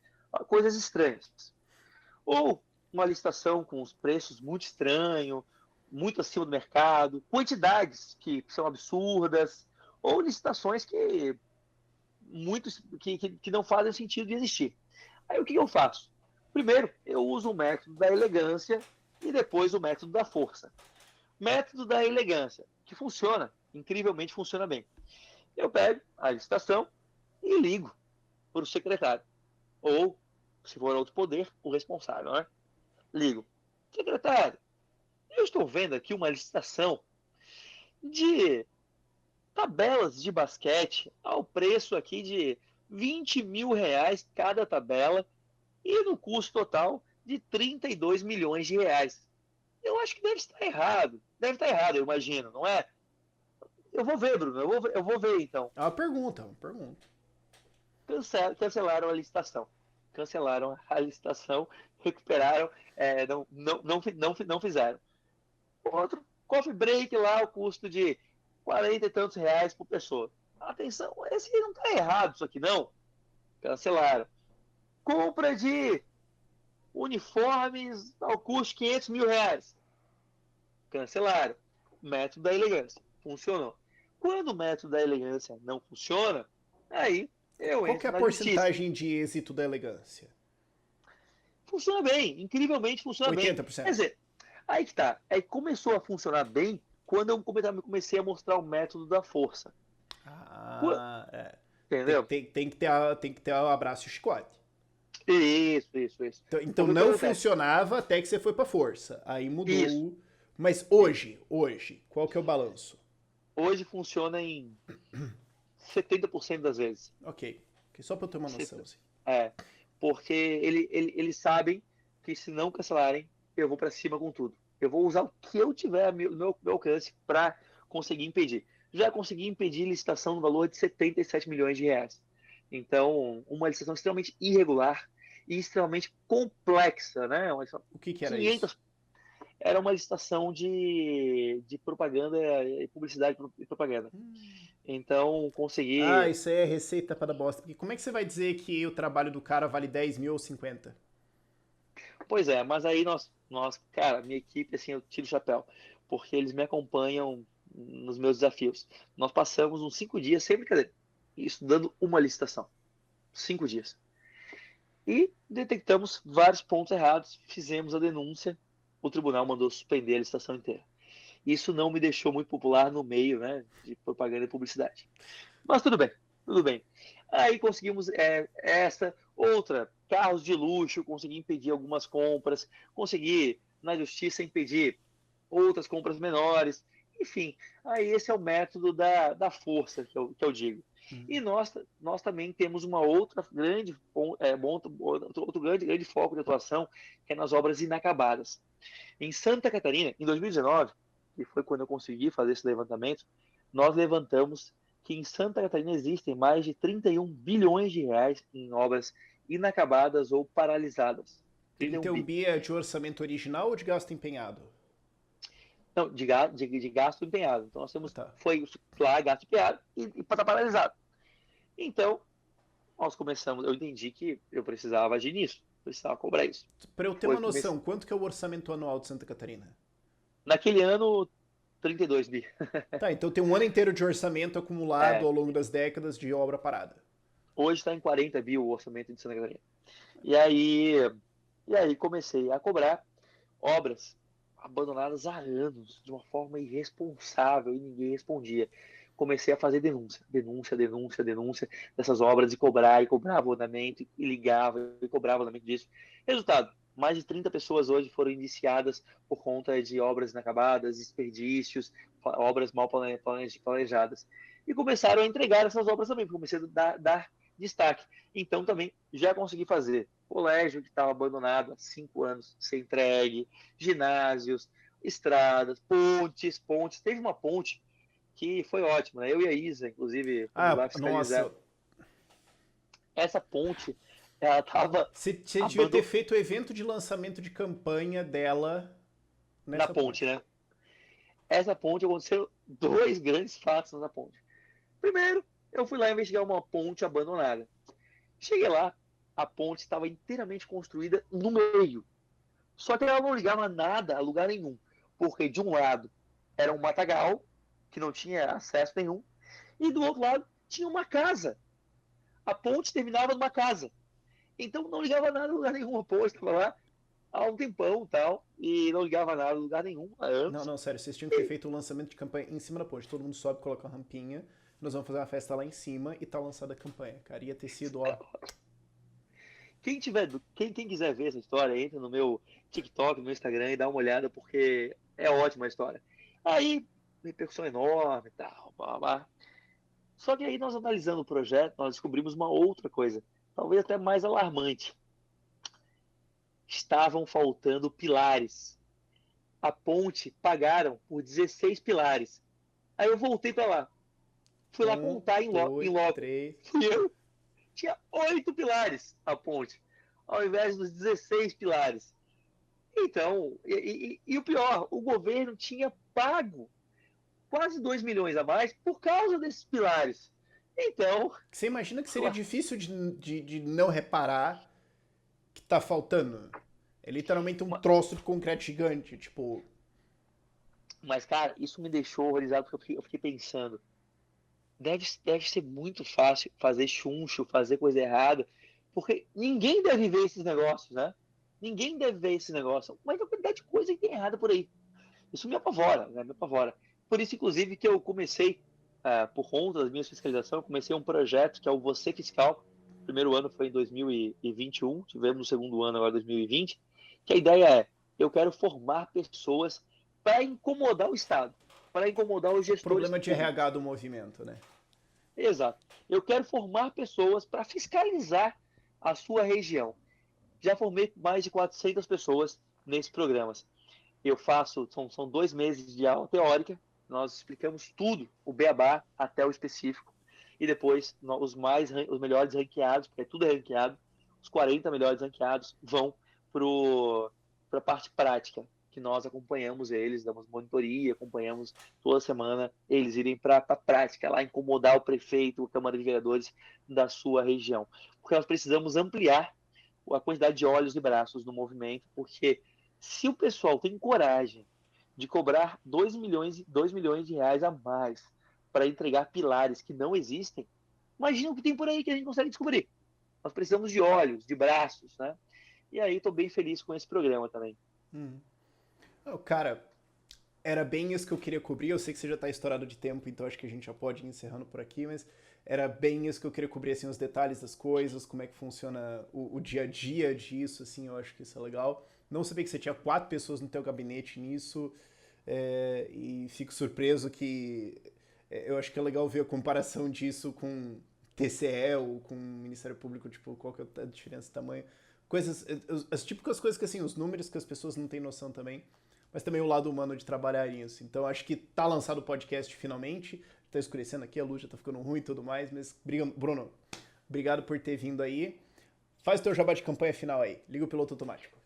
coisas estranhas. Ou uma licitação com os preços muito estranhos, muito acima do mercado, quantidades que são absurdas, ou licitações que não fazem sentido de existir. Aí o que eu faço? Primeiro, eu uso o método da elegância e depois o método da força. Método da elegância, que funciona, incrivelmente funciona bem. Eu pego a licitação e ligo para o secretário. Ou, se for outro poder, o responsável, né? Ligo. Secretário, eu estou vendo aqui uma licitação de tabelas de basquete ao preço aqui de 20 mil reais cada tabela e no custo total de 32 milhões de reais. Eu acho que deve estar errado. Deve estar errado, eu imagino, não é? Eu vou ver, Bruno, eu vou ver então. É uma pergunta, é uma pergunta. Cancelaram a licitação. Cancelaram a licitação, recuperaram, não fizeram. Outro, coffee break lá, o custo de 40 e tantos reais por pessoa. Atenção, esse não está errado isso aqui não. Cancelaram. Compra de uniformes ao custo de 500 mil reais. Cancelaram. Método da elegância. Funcionou. Quando o método da elegância não funciona, aí eu Qual que é entro a na justiça. porcentagem de êxito da elegância? Funciona bem, incrivelmente funciona bem. Quer 80%. dizer, aí que tá. Aí começou a funcionar bem quando eu comecei a mostrar o método da força. Ah, é. Entendeu? Tem que ter o abraço e o chicote. Isso. Então Porque o que não acontece? funcionava até que você foi pra força. Aí Isso, mudou. Mas isso. hoje, qual que é o balanço? Hoje funciona em 70% das vezes. Ok. Só pra eu ter uma noção, assim. É, porque eles sabem que se não cancelarem, eu vou para cima com tudo. Eu vou usar o que eu tiver no meu alcance para conseguir impedir. Já consegui impedir licitação no valor de 77 milhões de reais. Então, uma licitação extremamente irregular e extremamente complexa, né? O que era isso? 500 era uma licitação de propaganda e publicidade e propaganda. Então, Ah, consegui. isso aí é receita para dar bosta. Porque como é que você vai dizer que o trabalho do cara vale 10 mil ou 50? Pois é, mas aí cara, minha equipe, assim, eu tiro o chapéu, porque eles me acompanham nos meus desafios. Nós passamos uns 5 dias, sem brincadeira, estudando uma licitação. 5 dias. E detectamos vários pontos errados, fizemos a denúncia, o tribunal mandou suspender a licitação inteira. Isso não me deixou muito popular no meio, né, de propaganda e publicidade. Mas tudo bem. Tudo bem. Aí conseguimos essa, outra, carros de luxo, consegui impedir algumas compras, consegui, na justiça, impedir outras compras menores. Enfim, aí esse é o método da força, que eu digo. E nós também temos uma outra grande, outro grande foco de atuação, que é nas obras inacabadas. Em Santa Catarina, em 2019, que foi quando eu consegui fazer esse levantamento, nós levantamos que em Santa Catarina existem mais de 31 bilhões de reais em obras inacabadas ou paralisadas. 31 31 bi. bi é de orçamento original ou de gasto empenhado? Não, de gasto empenhado. Então nós Ah, temos, tá. foi lá gasto empenhado e está paralisado. Então, nós começamos, eu entendi que eu precisava agir nisso, precisava cobrar isso. Para eu ter Foi uma comecei, noção, quanto que é o orçamento anual de Santa Catarina? naquele ano, 32 bi. Tá, então tem um ano inteiro de orçamento acumulado É, ao longo das décadas de obra parada. hoje está em 40 bi o orçamento de Santa Catarina. E aí comecei a cobrar obras abandonadas há anos, de uma forma irresponsável, e ninguém respondia. Comecei a fazer denúncia dessas obras e cobrava o andamento, e ligava, e cobrava o andamento disso. Resultado, mais de 30 pessoas hoje foram indiciadas por conta de obras inacabadas, desperdícios, obras mal planejadas. E começaram a entregar essas obras também, comecei a dar destaque. Então também já consegui fazer colégio que estava abandonado há 5 anos, ser entregue, ginásios, estradas, pontes. Teve uma ponte que foi ótima, né? Eu e a Isa, inclusive, fomos Ah, lá fiscalizar. nossa. Essa ponte, ela estava Você devia ter abandonada feito o evento de lançamento de campanha dela na nessa ponte, ponte. né? Essa ponte aconteceu dois grandes fatos na ponte. Primeiro, eu fui lá investigar uma ponte abandonada. Cheguei lá, a ponte estava inteiramente construída no meio. Só que ela não ligava nada a lugar nenhum, porque de um lado era um matagal, que não tinha acesso nenhum, e do outro lado tinha uma casa. A ponte terminava numa casa. Então não ligava nada a lugar nenhum. A ponte estava lá há um tempão e tal, e não ligava nada a lugar nenhum há Não, anos. não, sério, vocês tinham que ter feito um lançamento de campanha em cima da ponte. Todo mundo sobe, coloca uma rampinha, nós vamos fazer uma festa lá em cima e tá lançada a campanha. Cara, ia ter sido, ó. Quem quiser ver essa história, entra no meu TikTok, no meu Instagram e dá uma olhada, porque é ótima a história. Aí, repercussão enorme e tal, blá, blá, blá. Só que aí nós analisando o projeto, nós descobrimos uma outra coisa, talvez até mais alarmante. Estavam faltando pilares. A ponte pagaram por 16 pilares. Aí eu voltei para lá, fui lá Um, contar em dois, loco. três. Fui eu, tinha 8 pilares a ponte, ao invés dos 16 pilares. Então, e o pior, o governo tinha pago quase 2 milhões a mais por causa desses pilares. Então, Você imagina que seria difícil de não reparar que tá faltando? É literalmente um troço de concreto gigante, tipo. mas cara, isso me deixou horrorizado porque eu fiquei pensando, deve ser muito fácil fazer chuncho, fazer coisa errada, porque ninguém deve ver esses negócios, né? Ninguém deve ver esse negócio, mas a quantidade de coisa que tem errada por aí. Isso me apavora, né? Me apavora. Por isso, inclusive, que eu comecei, por conta das minhas fiscalizações, eu comecei um projeto que é o Você Fiscal. O primeiro ano foi em 2021, tivemos o segundo ano agora, 2020, que a ideia é, eu quero formar pessoas para incomodar o Estado, para incomodar os gestores Problema de públicos. RH do movimento, né? Exato. Eu quero formar pessoas para fiscalizar a sua região. Já formei mais de 400 pessoas nesses programas. Eu faço, são 2 meses de aula teórica, nós explicamos tudo, o beabá até o específico, e depois os melhores ranqueados, porque tudo é ranqueado, os 40 melhores ranqueados vão para a parte prática, que nós acompanhamos eles, damos monitoria, acompanhamos toda semana eles irem para a prática, lá incomodar o prefeito, a Câmara de Vereadores da sua região. Porque nós precisamos ampliar a quantidade de olhos e braços no movimento, porque se o pessoal tem coragem de cobrar 2 milhões de reais a mais para entregar pilares que não existem, imagina o que tem por aí que a gente consegue descobrir. Nós precisamos de olhos, de braços, né? E aí estou bem feliz com esse programa também. Oh, cara, era bem isso que eu queria cobrir. Eu sei que você já tá estourado de tempo, então acho que a gente já pode ir encerrando por aqui, mas era bem isso que eu queria cobrir, assim, os detalhes das coisas, como é que funciona o dia a dia disso, assim, eu acho que isso é legal. Não sabia que você tinha 4 pessoas no teu gabinete nisso, e fico surpreso que eu acho que é legal ver a comparação disso com TCE ou com o Ministério Público, tipo, qual que é a diferença de tamanho. Coisas, as típicas coisas que, assim, os números que as pessoas não têm noção também, mas também o lado humano de trabalhar nisso. Então, acho que tá lançado o podcast finalmente, tá escurecendo aqui, a luz já tá ficando ruim e tudo mais, mas, Bruno, obrigado por ter vindo aí. Faz o teu jabá de campanha final aí, liga o piloto automático.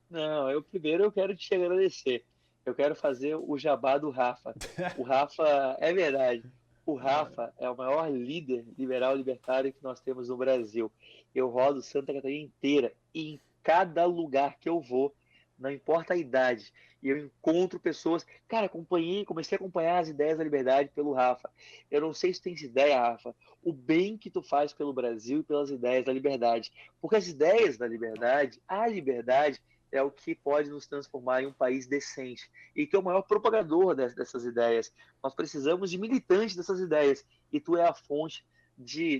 Não, eu primeiro eu quero te agradecer. Eu quero fazer o jabá do Rafa. O Rafa, é verdade, o Rafa é o maior líder liberal libertário que nós temos no Brasil. Eu rodo Santa Catarina inteira e em cada lugar que eu vou, não importa a idade, e eu encontro pessoas. Cara, comecei a acompanhar as ideias da liberdade pelo Rafa. Eu não sei se tu tens ideia, Rafa, o bem que tu faz pelo Brasil e pelas ideias da liberdade. Porque as ideias da liberdade, a liberdade, é o que pode nos transformar em um país decente e que é o maior propagador dessas ideias. Nós precisamos de militantes dessas ideias e tu é a fonte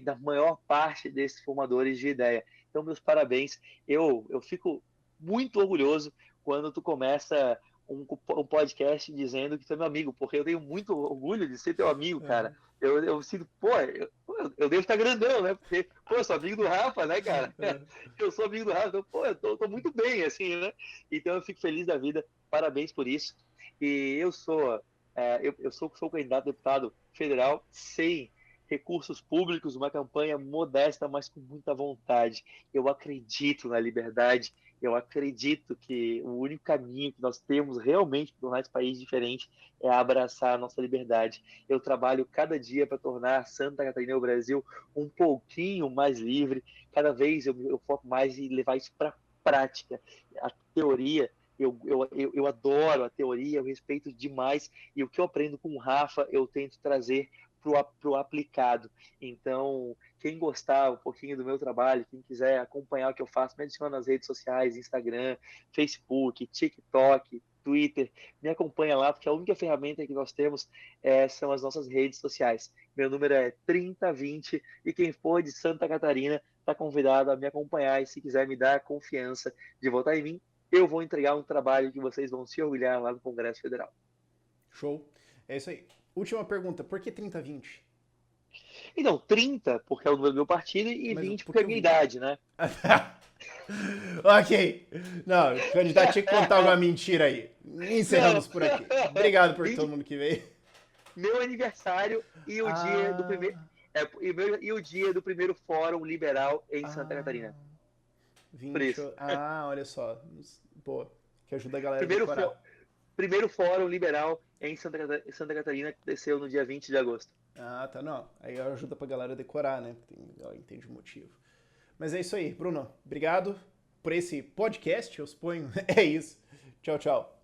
da maior parte desses formadores de ideia. Então, meus parabéns. Eu fico muito orgulhoso quando tu começa um podcast dizendo que tu é meu amigo, porque eu tenho muito orgulho de ser teu amigo, cara. Eu sinto, eu devo estar grandão, né? Porque, pô, eu sou amigo do Rafa, né, cara? Eu sou amigo do Rafa, então, pô, eu tô muito bem, assim, né? Então eu fico feliz da vida, parabéns por isso. E eu sou candidato a deputado federal sem recursos públicos, uma campanha modesta, mas com muita vontade. Eu acredito na liberdade, eu acredito que o único caminho que nós temos realmente para tornar esse país diferente é abraçar a nossa liberdade. Eu trabalho cada dia para tornar Santa Catarina e o Brasil um pouquinho mais livre. Cada vez eu foco mais em levar isso para a prática. A teoria, eu adoro a teoria, eu respeito demais. E o que eu aprendo com o Rafa, eu tento trazer para o aplicado. Então, quem gostar um pouquinho do meu trabalho, quem quiser acompanhar o que eu faço, me adiciona nas redes sociais, Instagram, Facebook, TikTok, Twitter, me acompanha lá, porque a única ferramenta que nós temos são as nossas redes sociais. Meu número é 3020 e quem for de Santa Catarina está convidado a me acompanhar e se quiser me dar a confiança de votar em mim, eu vou entregar um trabalho que vocês vão se orgulhar lá no Congresso Federal. Show. É isso aí. Última pergunta, por que 30-20? Então, 30 porque é o número do meu partido e Mas 20 por porque é que a o minha 20? idade, né? Ok. Não, o candidato tinha que contar alguma mentira aí. Não, Encerramos por aqui. Obrigado por 20, todo mundo que veio. meu aniversário e o dia do Ah, primeiro e o dia do primeiro Fórum Liberal em Santa ah, Catarina. Por 20. isso. Ah, olha só. Boa. Que ajuda a galera a Primeiro, decorar. primeiro Fórum Liberal em Santa Catarina que desceu no dia 20 de agosto. Ah, tá, não. Aí ajuda pra galera decorar, né? Ela entende o motivo. Mas é isso aí, Bruno. Obrigado por esse podcast, eu suponho. É isso. Tchau, tchau.